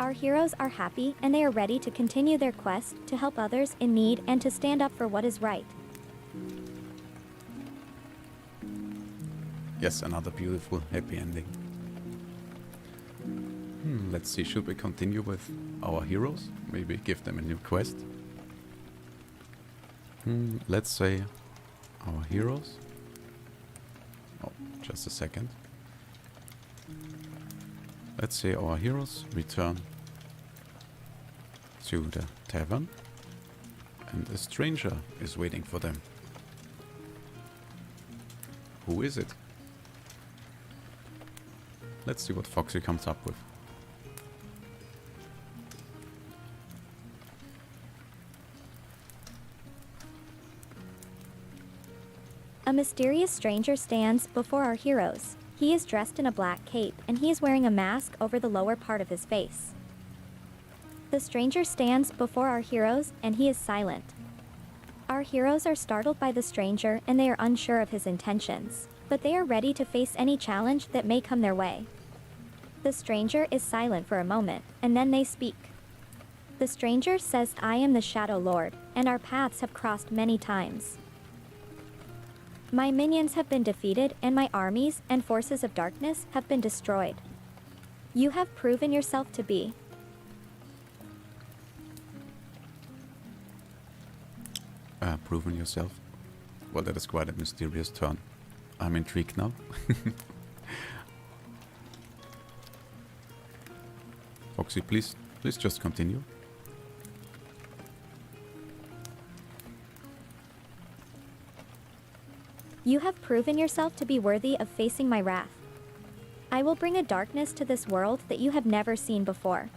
Our heroes are happy, and they are ready to continue their quest to help others in need and to stand up for what is right. Yes, another beautiful, happy ending. Let's see, should we continue with our heroes? Maybe give them a new quest? Let's say our heroes. Oh, just a second. Let's say our heroes return to the tavern, and a stranger is waiting for them. Who is it? Let's see what Foxy comes up with. A mysterious stranger stands before our heroes. He is dressed in a black cape, and he is wearing a mask over the lower part of his face. The stranger stands before our heroes and he is silent. Our heroes are startled by the stranger and they are unsure of his intentions, but they are ready to face any challenge that may come their way. The stranger is silent for a moment, and then they speak. The stranger says, "I am the Shadow Lord, and our paths have crossed many times. My minions have been defeated and my armies and forces of darkness have been destroyed. You have proven yourself to be." Proven yourself? Well, that is quite a mysterious turn. I'm intrigued now. Foxy, please just continue. You have proven yourself to be worthy of facing my wrath. I will bring a darkness to this world that you have never seen before.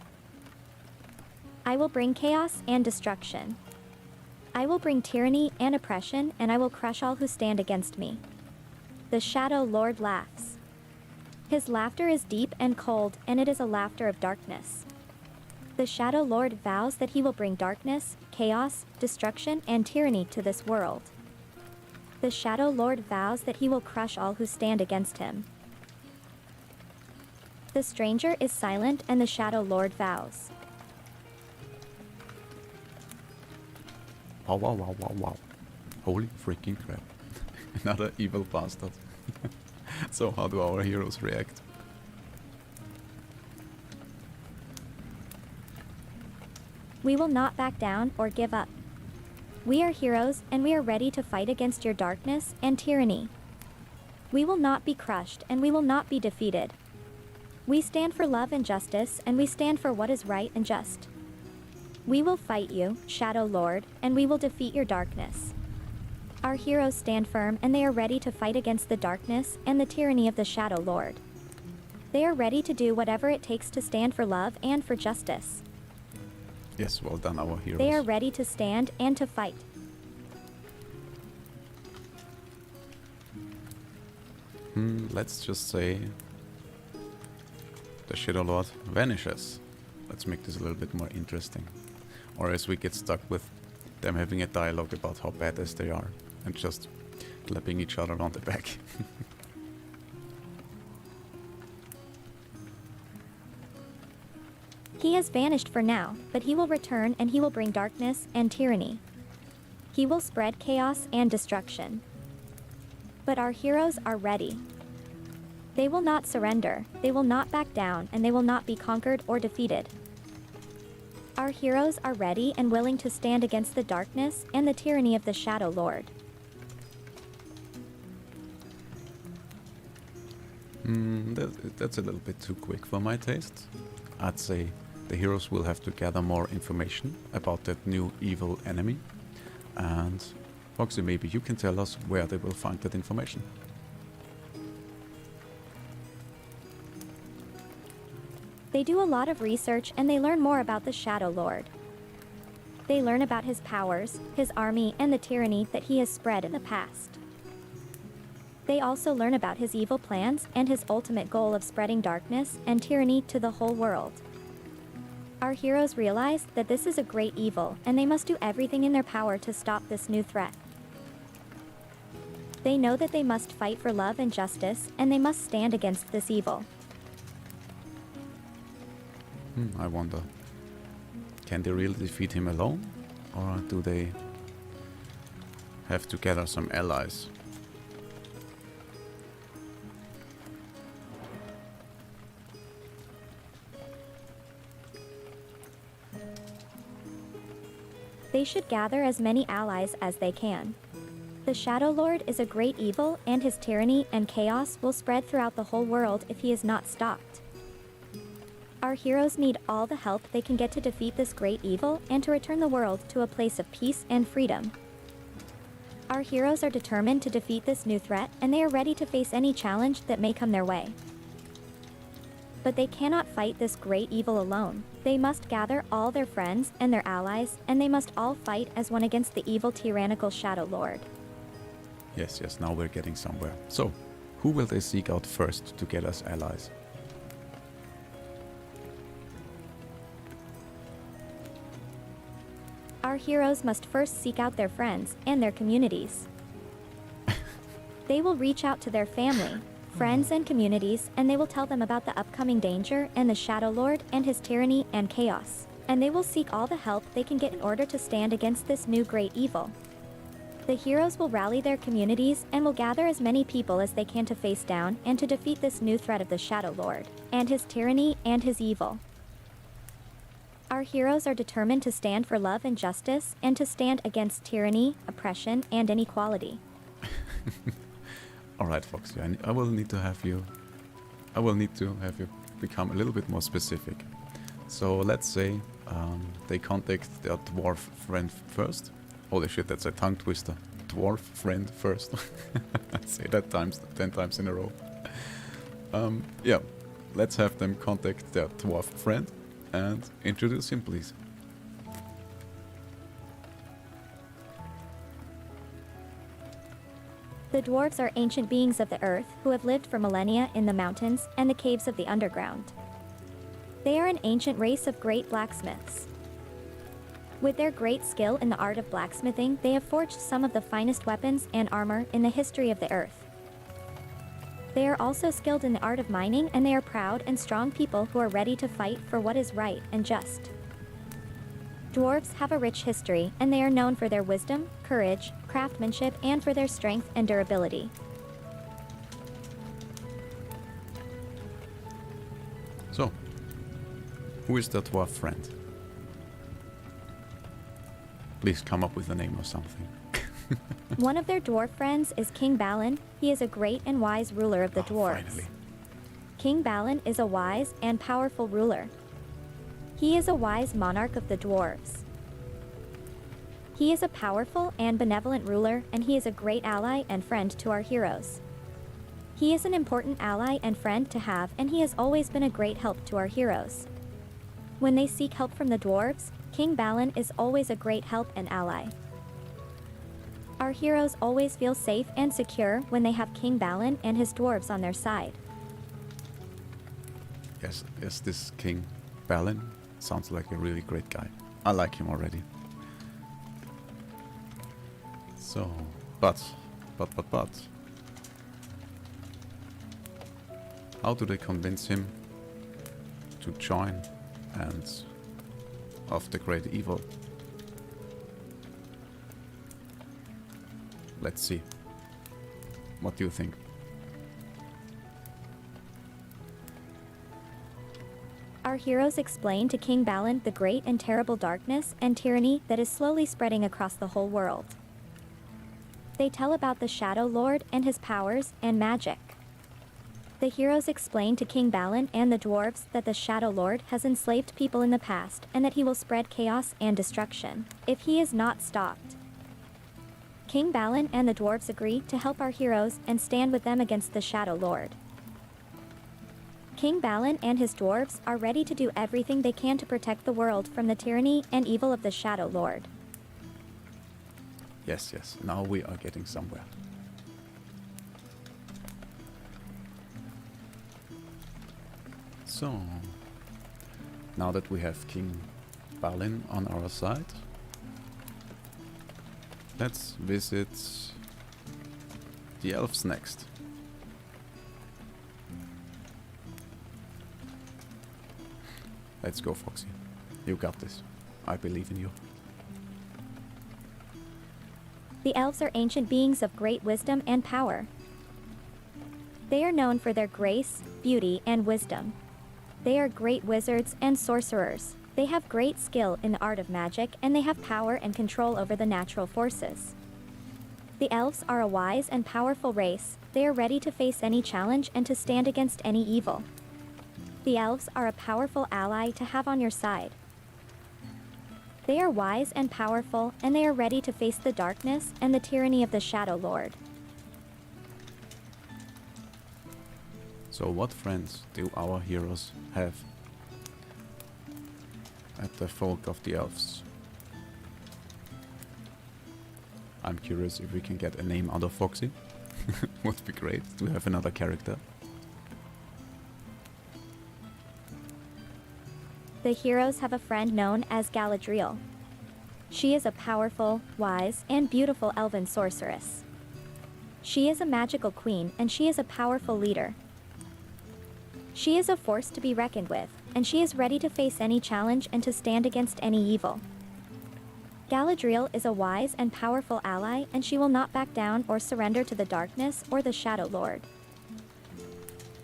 I will bring chaos and destruction. I will bring tyranny and oppression, and I will crush all who stand against me. The Shadow Lord laughs. His laughter is deep and cold, and it is a laughter of darkness. The Shadow Lord vows that he will bring darkness, chaos, destruction, and tyranny to this world. The Shadow Lord vows that he will crush all who stand against him. The stranger is silent, and the Shadow Lord vows. Wow, wow, wow, wow, wow. Holy freaking crap. Another evil bastard. So how do our heroes react? We will not back down or give up. We are heroes, and we are ready to fight against your darkness and tyranny. We will not be crushed, and we will not be defeated. We stand for love and justice, and we stand for what is right and just. We will fight you, Shadow Lord, and we will defeat your darkness. Our heroes stand firm, and they are ready to fight against the darkness and the tyranny of the Shadow Lord. They are ready to do whatever it takes to stand for love and for justice. Yes, well done, our heroes. They are ready to stand and to fight. Let's just say the Shadow Lord vanishes. Let's make this a little bit more interesting. Or else we get stuck with them having a dialogue about how badass they are and just clapping each other on the back. He has vanished for now, but he will return and he will bring darkness and tyranny. He will spread chaos and destruction. But our heroes are ready. They will not surrender, they will not back down, and they will not be conquered or defeated. Our heroes are ready and willing to stand against the darkness and the tyranny of the Shadow Lord. That's a little bit too quick for my taste. I'd say the heroes will have to gather more information about that new evil enemy. And Foxy, maybe you can tell us where they will find that information. They do a lot of research and they learn more about the Shadow Lord. They learn about his powers, his army, and the tyranny that he has spread in the past. They also learn about his evil plans and his ultimate goal of spreading darkness and tyranny to the whole world. Our heroes realize that this is a great evil and they must do everything in their power to stop this new threat. They know that they must fight for love and justice and they must stand against this evil. I wonder, can they really defeat him alone? Or do they have to gather some allies? They should gather as many allies as they can. The Shadow Lord is a great evil and his tyranny and chaos will spread throughout the whole world if he is not stopped. Our heroes need all the help they can get to defeat this great evil and to return the world to a place of peace and freedom. Our heroes are determined to defeat this new threat and they are ready to face any challenge that may come their way. But they cannot fight this great evil alone. They must gather all their friends and their allies and they must all fight as one against the evil tyrannical Shadow Lord. Yes, now we're getting somewhere. So, who will they seek out first to get us allies? Our heroes must first seek out their friends and their communities. They will reach out to their family, friends and communities, and they will tell them about the upcoming danger and the Shadow Lord and his tyranny and chaos. And they will seek all the help they can get in order to stand against this new great evil. The heroes will rally their communities and will gather as many people as they can to face down and to defeat this new threat of the Shadow Lord, and his tyranny and his evil. Our heroes are determined to stand for love and justice and to stand against tyranny, oppression, and inequality. Alright, Foxy, I will need to have you become a little bit more specific. So let's say they contact their dwarf friend first. Holy shit, that's a tongue twister. Dwarf friend first. Say that 10 times in a row. Yeah, let's have them contact their dwarf friend and introduce him, please. The dwarves are ancient beings of the earth who have lived for millennia in the mountains and the caves of the underground. They are an ancient race of great blacksmiths. With their great skill in the art of blacksmithing, they have forged some of the finest weapons and armor in the history of the earth. They are also skilled in the art of mining, and they are proud and strong people who are ready to fight for what is right and just. Dwarves have a rich history, and they are known for their wisdom, courage, craftsmanship, and for their strength and durability. So, who is the dwarf friend? Please come up with a name or something. One of their dwarf friends is King Balin. He is a great and wise ruler of the dwarves. Finally. King Balin is a wise and powerful ruler. He is a wise monarch of the dwarves. He is a powerful and benevolent ruler, and he is a great ally and friend to our heroes. He is an important ally and friend to have, and he has always been a great help to our heroes. When they seek help from the dwarves, King Balin is always a great help and ally. Our heroes always feel safe and secure when they have King Balin and his dwarves on their side. Yes, this King Balin sounds like a really great guy. I like him already. So, but. How do they convince him to join and of the great evil? Let's see. What do you think? Our heroes explain to King Balin the great and terrible darkness and tyranny that is slowly spreading across the whole world. They tell about the Shadow Lord and his powers and magic. The heroes explain to King Balin and the dwarves that the Shadow Lord has enslaved people in the past and that he will spread chaos and destruction if he is not stopped. King Balin and the dwarves agree to help our heroes and stand with them against the Shadow Lord. King Balin and his dwarves are ready to do everything they can to protect the world from the tyranny and evil of the Shadow Lord. Yes, now we are getting somewhere. So, now that we have King Balin on our side, let's visit the elves next. Let's go, Foxy. You got this. I believe in you. The elves are ancient beings of great wisdom and power. They are known for their grace, beauty, and wisdom. They are great wizards and sorcerers. They have great skill in the art of magic, and they have power and control over the natural forces. The elves are a wise and powerful race. They are ready to face any challenge and to stand against any evil. The elves are a powerful ally to have on your side. They are wise and powerful, and they are ready to face the darkness and the tyranny of the Shadow Lord. So what friends do our heroes have at the folk of the elves? I'm curious if we can get a name out of Foxy. Would be great to have another character. The heroes have a friend known as Galadriel. She is a powerful, wise, and beautiful elven sorceress. She is a magical queen and she is a powerful leader. She is a force to be reckoned with, and she is ready to face any challenge and to stand against any evil. Galadriel is a wise and powerful ally, and she will not back down or surrender to the darkness or the Shadow Lord.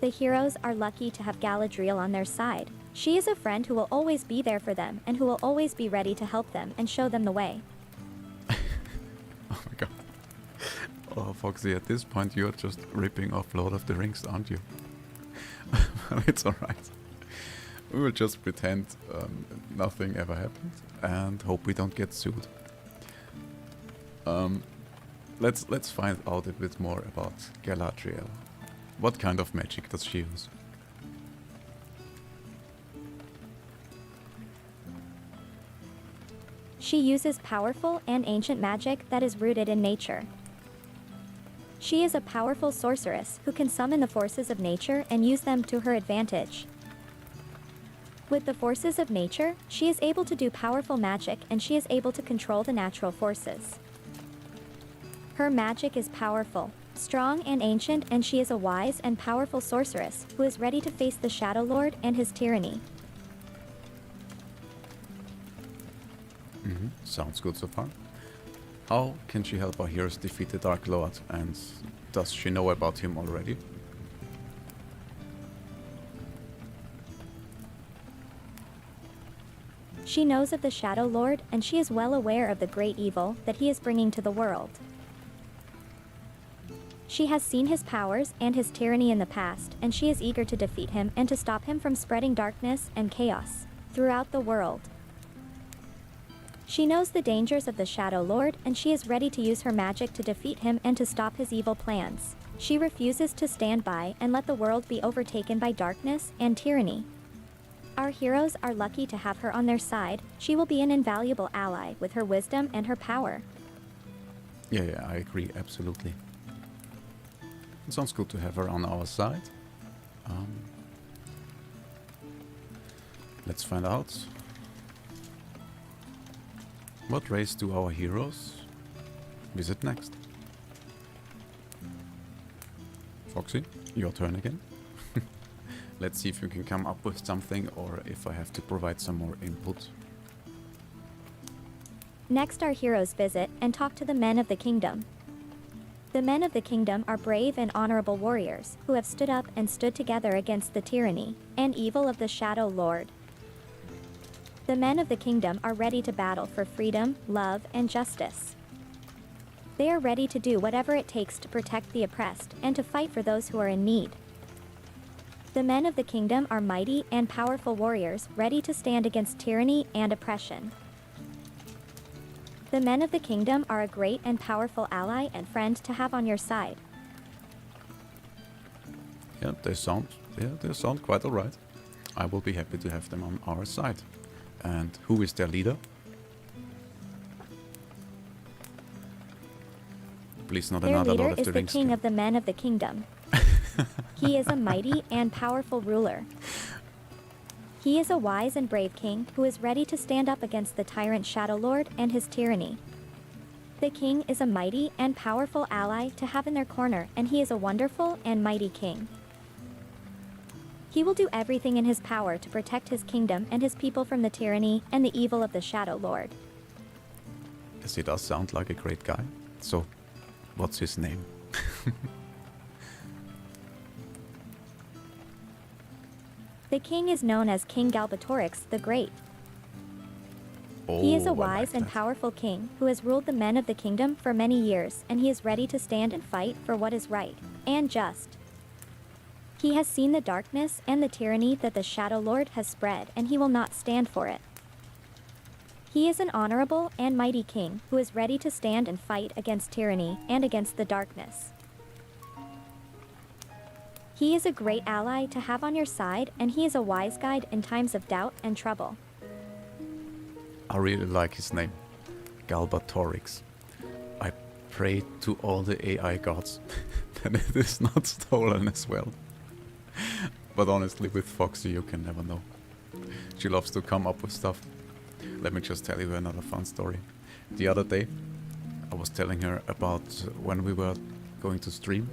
The heroes are lucky to have Galadriel on their side. She is a friend who will always be there for them and who will always be ready to help them and show them the way. Oh my god. Oh, Foxy, at this point you're just ripping off Lord of the Rings, aren't you? It's alright. We will just pretend nothing ever happened and hope we don't get sued. Let's find out a bit more about Galadriel. What kind of magic does she use? She uses powerful and ancient magic that is rooted in nature. She is a powerful sorceress who can summon the forces of nature and use them to her advantage. With the forces of nature, she is able to do powerful magic and she is able to control the natural forces. Her magic is powerful, strong and ancient, and she is a wise and powerful sorceress who is ready to face the Shadow Lord and his tyranny. Sounds good so far. How can she help our heroes defeat the Dark Lord, and does she know about him already? She knows of the Shadow Lord and she is well aware of the great evil that he is bringing to the world. She has seen his powers and his tyranny in the past, and she is eager to defeat him and to stop him from spreading darkness and chaos throughout the world. She knows the dangers of the Shadow Lord, and she is ready to use her magic to defeat him and to stop his evil plans. She refuses to stand by and let the world be overtaken by darkness and tyranny. Our heroes are lucky to have her on their side. She will be an invaluable ally with her wisdom and her power. Yeah, I agree, absolutely. It sounds good to have her on our side. Let's find out. What race do our heroes visit next? Foxy, your turn again. Let's see if you can come up with something or if I have to provide some more input. Next, our heroes visit and talk to the men of the kingdom. The men of the kingdom are brave and honorable warriors who have stood up and stood together against the tyranny and evil of the Shadow Lord. The men of the kingdom are ready to battle for freedom, love, and justice. They are ready to do whatever it takes to protect the oppressed and to fight for those who are in need. The men of the kingdom are mighty and powerful warriors ready to stand against tyranny and oppression. The men of the kingdom are a great and powerful ally and friend to have on your side. Yeah, they sound quite alright. I will be happy to have them on our side. And who is their leader? Please not Their another leader Lord of is the the Rings king game. of the men of the kingdom. He is a mighty and powerful ruler. He is a wise and brave king who is ready to stand up against the tyrant Shadow Lord and his tyranny. The king is a mighty and powerful ally to have in their corner, and he is a wonderful and mighty king. He will do everything in his power to protect his kingdom and his people from the tyranny and the evil of the Shadow Lord. Yes, he does sound like a great guy. So, what's his name? The king is known as King Galbatorix the Great. Oh, He is I a like wise and that. powerful king who has ruled the men of the kingdom for many years, and he is ready to stand and fight for what is right and just. He has seen the darkness and the tyranny that the Shadow Lord has spread, and he will not stand for it. He is an honorable and mighty king who is ready to stand and fight against tyranny and against the darkness. He is a great ally to have on your side, and he is a wise guide in times of doubt and trouble. I really like his name. Galbatorix. I pray to all the AI gods that it is not stolen as well. But honestly, with Foxy you can never know. She loves to come up with stuff. Let me just tell you another fun story. The other day, I was telling her about when we were going to stream,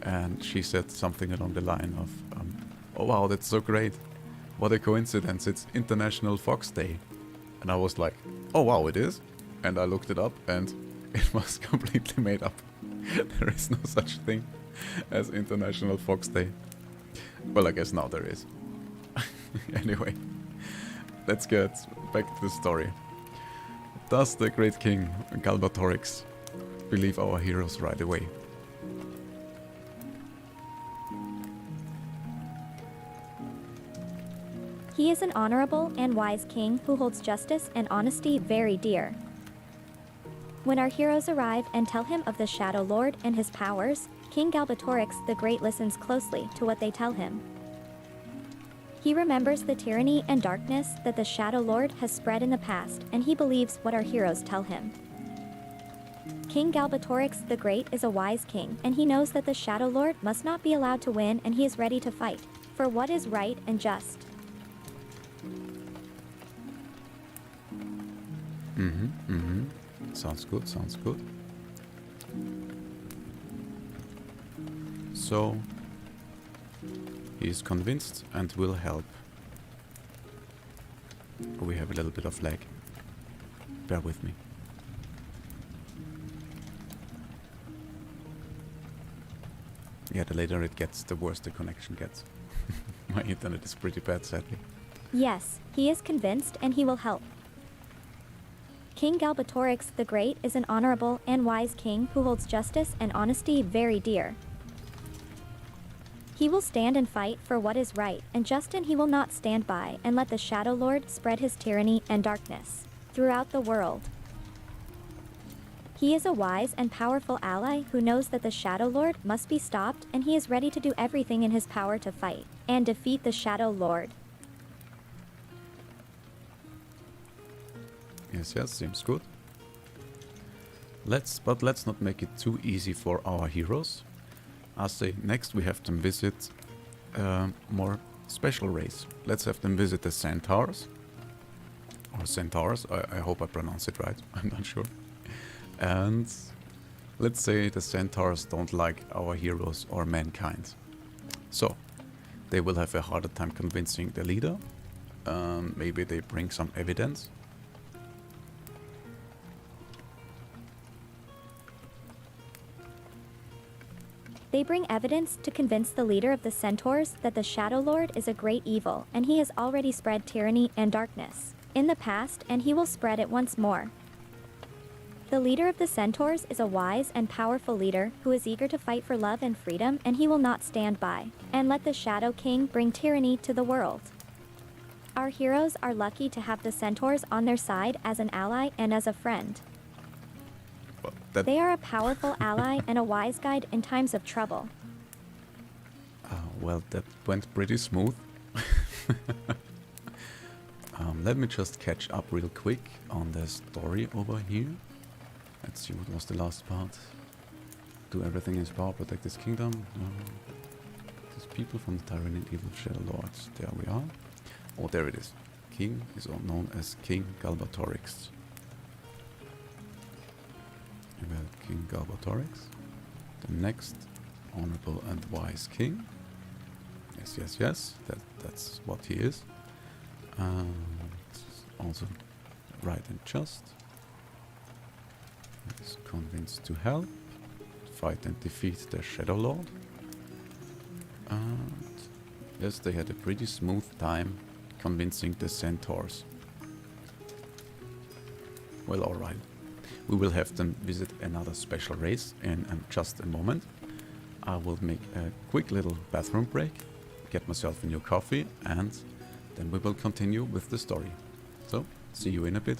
and she said something along the line of, oh wow, that's so great. What a coincidence, it's International Fox Day. And I was like, oh wow, it is? And I looked it up and it was completely made up. There is no such thing as International Fox Day. Well, I guess now there is. Anyway, let's get back to the story. Does the great king Galbatorix believe our heroes right away? He is an honorable and wise king who holds justice and honesty very dear. When our heroes arrive and tell him of the Shadow Lord and his powers, King Galbatorix the Great listens closely to what they tell him. He remembers the tyranny and darkness that the Shadow Lord has spread in the past, and he believes what our heroes tell him. King Galbatorix the Great is a wise king, and he knows that the Shadow Lord must not be allowed to win, and he is ready to fight for what is right and just. Sounds good, sounds good. So, he is convinced and will help. We have a little bit of lag. Bear with me. Yeah, the later it gets, the worse the connection gets. My internet is pretty bad, sadly. Yes, he is convinced and he will help. King Galbatorix the Great is an honorable and wise king who holds justice and honesty very dear. He will stand and fight for what is right and just, and he will not stand by and let the Shadow Lord spread his tyranny and darkness throughout the world. He is a wise and powerful ally who knows that the Shadow Lord must be stopped, and he is ready to do everything in his power to fight and defeat the Shadow Lord. Yes, seems good. Let's not make it too easy for our heroes. I say next we have them visit a more special race. Let's have them visit the centaurs. Or centaurs, I hope I pronounce it right, I'm not sure. And let's say the centaurs don't like our heroes or mankind. So, they will have a harder time convincing the leader. Maybe they bring some evidence. They bring evidence to convince the leader of the centaurs that the Shadow Lord is a great evil, and he has already spread tyranny and darkness in the past, and he will spread it once more. The leader of the centaurs is a wise and powerful leader who is eager to fight for love and freedom, and he will not stand by and let the Shadow King bring tyranny to the world. Our heroes are lucky to have the centaurs on their side as an ally and as a friend. They are a powerful ally and a wise guide in times of trouble. Well, that went pretty smooth. Let me just catch up real quick on the story over here. Let's see, what was the last part? Do everything in his power, protect his kingdom. These people from the tyranny and evil Shadow Lords. There we are. Oh, there it is. King is known as King Galbatorix. Well, King Galbatorix, the next honorable and wise king. Yes, that's what he is. And also right and just. He's convinced to help, fight and defeat the Shadow Lord. And yes, they had a pretty smooth time convincing the centaurs. Well, alright. We will have them visit another special race in just a moment. I will make a quick little bathroom break, get myself a new coffee, and then we will continue with the story. So, see you in a bit.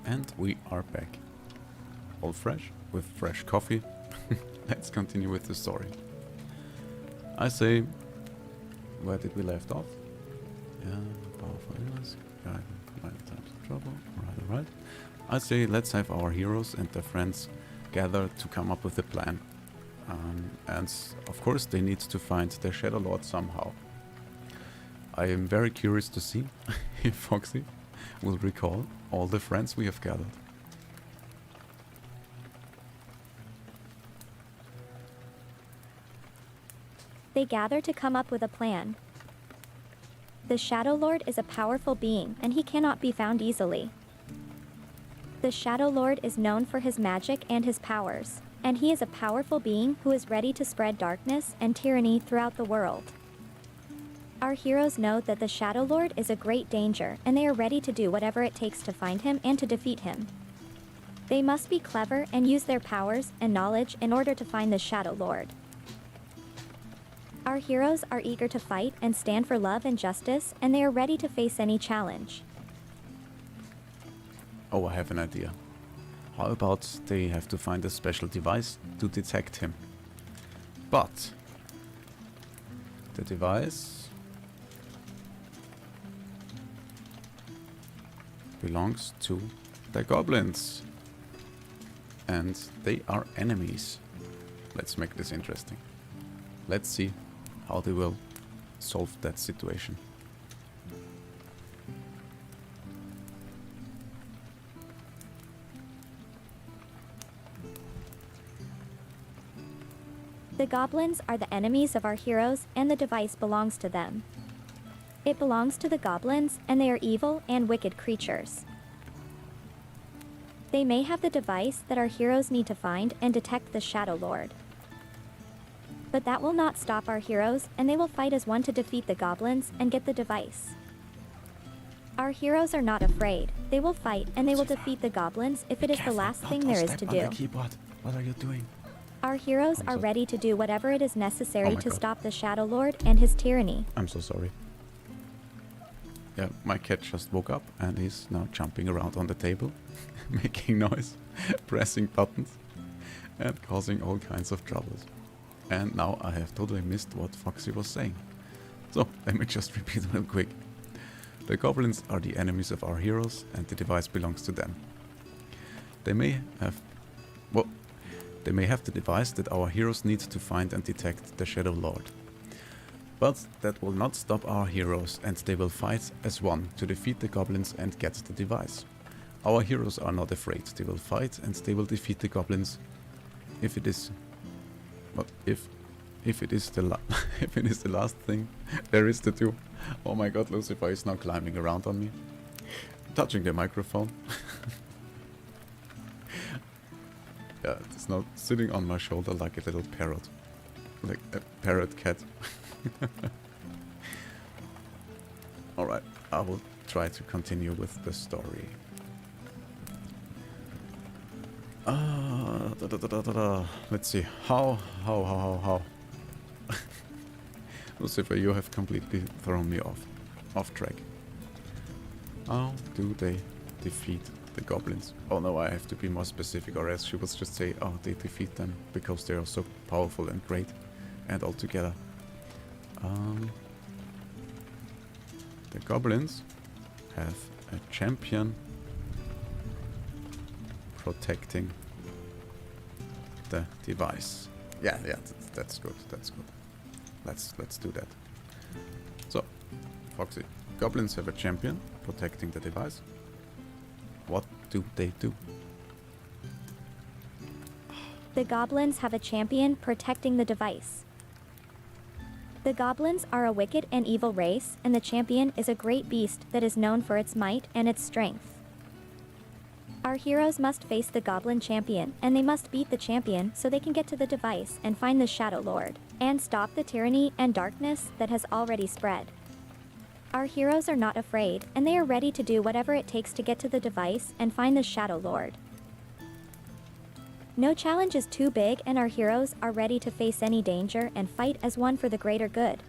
And we are back. All fresh, with fresh coffee. Let's continue with the story. I say, where did we left off? Yeah, powerful heroes, guide provided times of trouble. Right. I say, let's have our heroes and their friends gather to come up with a plan. And of course they need to find their Shadow Lord somehow. I am very curious to see if Foxy will recall all the friends we have gathered. They gather to come up with a plan. The Shadow Lord is a powerful being, and he cannot be found easily. The Shadow Lord is known for his magic and his powers, and he is a powerful being who is ready to spread darkness and tyranny throughout the world. Our heroes know that the Shadow Lord is a great danger, and they are ready to do whatever it takes to find him and to defeat him. They must be clever and use their powers and knowledge in order to find the Shadow Lord. Our heroes are eager to fight and stand for love and justice, and they are ready to face any challenge. Oh, I have an idea. How about they have to find a special device to detect him? But the device belongs to the goblins, and they are enemies. Let's make this interesting. Let's see how they will solve that situation. The goblins are the enemies of our heroes, and the device belongs to them. It belongs to the goblins, and they are evil and wicked creatures. They may have the device that our heroes need to find and detect the Shadow Lord. But that will not stop our heroes, and they will fight as one to defeat the goblins and get the device. Our heroes are not afraid. They will fight, and they will defeat the goblins if it is the last thing there is to do. What are you doing? Our heroes are ready to do whatever it is necessary to God. stop the Shadow Lord and his tyranny. I'm so sorry. Yeah, my cat just woke up and he's now jumping around on the table, making noise, pressing buttons, and causing all kinds of troubles. And now I have totally missed what Foxy was saying. So, let me just repeat real quick. The goblins are the enemies of our heroes, and the device belongs to them. They may have the device that our heroes need to find and detect the Shadow Lord. But that will not stop our heroes, and they will fight as one to defeat the goblins and get the device. Our heroes are not afraid. They will fight and they will defeat the goblins if it is if it is the if it is the last thing there is to do. Oh my god, Lucifer is now climbing around on me, touching the microphone. Yeah, it's now sitting on my shoulder like a little parrot. Like a parrot cat. Alright, I will try to continue with the story. Let's see. How? Lucifer, you have completely thrown me off track. How do they defeat the goblins? Oh no, I have to be more specific, or else she will just say, oh, they defeat them because they are so powerful and great and all together. The goblins have a champion protecting the device. Yeah, that's good. Let's do that. So, Foxy, goblins have a champion protecting the device. What do they do? The goblins have a champion protecting the device. The goblins are a wicked and evil race, and the champion is a great beast that is known for its might and its strength. Our heroes must face the goblin champion, and they must beat the champion so they can get to the device and find the Shadow Lord, and stop the tyranny and darkness that has already spread. Our heroes are not afraid, and they are ready to do whatever it takes to get to the device and find the Shadow Lord. No challenge is too big, and our heroes are ready to face any danger and fight as one for the greater good.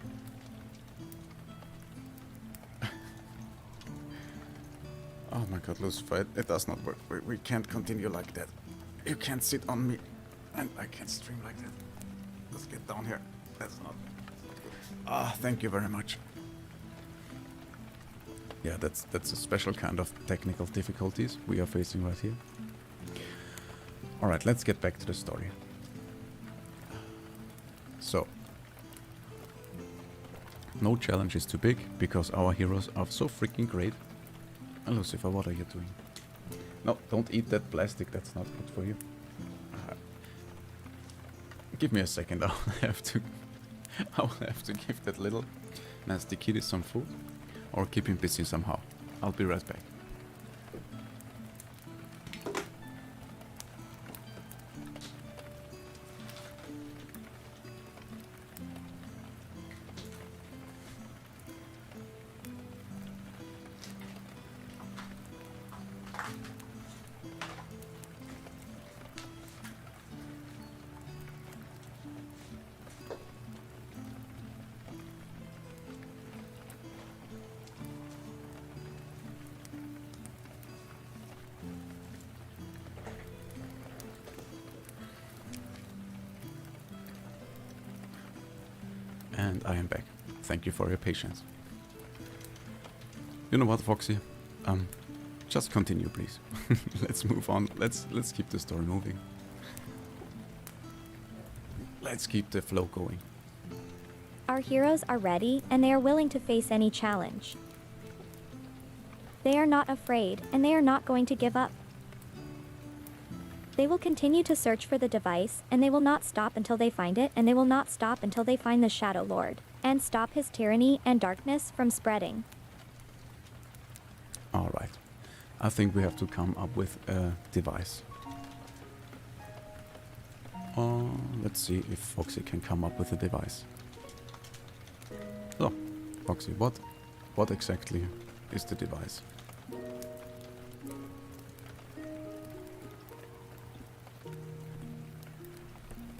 Oh my god, Lucifer, it does not work. We can't continue like that. You can't sit on me, and I can't stream like that. Let's get down here. That's not good. Ah, thank you very much. Yeah, that's a special kind of technical difficulties we are facing right here. Alright, let's get back to the story. So, no challenge is too big because our heroes are so freaking great Lucifer, what are you doing? No, don't eat that plastic, that's not good for you. Give me a second, I'll have to give that little nasty kitty some food. Or keep him busy somehow. I'll be right back. And I am back. Thank you for your patience. You know what, Foxy? Just continue, please. Let's move on. Let's keep the story moving. Let's keep the flow going. Our heroes are ready, and they are willing to face any challenge. They are not afraid, and they are not going to give up. They will continue to search for the device, and they will not stop until they find it, and they will not stop until they find the Shadow Lord, and stop his tyranny and darkness from spreading. Alright. I think we have to come up with a device. Let's see if Foxy can come up with a device. So, Foxy, what exactly is the device?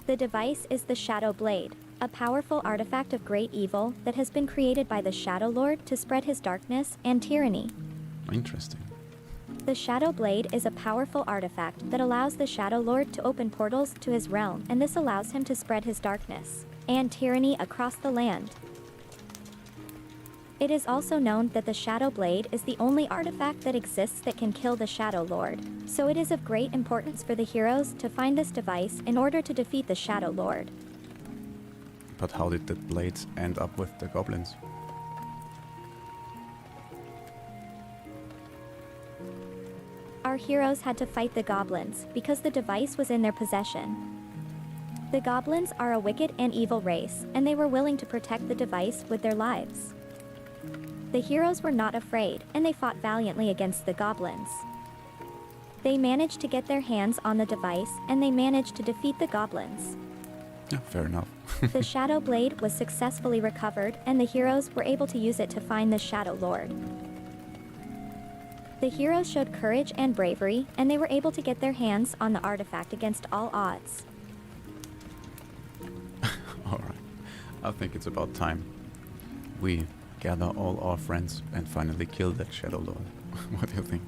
The device is the Shadow Blade, a powerful artifact of great evil that has been created by the Shadow Lord to spread his darkness and tyranny. Interesting. The Shadow Blade is a powerful artifact that allows the Shadow Lord to open portals to his realm, and this allows him to spread his darkness and tyranny across the land. It is also known that the Shadow Blade is the only artifact that exists that can kill the Shadow Lord, so it is of great importance for the heroes to find this device in order to defeat the Shadow Lord. But how did the blades end up with the goblins? Our heroes had to fight the goblins because the device was in their possession. The goblins are a wicked and evil race, and they were willing to protect the device with their lives. The heroes were not afraid, and they fought valiantly against the goblins. They managed to get their hands on the device, and they managed to defeat the goblins. Yeah, fair enough. The Shadow Blade was successfully recovered, and the heroes were able to use it to find the Shadow Lord. The heroes showed courage and bravery, and they were able to get their hands on the artifact against all odds. Alright, I think it's about time we gather all our friends and finally kill that Shadow Lord. What do you think?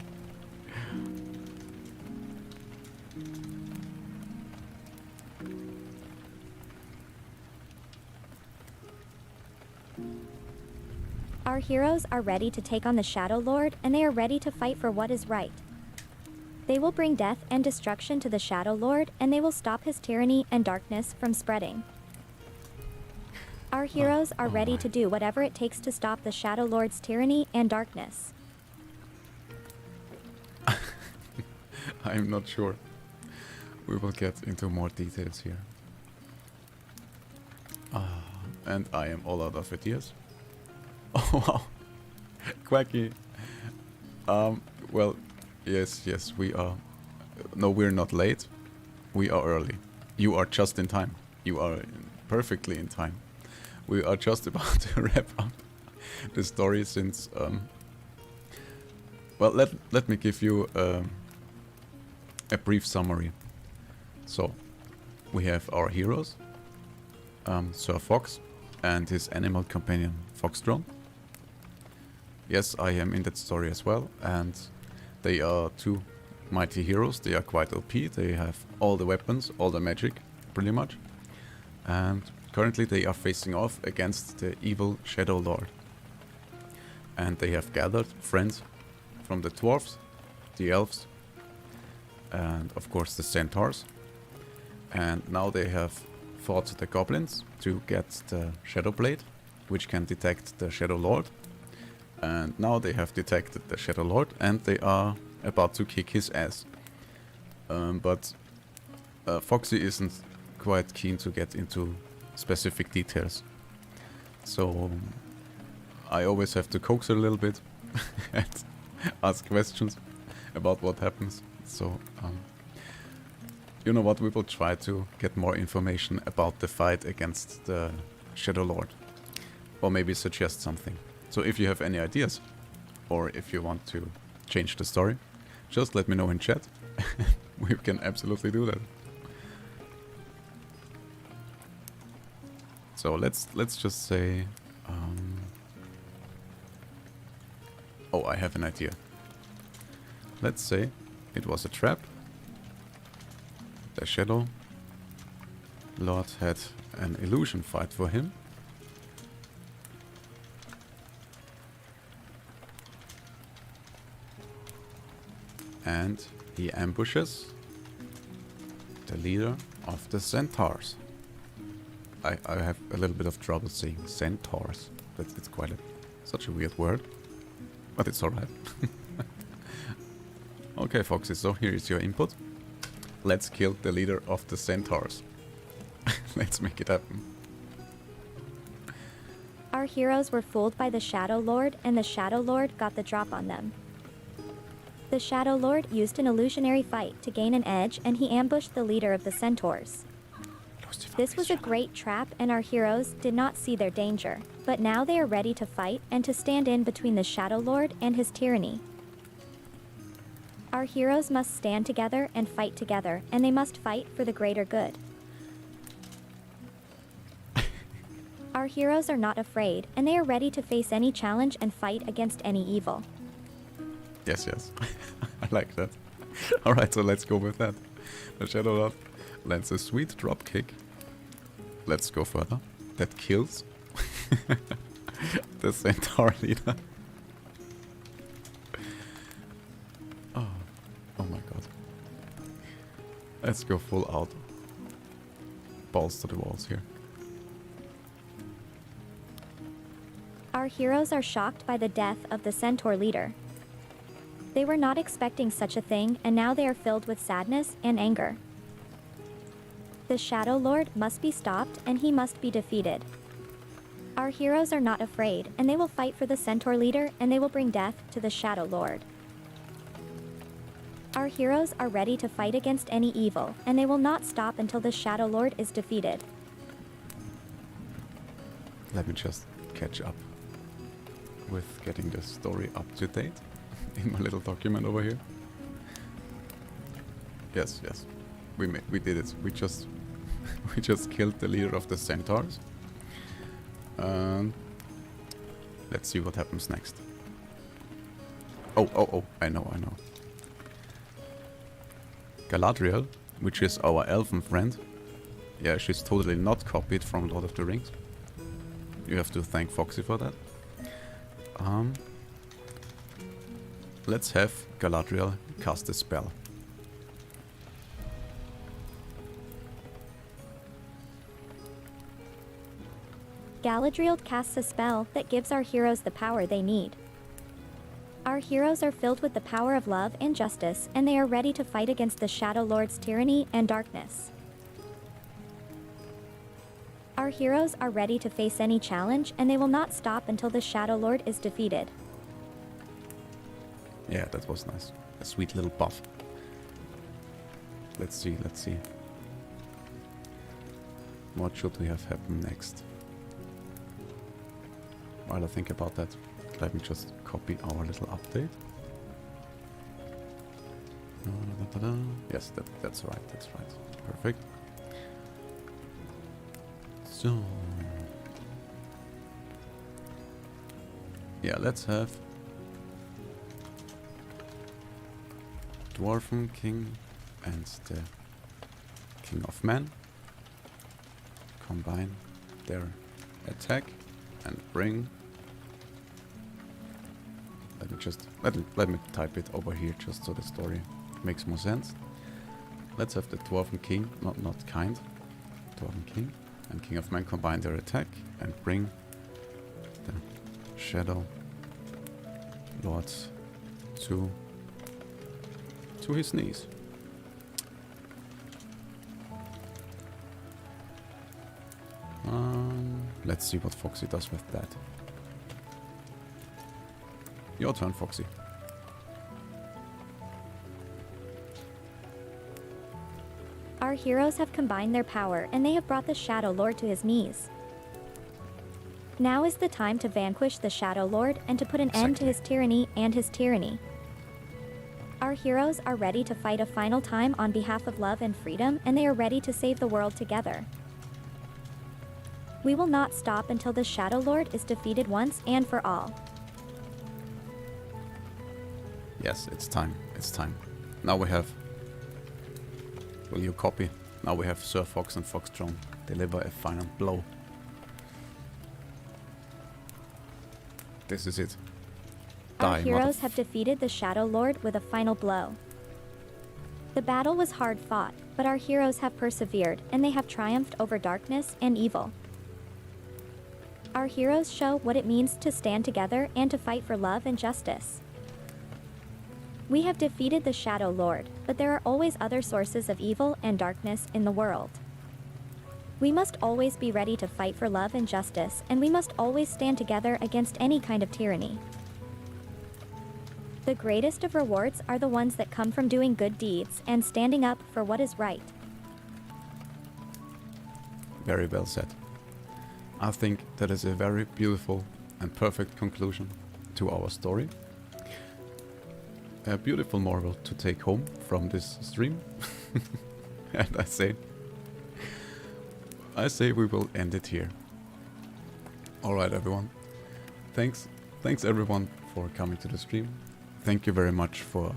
Our heroes are ready to take on the Shadow Lord, and they are ready to fight for what is right. They will bring death and destruction to the Shadow Lord, and they will stop his tyranny and darkness from spreading. Our heroes are ready to do whatever it takes to stop the Shadow Lord's tyranny and darkness. I'm not sure. We will get into more details here. And I am all out of ideas. Oh wow, Quacky. Well, yes, we are. No, we're not late. We are early. You are just in time. You are perfectly in time. We are just about to wrap up the story since. Well, let me give you a brief summary. So, we have our heroes, Sir Fox and his animal companion FoxDrone. Yes, I am in that story as well, and they are two mighty heroes. They are quite OP, they have all the weapons, all the magic, pretty much. And currently they are facing off against the evil Shadow Lord. And they have gathered friends from the dwarves, the elves, and of course the centaurs. And now they have fought the goblins to get the Shadow Blade, which can detect the Shadow Lord. And now they have detected the Shadow Lord and they are about to kick his ass. But Foxy isn't quite keen to get into specific details. So I always have to coax her a little bit and ask questions about what happens. So you know what, we will try to get more information about the fight against the Shadow Lord. Or maybe suggest something. So if you have any ideas, or if you want to change the story, just let me know in chat. We can absolutely do that. So let's just say... oh, I have an idea. Let's say it was a trap. The Shadow Lord had an illusion fight for him. And he ambushes the leader of the centaurs. I have a little bit of trouble saying centaurs. It's quite such a weird word. But it's alright. Okay, Foxy, so here is your input. Let's kill the leader of the centaurs. Let's make it happen. Our heroes were fooled by the Shadow Lord, and the Shadow Lord got the drop on them. The Shadow Lord used an illusionary fight to gain an edge, and he ambushed the leader of the centaurs. This was a great trap, and our heroes did not see their danger, but now they are ready to fight and to stand in between the Shadow Lord and his tyranny. Our heroes must stand together and fight together, and they must fight for the greater good. Our heroes are not afraid, and they are ready to face any challenge and fight against any evil. Yes, yes. I like that. Alright, so let's go with that. The Shadow Lord lands a sweet drop kick. Let's go further. That kills the centaur leader. Oh my god. Let's go full out. Balls to the walls here. Our heroes are shocked by the death of the centaur leader. They were not expecting such a thing, and now they are filled with sadness and anger. The Shadow Lord must be stopped, and he must be defeated. Our heroes are not afraid, and they will fight for the centaur leader, and they will bring death to the Shadow Lord. Our heroes are ready to fight against any evil, and they will not stop until the Shadow Lord is defeated. Let me just catch up with getting the story up to date in my little document over here. Yes, yes. We did it. We just killed the leader of the centaurs. Let's see what happens next. Oh, I know. Galadriel, which is our elven friend. Yeah, she's totally not copied from Lord of the Rings. You have to thank Foxy for that. Let's have Galadriel cast a spell. Galadriel casts a spell that gives our heroes the power they need. Our heroes are filled with the power of love and justice, and they are ready to fight against the Shadow Lord's tyranny and darkness. Our heroes are ready to face any challenge, and they will not stop until the Shadow Lord is defeated. Yeah, that was nice. A sweet little buff. Let's see. What should we have happen next? While I think about that, let me just copy our little update. Yes, that's right. Perfect. So... yeah, let's have... Dwarven King and the King of Men combine their attack and bring... Let me type it over here just so the story makes more sense. Let's have the Dwarven King, not kind, Dwarven King and King of Men combine their attack and bring the Shadow Foxbot to his knees. Let's see what Foxy does with that. Your turn, Foxy. Our heroes have combined their power and they have brought the Shadow Lord to his knees. Now is the time to vanquish the Shadow Lord and to put an end to his tyranny and his tyranny. Our heroes are ready to fight a final time on behalf of love and freedom, and they are ready to save the world together. We will not stop until the Shadow Lord is defeated once and for all. Yes, it's time. It's time. Now we have... Will you copy? Now we have Sir Fox and FoxDrone deliver a final blow. This is it. Our heroes have defeated the Shadow Lord with a final blow. The battle was hard fought, but our heroes have persevered and they have triumphed over darkness and evil. Our heroes show what it means to stand together and to fight for love and justice. We have defeated the Shadow Lord, but there are always other sources of evil and darkness in the world. We must always be ready to fight for love and justice, and we must always stand together against any kind of tyranny. The greatest of rewards are the ones that come from doing good deeds and standing up for what is right. Very well said. I think that is a very beautiful and perfect conclusion to our story. A beautiful moral to take home from this stream. And I say we will end it here. Alright everyone. Thanks everyone for coming to the stream. Thank you very much for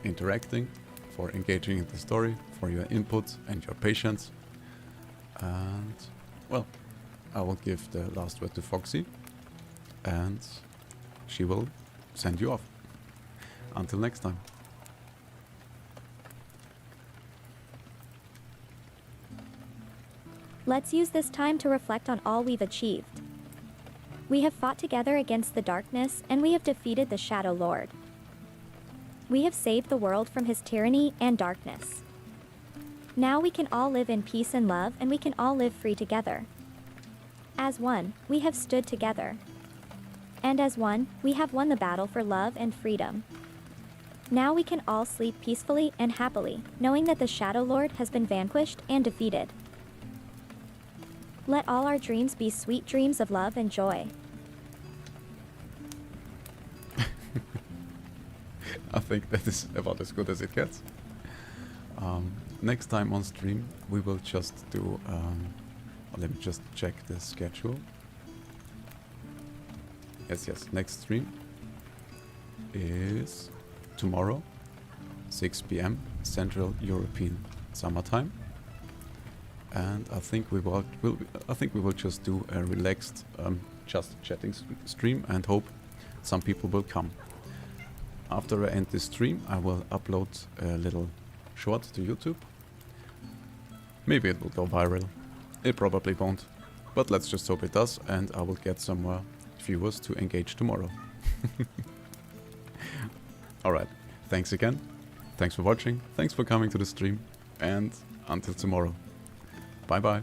interacting, for engaging in the story, for your input and your patience. And well, I will give the last word to Foxy, and she will send you off. Until next time. Let's use this time to reflect on all we've achieved. We have fought together against the darkness, and we have defeated the Shadow Lord. We have saved the world from his tyranny and darkness. Now we can all live in peace and love, and we can all live free together. As one, we have stood together. And as one, we have won the battle for love and freedom. Now we can all sleep peacefully and happily, knowing that the Shadow Lord has been vanquished and defeated. Let all our dreams be sweet dreams of love and joy. I think that is about as good as it gets. Next time on stream, we will just do... let me just check the schedule. Yes, next stream is tomorrow, 6 p.m. Central European Summertime. And I think we will just do a relaxed, just chatting stream and hope some people will come. After I end this stream, I will upload a little short to YouTube. Maybe it will go viral. It probably won't, but let's just hope it does, and I will get some more viewers to engage tomorrow. Alright, thanks again. Thanks for watching, thanks for coming to the stream, and until tomorrow. Bye bye.